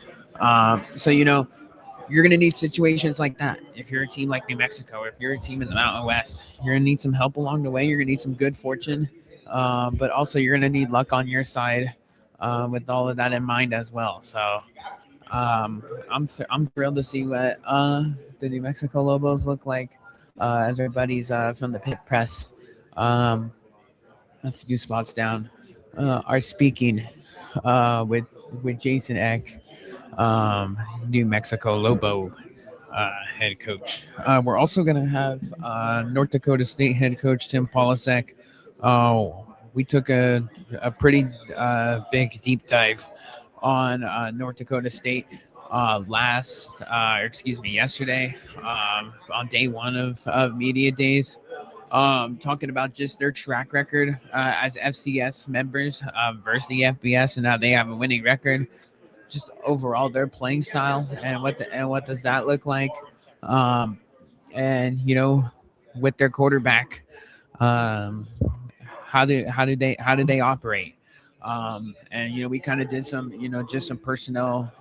So you're going to need situations like that. If you're a team like New Mexico, if you're a team in the Mountain West, you're going to need some help along the way. You're going to need some good fortune, but also you're going to need luck on your side with all of that in mind as well. So I'm thrilled to see what the New Mexico Lobos look like as our buddies from the Pit Press, a few spots down, are speaking with Jason Eck, New Mexico Lobo head coach. We're also going to have North Dakota State head coach Tim Polasek. We took a pretty big deep dive on North Dakota State yesterday, on day 1 of media days, talking about just their track record as FCS members versus the FBS, and how they have a winning record. Just overall their playing style and what does that look like, and with their quarterback, how do they operate, and we kind of did some just some personnel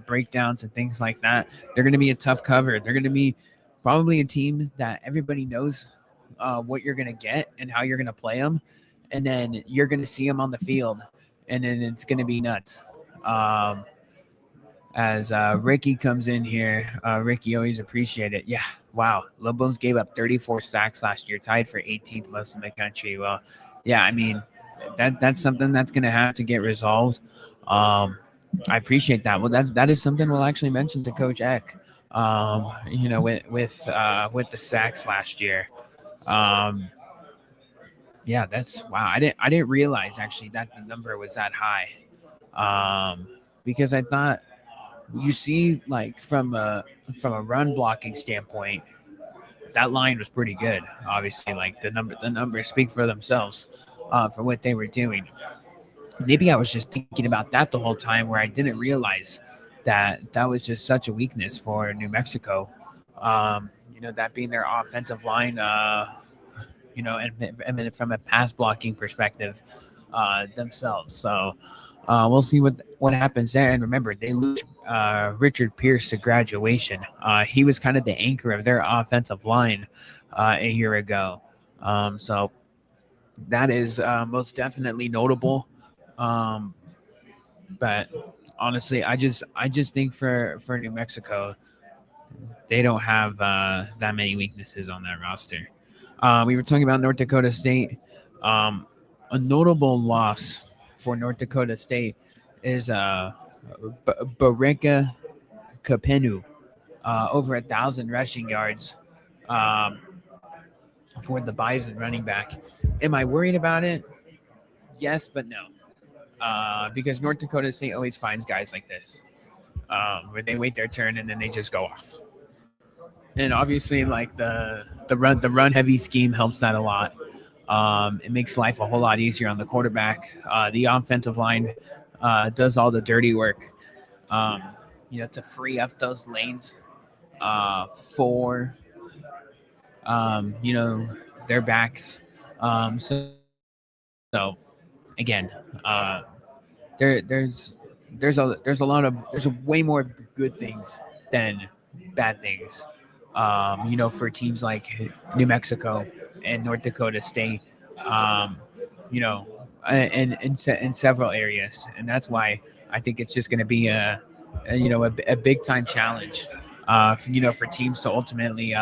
breakdowns and things like that. They're going to be a tough cover. They're going to be probably a team that everybody knows what you're going to get and how you're going to play them, and then you're going to see them on the field, and then it's going to be nuts. As Ricky comes in here, Ricky, always appreciate it. Yeah, wow. Lobos gave up 34 sacks last year, tied for 18th most in the country. Well, yeah, I mean, that's something that's going to have to get resolved. I appreciate that. Well, that is something we'll actually mention to Coach Eck. With the sacks last year. Yeah, that's wow. I didn't realize actually that the number was that high. Because I thought, you see, like from a run blocking standpoint, that line was pretty good. Obviously, like the numbers speak for themselves for what they were doing. Maybe I was just thinking about that the whole time, where I didn't realize that was just such a weakness for New Mexico. That being their offensive line, and from a pass blocking perspective themselves. So we'll see what happens there. And remember, they lose Richard Pierce to graduation. He was kind of the anchor of their offensive line a year ago. So that is most definitely notable. But honestly, I just think for New Mexico, they don't have that many weaknesses on that roster. We were talking about North Dakota State. A notable loss for North Dakota State is Bareka Kapenu, over 1,000 rushing yards for the Bison running back. Am I worried about it? Yes, but no. Because North Dakota State always finds guys like this, where they wait their turn and then they just go off. And obviously, like the run heavy scheme helps that a lot. It makes life a whole lot easier on the quarterback. The offensive line does all the dirty work, to free up those lanes for their backs. So again, there's way more good things than bad things. For teams like New Mexico and North Dakota State, in several areas, and that's why I think it's just going to be a big time challenge, for teams to ultimately,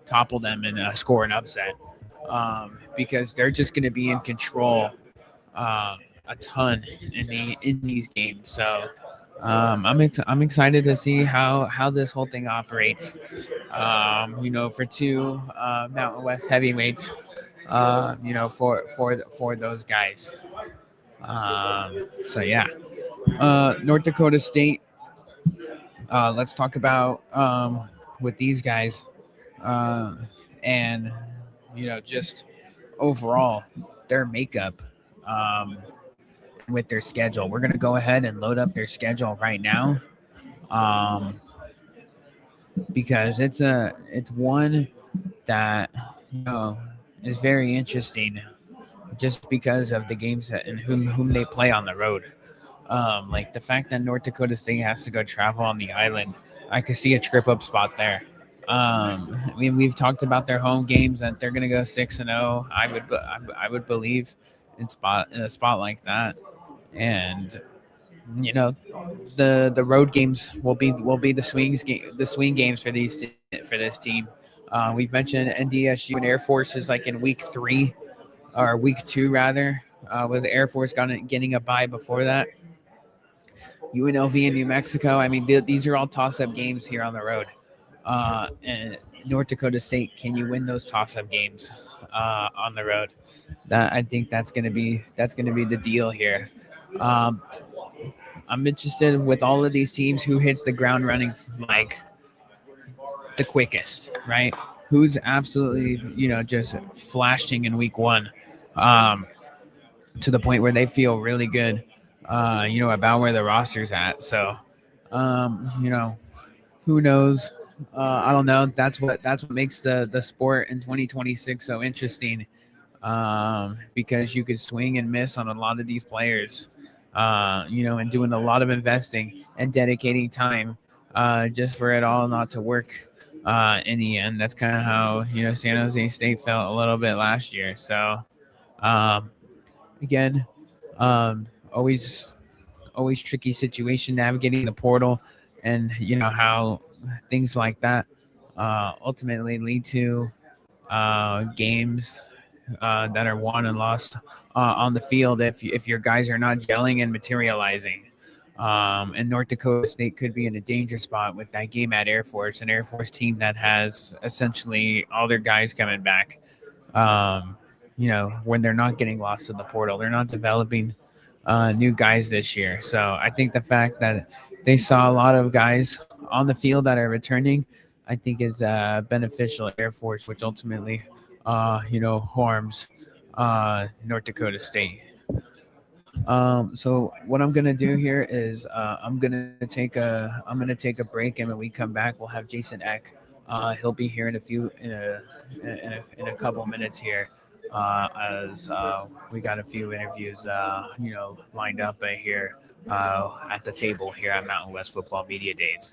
topple them and score an upset, because they're just going to be in control a ton in these games. So I'm excited to see how this whole thing operates. For two Mountain West heavyweights, for those guys. So yeah, North Dakota State. Let's talk about with these guys, and just overall their makeup. with their schedule. We're gonna go ahead and load up their schedule right now, um, because it's one that is very interesting, just because of the games and whom they play on the road. Like the fact that North Dakota State has to go travel on the island, I could see a trip up spot there. I mean, we've talked about their home games that they're going to go 6-0. I would believe in a spot like that, and you know the road games will be the swing games for for this team. We've mentioned NDSU and Air Force is like in week 3 or week 2 rather, with Air Force getting a bye before that. UNLV and New Mexico. I mean, these are all toss-up games here on the road. And North Dakota State, can you win those toss-up games on the road? I think that's gonna be the deal here. Um, I'm interested with all of these teams who hits the ground running like the quickest, right? Who's absolutely just flashing in week 1, to the point where they feel really good, about where the roster's at. So, who knows? I don't know. That's what makes the sport in 2026 so interesting, because you could swing and miss on a lot of these players, and doing a lot of investing and dedicating time, just for it all not to work in the end. That's kind of how San Jose State felt a little bit last year. So, um, again, always tricky situation navigating the portal, and how things like that ultimately lead to games that are won and lost on the field if your guys are not gelling and materializing. And North Dakota State could be in a danger spot with that game at Air Force, an Air Force team that has essentially all their guys coming back. When they're not getting lost in the portal, they're not developing new guys this year. So I think the fact that they saw a lot of guys on the field that are returning, I think is beneficial Air Force, which ultimately, harms North Dakota State. So what I'm gonna do here is I'm gonna take a break, and when we come back, we'll have Jason Eck. He'll be here in a couple minutes here, as we got a few interviews lined up here at the table here at Mountain West Football Media Days.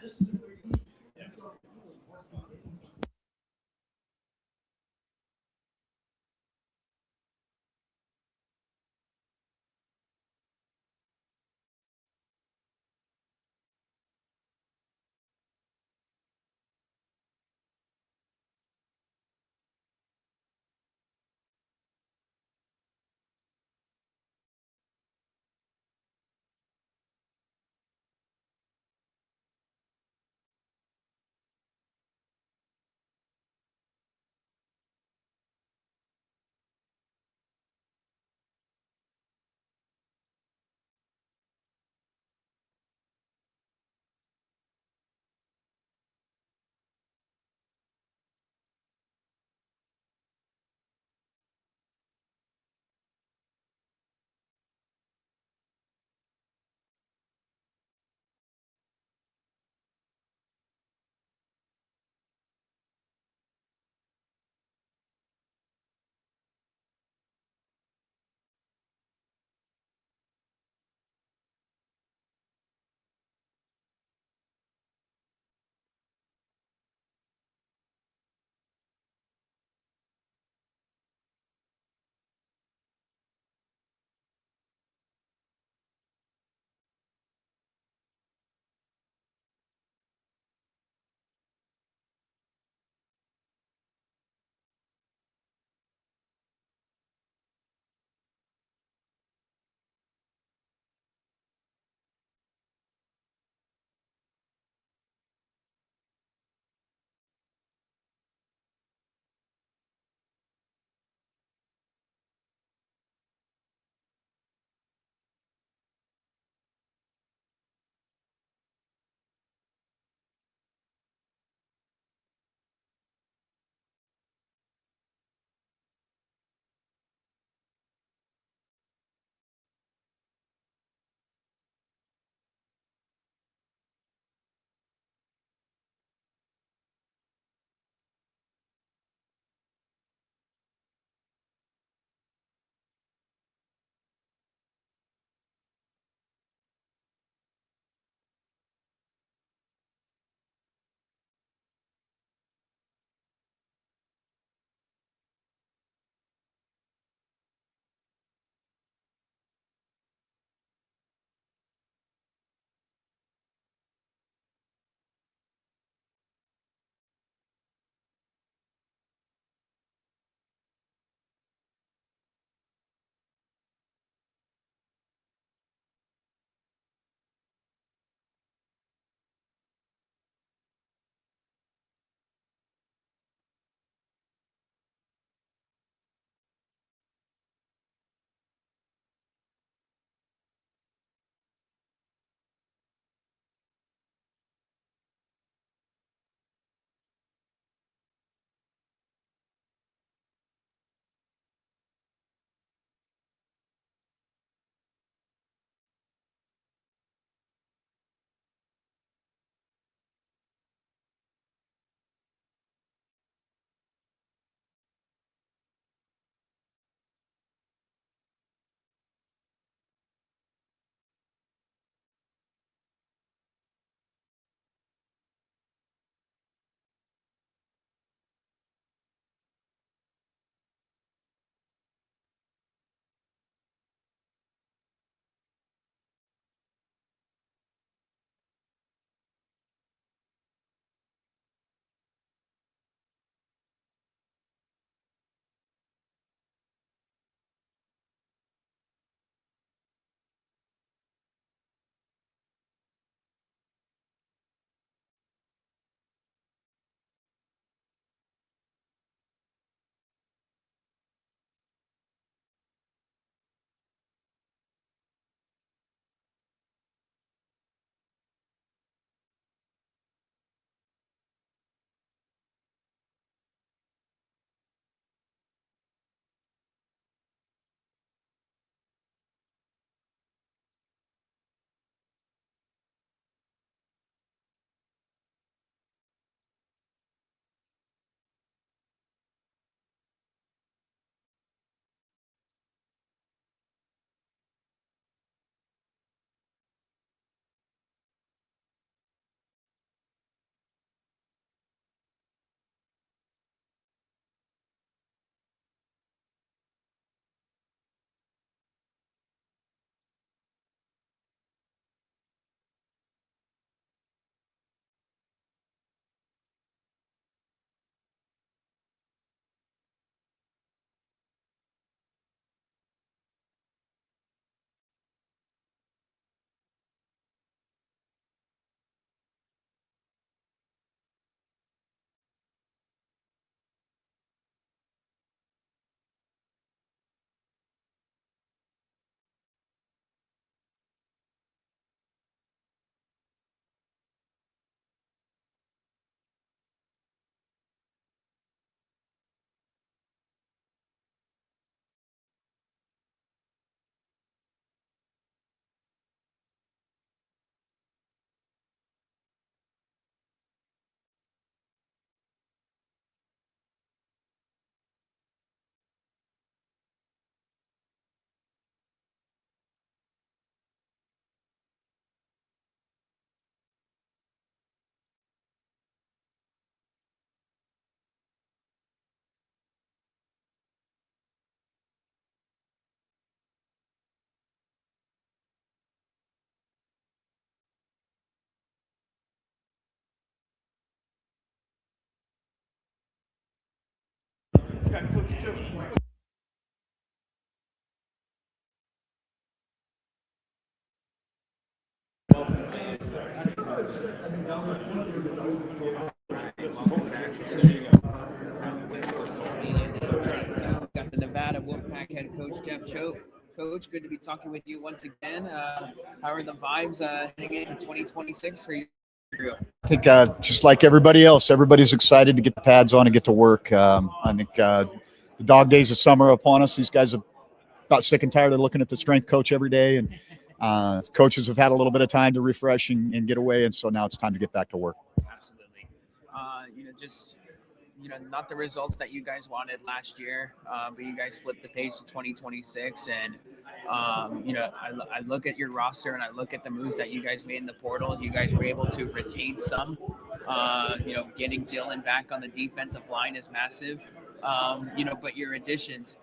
Got the Nevada Wolfpack head coach Jeff Choate. Coach, good to be talking with you once again. How are the vibes heading into 2026 for you? I think just like everybody else, everybody's excited to get the pads on and get to work. I think the dog days of summer are upon us. These guys are about sick and tired of looking at the strength coach every day, and coaches have had a little bit of time to refresh and get away, and so now it's time to get back to work. Absolutely. Not the results that you guys wanted last year, but you guys flipped the page to 2026. And, I look at your roster and I look at the moves that you guys made in the portal. You guys were able to retain some. Getting Dylan back on the defensive line is massive. But your additions,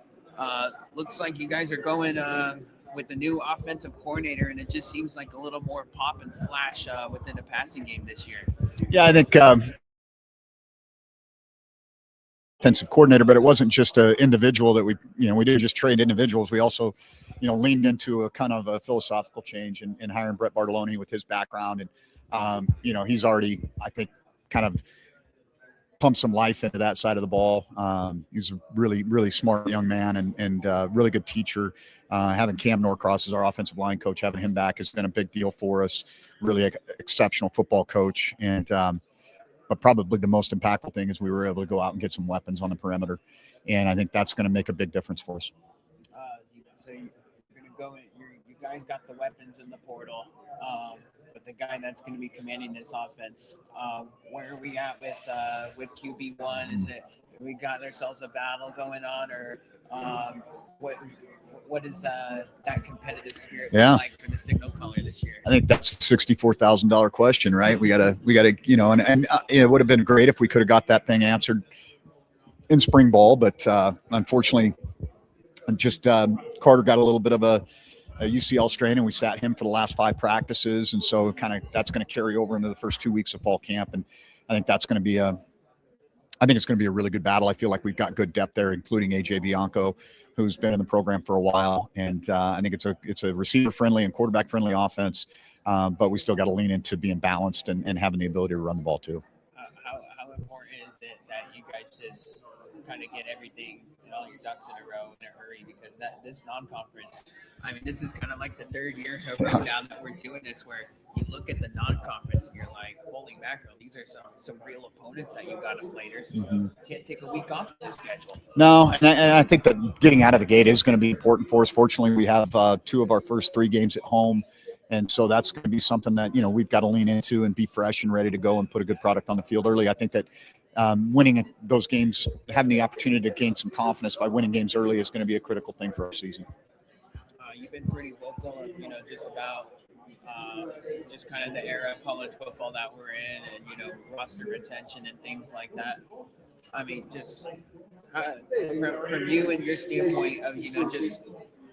looks like you guys are going with the new offensive coordinator, and it just seems like a little more pop and flash within the passing game this year. Yeah, I think offensive coordinator, but it wasn't just an individual that we didn't just trade individuals. We also, leaned into a kind of a philosophical change in hiring Brett Bartoloni with his background. And, he's already, I think, kind of pumped some life into that side of the ball. He's a really, really smart young man and really good teacher. Having Cam Norcross as our offensive line coach, having him back has been a big deal for us. Really exceptional football coach. And, but probably the most impactful thing is we were able to go out and get some weapons on the perimeter. And I think that's going to make a big difference for us. So you're going to go in, you guys got the weapons in the portal, but the guy that's going to be commanding this offense, where are we at with QB1? Is it, we got ourselves a battle going on, or what is that competitive spirit like for the signal caller this year? I think that's the $64,000 question, right? We gotta, and it would have been great if we could have got that thing answered in spring ball, but unfortunately, just Carter got a little bit of a UCL strain, and we sat him for the last 5 practices, and so that's going to carry over into the first 2 weeks of fall camp, and I think that's going to be I think it's going to be a really good battle. I feel like we've got good depth there, including AJ Bianco, who's been in the program for a while. And I think it's a receiver-friendly and quarterback-friendly offense, but we still got to lean into being balanced and having the ability to run the ball too. How important is it that you guys just kind of get everything, all your ducks in a row in a hurry? Because this non-conference, I mean, this is kind of like the third year in a row now that we're doing this, where you look at the non-conference and you're like, holy mackerel, these are some real opponents that you got to play. You can't take a week off the schedule. No, and I think that getting out of the gate is going to be important for us. Fortunately, we have 2 of our first 3 games at home, and so that's going to be something that we've got to lean into and be fresh and ready to go and put a good product on the field early. I think that winning those games, having the opportunity to gain some confidence by winning games early, is going to be a critical thing for our season. You've been pretty vocal, just about just kind of the era of college football that we're in, and roster retention and things like that. I mean, just from you and your standpoint of just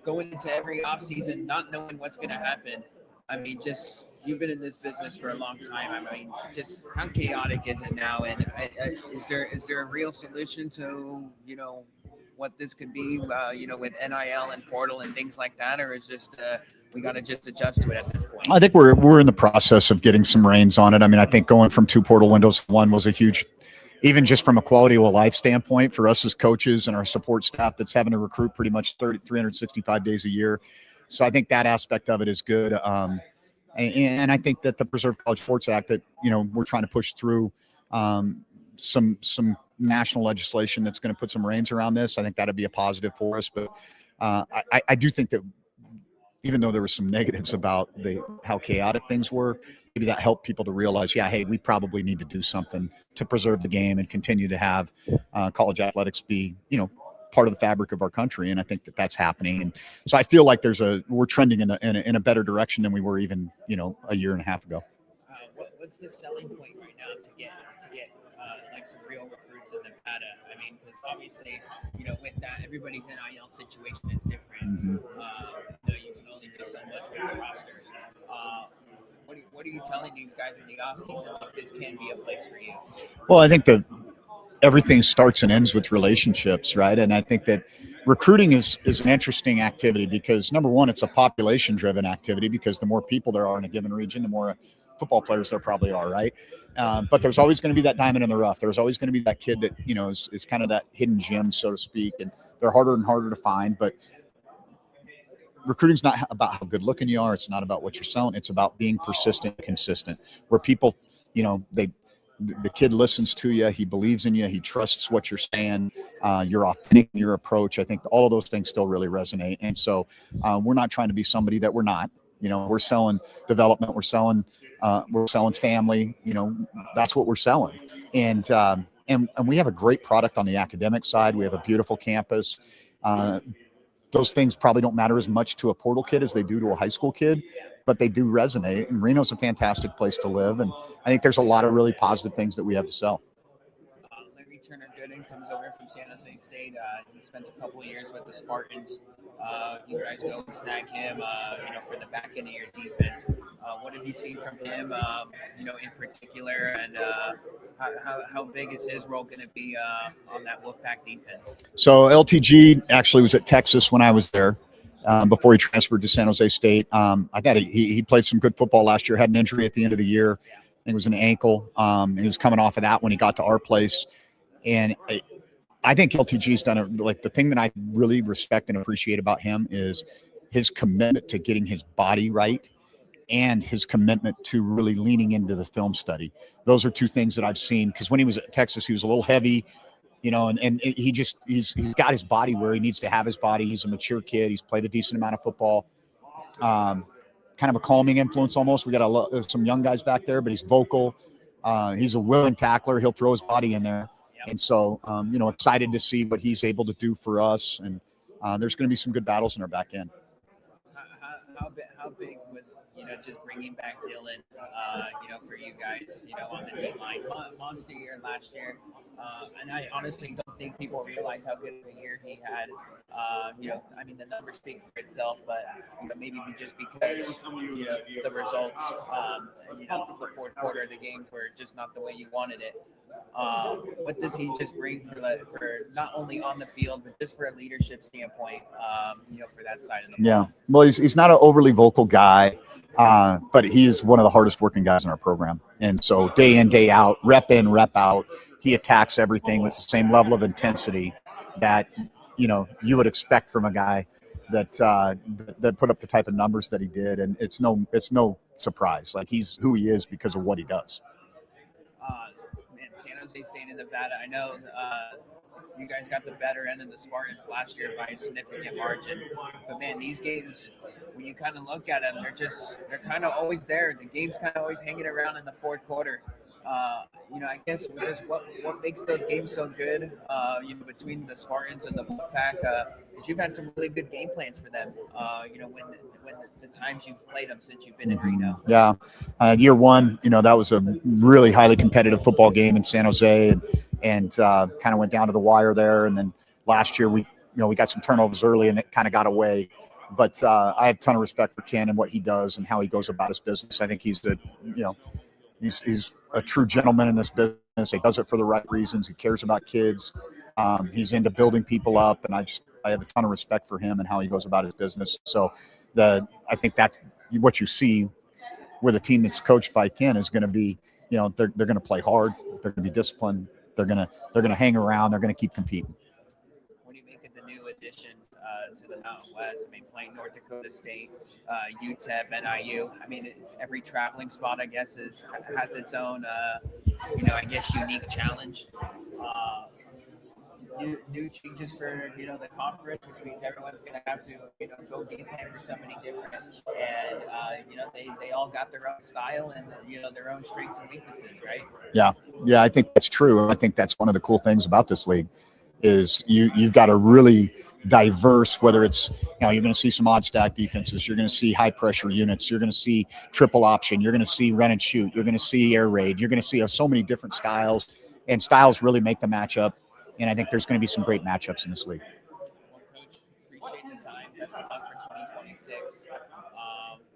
going into every offseason not knowing what's going to happen. I mean, just you've been in this business for a long time. I mean, just how chaotic is it now? And is there a real solution to what this could be? With NIL and portal and things like that, or is just we got to just adjust to it at this point? I think we're in the process of getting some reins on it. I mean, I think going from 2 portal windows to 1 was a huge, even just from a quality of life standpoint for us as coaches and our support staff that's having to recruit pretty much 365 days a year. So I think that aspect of it is good. And I think that the Preserve College Sports Act that, we're trying to push through some national legislation that's going to put some reins around this. I think that'd be a positive for us. But I do think that even though there were some negatives about how chaotic things were, maybe that helped people to realize, hey, we probably need to do something to preserve the game and continue to have college athletics be, part of the fabric of our country. And I think that that's happening. And so I feel like we're trending in a better direction than we were even, a year and a half ago. What's the selling point right now to get like some real recruits in Nevada? I mean, because obviously, with that, everybody's NIL situation is different. You can only do so much with the roster. What are you telling these guys in the offseason? Like, this can be a place for you? Well, I think that everything starts and ends with relationships, right? And I think that recruiting is an interesting activity because, number one, it's a population driven activity because the more people there are in a given region, the more football players there probably are, right? But there's always going to be that diamond in the rough. There's always going to be that kid that, you know, is kind of that hidden gem, so to speak, and they're harder and harder to find. But recruiting's not about how good looking you are. It's not about what you're selling. It's about being persistent, consistent, where people, you know, the kid listens to you. He believes in you. He trusts what you're saying. You're authentic in your approach. I think all of those things still really resonate. And so we're not trying to be somebody that we're not. You know, we're selling development. We're selling family. You know, that's what we're selling. And we have a great product on the academic side. We have a beautiful campus. Those things probably don't matter as much to a portal kid as they do to a high school kid, but they do resonate. And Reno's a fantastic place to live. And I think there's a lot of really positive things that we have to sell. Larry Turner Gooden comes over from San Jose State. He spent a couple of years with the Spartans. You guys go and snag him, for the back end of your defense. What have you seen from him, in particular, and how big is his role going to be on that Wolfpack defense? So LTG actually was at Texas when I was there. Before he transferred to San Jose State. He played some good football last year, had an injury at the end of the year. I think it was an ankle. And he was coming off of that when he got to our place. And I think LTG's done the thing that I really respect and appreciate about him is his commitment to getting his body right and his commitment to really leaning into the film study. Those are two things that I've seen, because when he was at Texas, he was a little heavy, you know, and he's got his body where he needs to have his body. He's a mature kid. He's played a decent amount of football. Kind of a calming influence almost. We got some young guys back there, but he's vocal. He's a willing tackler. He'll throw his body in there. And so, excited to see what he's able to do for us. And there's going to be some good battles in our back end. How big was, just bringing back Dylan, for you guys, on the D-line? Monster year last year. And I honestly don't think people realize how good of a year he had. The numbers speak for itself, but maybe just because, the results, the fourth quarter of the game were just not the way you wanted it. What does he just bring for not only on the field, but just for a leadership standpoint, for that side of the ball? Yeah. Well, he's not an overly vocal guy, but he is one of the hardest working guys in our program. And so day in, day out, rep in, rep out, he attacks everything with the same level of intensity that, you would expect from a guy that put up the type of numbers that he did. And it's no surprise. Like, he's who he is because of what he does. San Jose State and Nevada, I know you guys got the better end of the Spartans last year by a significant margin. But, man, these games, when you kind of look at them, they're kind of always there. The game's kind of always hanging around in the fourth quarter. I guess just what makes those games so good, between the Spartans and the Wolfpack, because you've had some really good game plans for them, when the times you've played them since you've been in Reno. Yeah. Year one, that was a really highly competitive football game in San Jose, and kind of went down to the wire there. And then last year we got some turnovers early and it kind of got away. But I have a ton of respect for Ken and what he does and how he goes about his business. I think he's a true gentleman in this business. He does it for the right reasons. He cares about kids. He's into building people up, and I have a ton of respect for him and how he goes about his business. So I think that's what you see with a team that's coached by Ken is going to be, they're going to play hard. They're going to be disciplined. They're going to hang around. They're going to keep competing. What do you make of the new additions to the Mountain West? Playing North Dakota State, UTEP, NIU. Every traveling spot, I guess, has its own, unique challenge. New changes for the conference, which means everyone's going to have to go game plan for somebody different, and they all got their own style and their own strengths and weaknesses, right? Yeah, I think that's true. I think that's one of the cool things about this league is you've got a really diverse, whether it's you're going to see some odd stack defenses, you're going to see high pressure units, you're going to see triple option, you're going to see run and shoot, you're going to see air raid, you're going to see so many different styles, and styles really make the matchup. And I think there's going to be some great matchups in this league. Well, Coach, appreciate the time. Best of luck for 2026.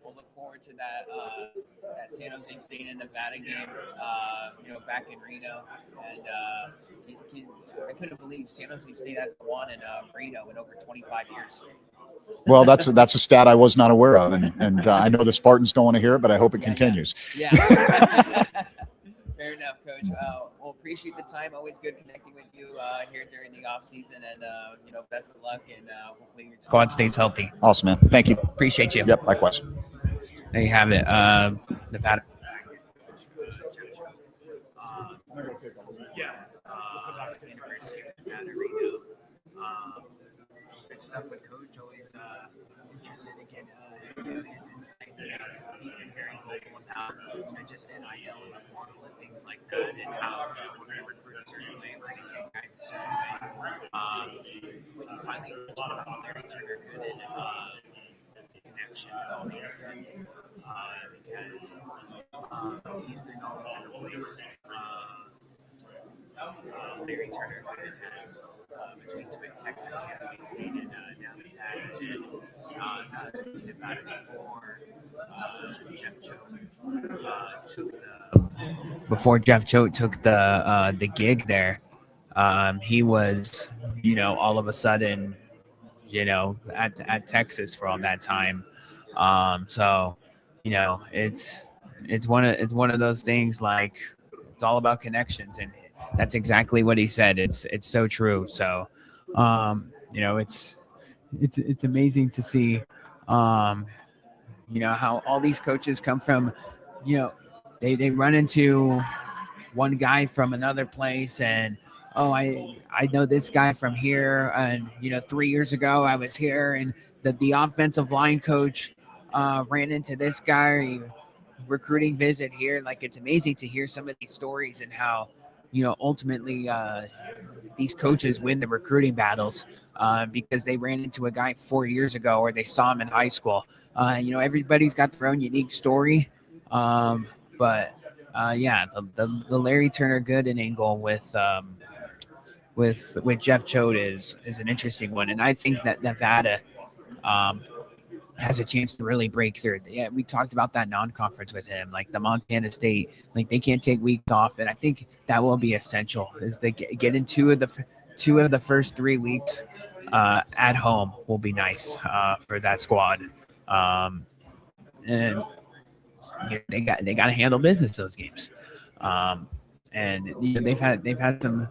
We'll look forward to that San Jose State and Nevada game, back in Reno. And I couldn't believe San Jose State hasn't won in Reno in over 25 years. Well, that's a stat I was not aware of, and I know the Spartans don't want to hear it, but I hope it continues. Yeah. Fair enough, Coach. We'll appreciate the time. Always good connecting with you here during the off season, and best of luck, and hopefully your squad stays healthy. Awesome, man. Thank you. Appreciate you. Yep, likewise. There you have it. Nevada. University of Nevada, Reno. Good stuff with Coach. Always interested to get his insights. He's been very vocal about just NIL and the portal and things like that, and how we're going to recruit a certain way, we're going to take guys a certain way. When you finally mentioned about Larry Turner Good and connection, it all makes sense because he's been all over the place. Larry Turner Good has between Texas, San Jose State, and now Nevada, and about it before Jeff Choate took the gig there. He was, all of a sudden, at Texas for all that time. So, it's one of those things, like, it's all about connections, and that's exactly what he said. It's so true. So, it's amazing to see, how all these coaches come from, they run into one guy from another place, and I know this guy from here, and 3 years ago I was here, and the offensive line coach ran into this guy, recruiting visit here. Like, it's amazing to hear some of these stories and how ultimately these coaches win the recruiting battles because they ran into a guy 4 years ago, or they saw him in high school. Everybody's got their own unique story. But the Larry Turner Gooden angle with Jeff Choate is an interesting one, and I think that Nevada has a chance to really break through. Yeah, we talked about that non-conference with him, like the Montana State, like they can't take weeks off, and I think that will be essential. Is they get in two of the first 3 weeks at home will be nice for that squad, and they got to handle business those games, and they've had some.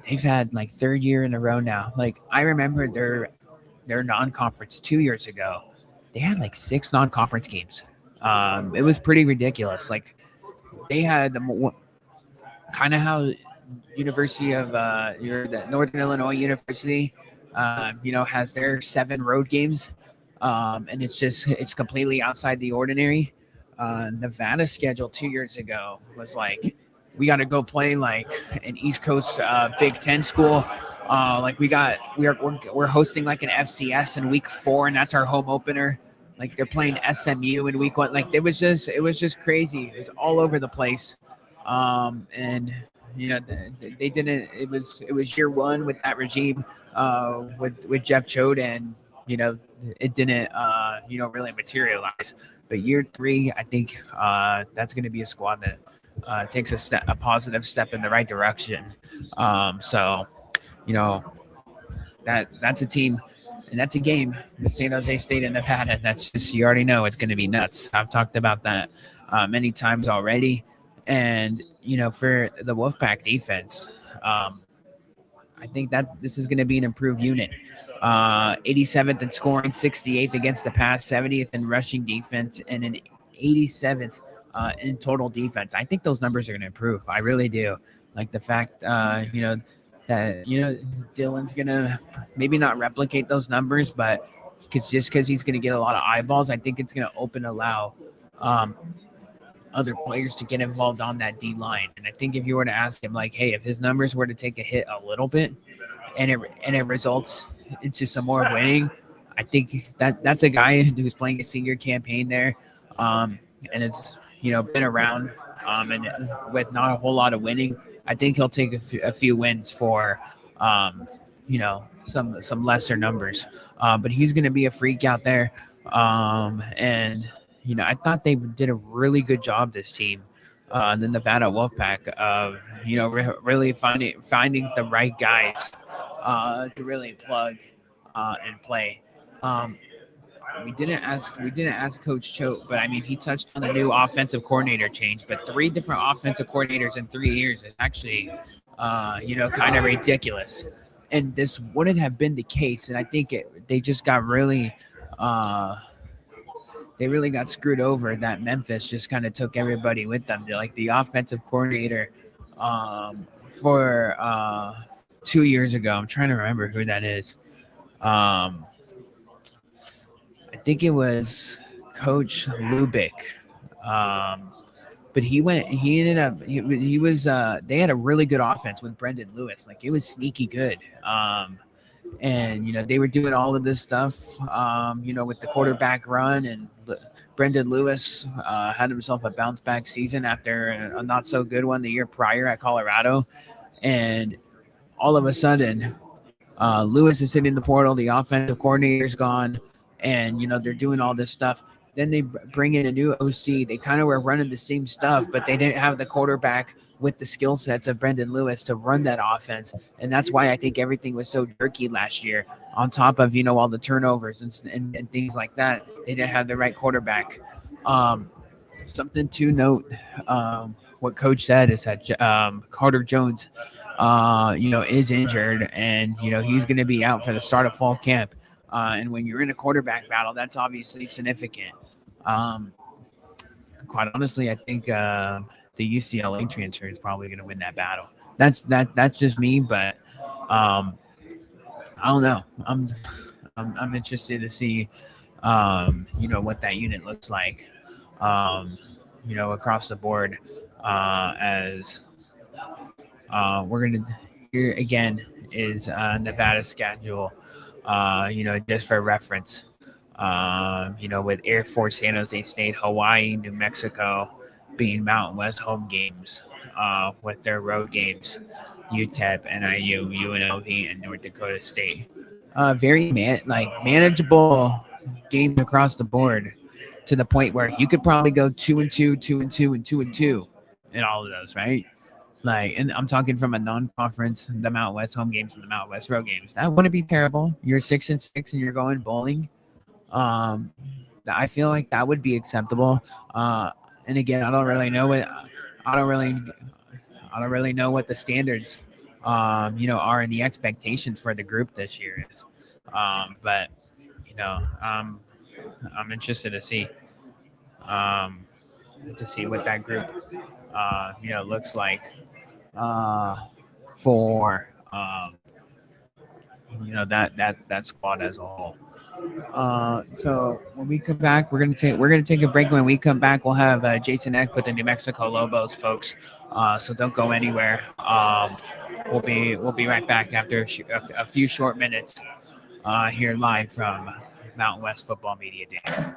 They've had like third year in a row now. Like, I remember their non-conference 2 years ago, they had like 6 non-conference games. It was pretty ridiculous. Like, they had kind of how University of the Northern Illinois University, has their 7 road games, and it's completely outside the ordinary. Nevada's schedule 2 years ago was like, we got to go play like an East Coast Big Ten school. Like we're hosting like an FCS in week 4, and that's our home opener. Like, they're playing SMU in week 1. Like, it was just crazy. It was all over the place. And they didn't. It was year 1 with that regime, with Jeff Choate, and it didn't really materialize. But year 3, I think that's going to be a squad that takes a positive step in the right direction. So, that's a team, and that's a game with San Jose State and Nevada. That's just, you already know it's going to be nuts. I've talked about that many times already. And, for the Wolfpack defense, I think that this is going to be an improved unit. 87th in scoring, 68th against the pass, 70th in rushing defense, and an 87th in total defense. I think those numbers are going to improve. I really do. Like the fact, that, Dylan's going to maybe not replicate those numbers, but because he's going to get a lot of eyeballs, I think it's going to allow other players to get involved on that D line. And I think if you were to ask him, like, hey, if his numbers were to take a hit a little bit and it results into some more winning, I think that's a guy who's playing a senior campaign there, and it's been around, and with not a whole lot of winning. I think he'll take a few wins for some lesser numbers. But he's going to be a freak out there. And I thought they did a really good job, this team, the Nevada Wolfpack, of really finding the right guys to really plug and play. Um, we didn't ask Coach Choate, but I mean he touched on the new offensive coordinator change. But 3 different offensive coordinators in 3 years is actually kind of ridiculous. And this wouldn't have been the case. And I think they just got really they really got screwed over, that Memphis just kind of took everybody with them. Like the offensive coordinator for 2 years ago. I'm trying to remember who that is. I think it was Coach Lubick. But he ended up, he was, they had a really good offense with Brendan Lewis. Like it was sneaky good. And, they were doing all of this stuff, with the quarterback run. And Brendan Lewis had himself a bounce back season after a not so good one the year prior at Colorado. And all of a sudden, Lewis is sitting in the portal. The offensive coordinator's gone, and they're doing all this stuff. Then they bring in a new OC. They kind of were running the same stuff, but they didn't have the quarterback with the skill sets of Brendan Lewis to run that offense, and that's why I think everything was so jerky last year. On top of all the turnovers and things like that, they didn't have the right quarterback. Something to note. What Coach said is that Carter Jones is injured, and he's going to be out for the start of fall camp. And when you're in a quarterback battle, that's obviously significant. Quite honestly, I think the UCLA transfer is probably going to win that battle. That's just me, but I don't know. I'm interested to see what that unit looks like. Across the board, as we're gonna here again is Nevada schedule. Just for reference, with Air Force, San Jose State, Hawaii, New Mexico being Mountain West home games, with their road games, UTEP, NIU, UNLV, and North Dakota State. Very manageable games across the board, to the point where you could probably go 2-2, 2-2, and 2-2 in all of those, right? And I'm talking from a non-conference, the Mountain West home games and the Mountain West road games. That wouldn't be terrible. You're 6-6 and you're going bowling. I feel like that would be acceptable. And again, I don't really know what the standards, are, and the expectations for the group this year is. But I'm interested to see what that group, looks like for that squad as a whole. So when we come back, we're gonna take a break. When we come back, we'll have Jason Eck with the New Mexico Lobos, folks. So don't go anywhere. We'll be right back after a few short minutes here live from Mountain West Football Media Days.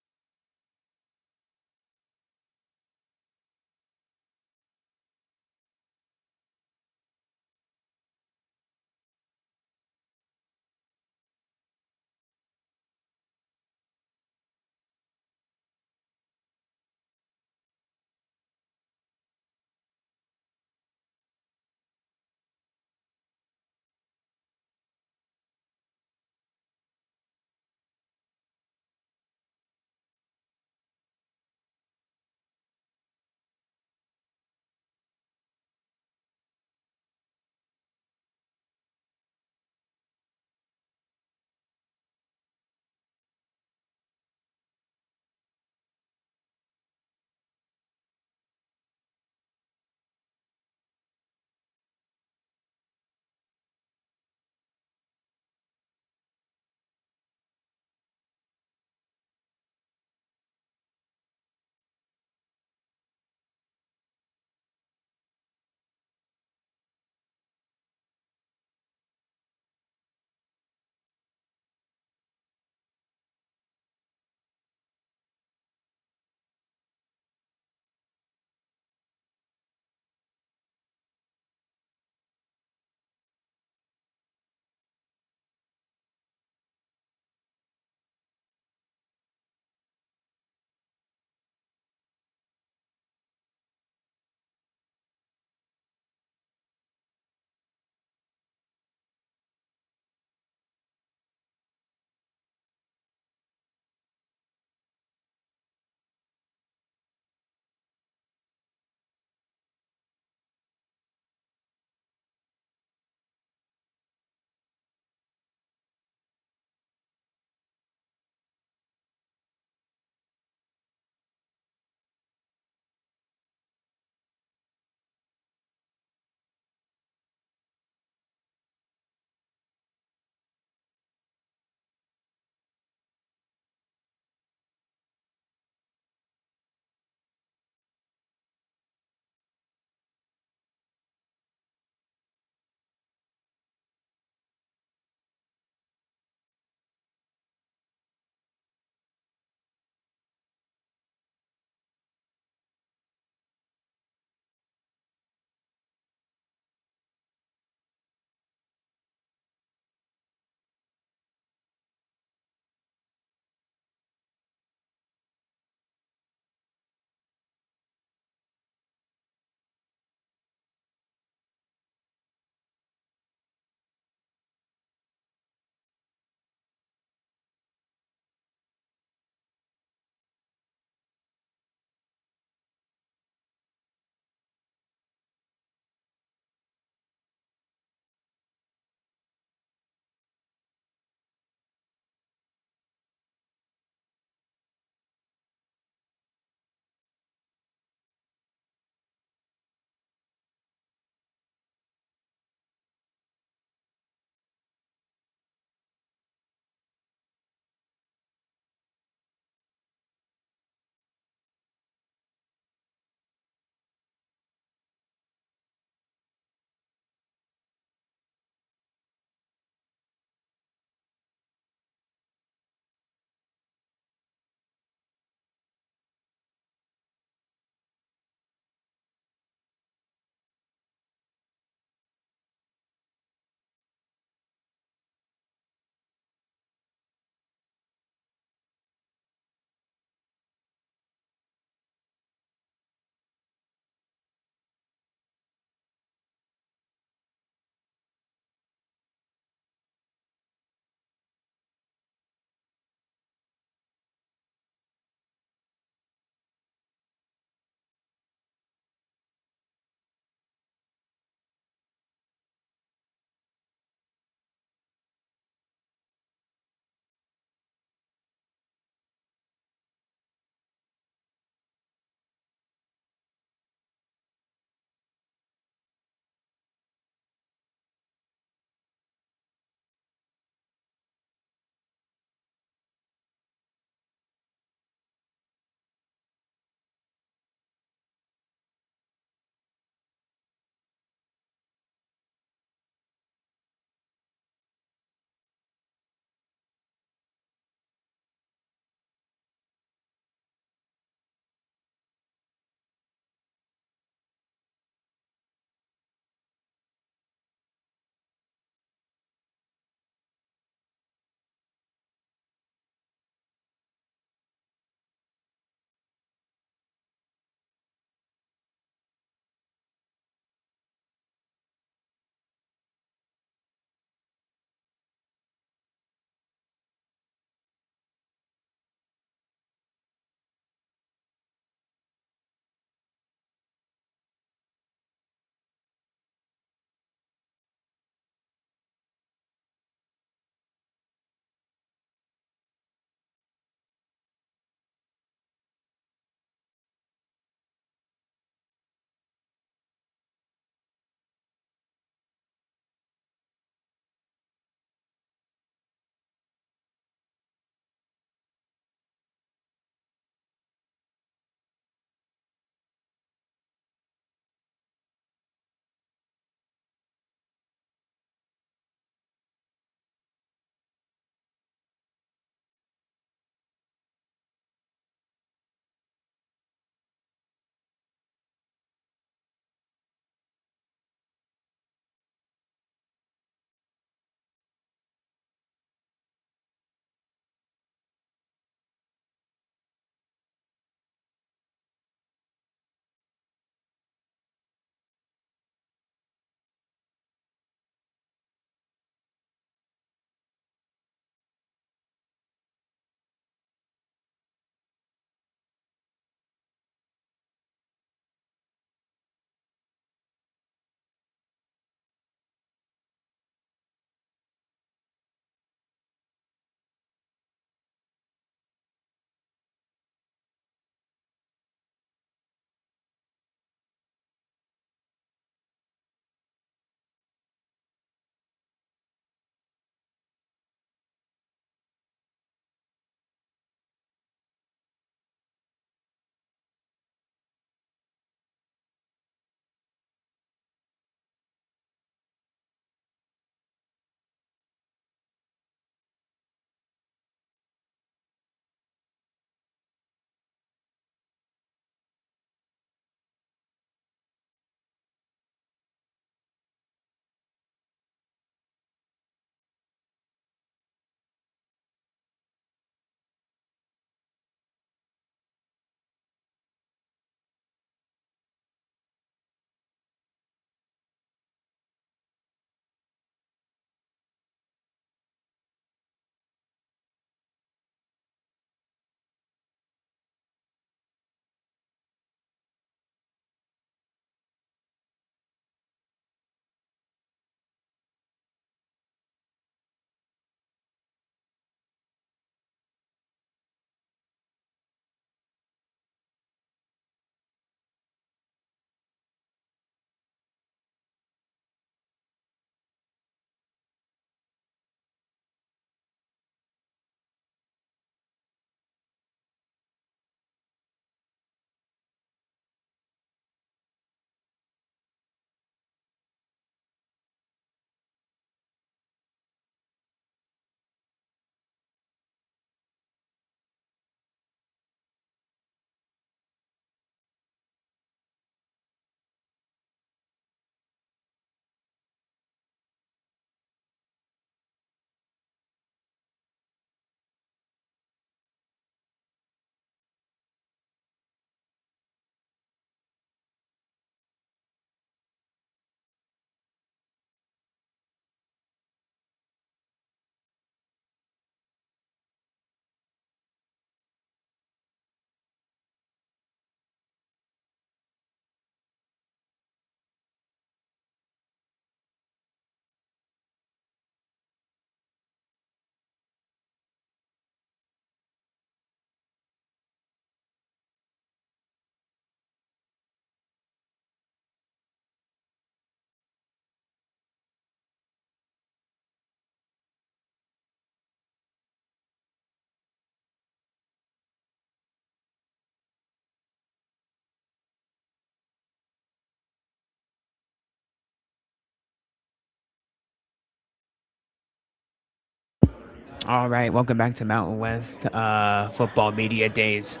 All right, welcome back to Mountain West Football Media Days.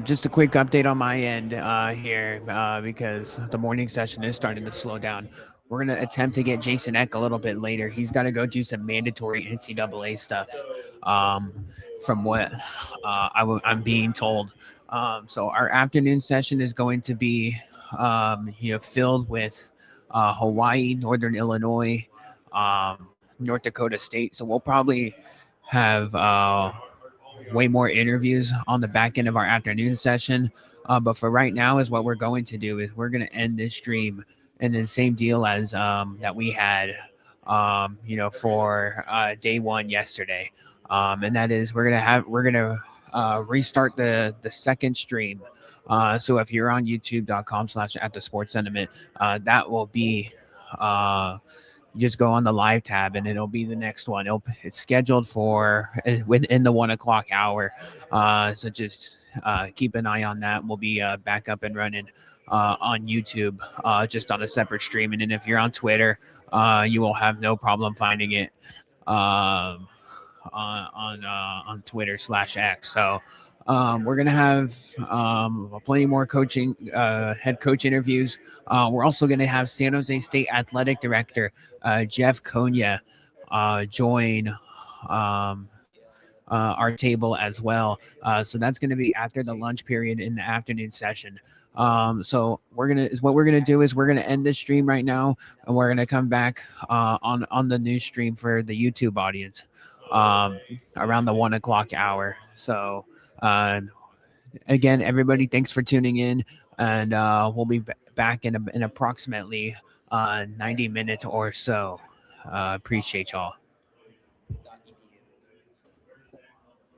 Just a quick update on my end here because the morning session is starting to slow down. We're going to attempt to get Jason Eck a little bit later. He's got to go do some mandatory NCAA stuff from what I'm being told. So our afternoon session is going to be filled with Hawaii, Northern Illinois, North Dakota State. So we'll probably have way more interviews on the back end of our afternoon session. But for right now, is what we're going to do is we're going to end this stream and then same deal as that we had, for day one yesterday. And that is we're gonna restart the second stream. So if you're on youtube.com/@the-sports-sentiment, that will be just go on the live tab and it'll be the next one. It's scheduled for within the 1 o'clock hour. So just keep an eye on that. We'll be back up and running on YouTube, just on a separate stream. And then if you're on Twitter, you will have no problem finding it on Twitter/X. So we're going to have plenty more coaching, head coach interviews. We're also going to have San Jose State Athletic Director Jeff Konya join our table as well. So that's going to be after the lunch period in the afternoon session. So what we're gonna do is we're gonna end this stream right now, and we're gonna come back on the new stream for the YouTube audience around the 1 o'clock hour. So again, everybody, thanks for tuning in, and we'll be back in approximately 90 minutes or so. Appreciate y'all.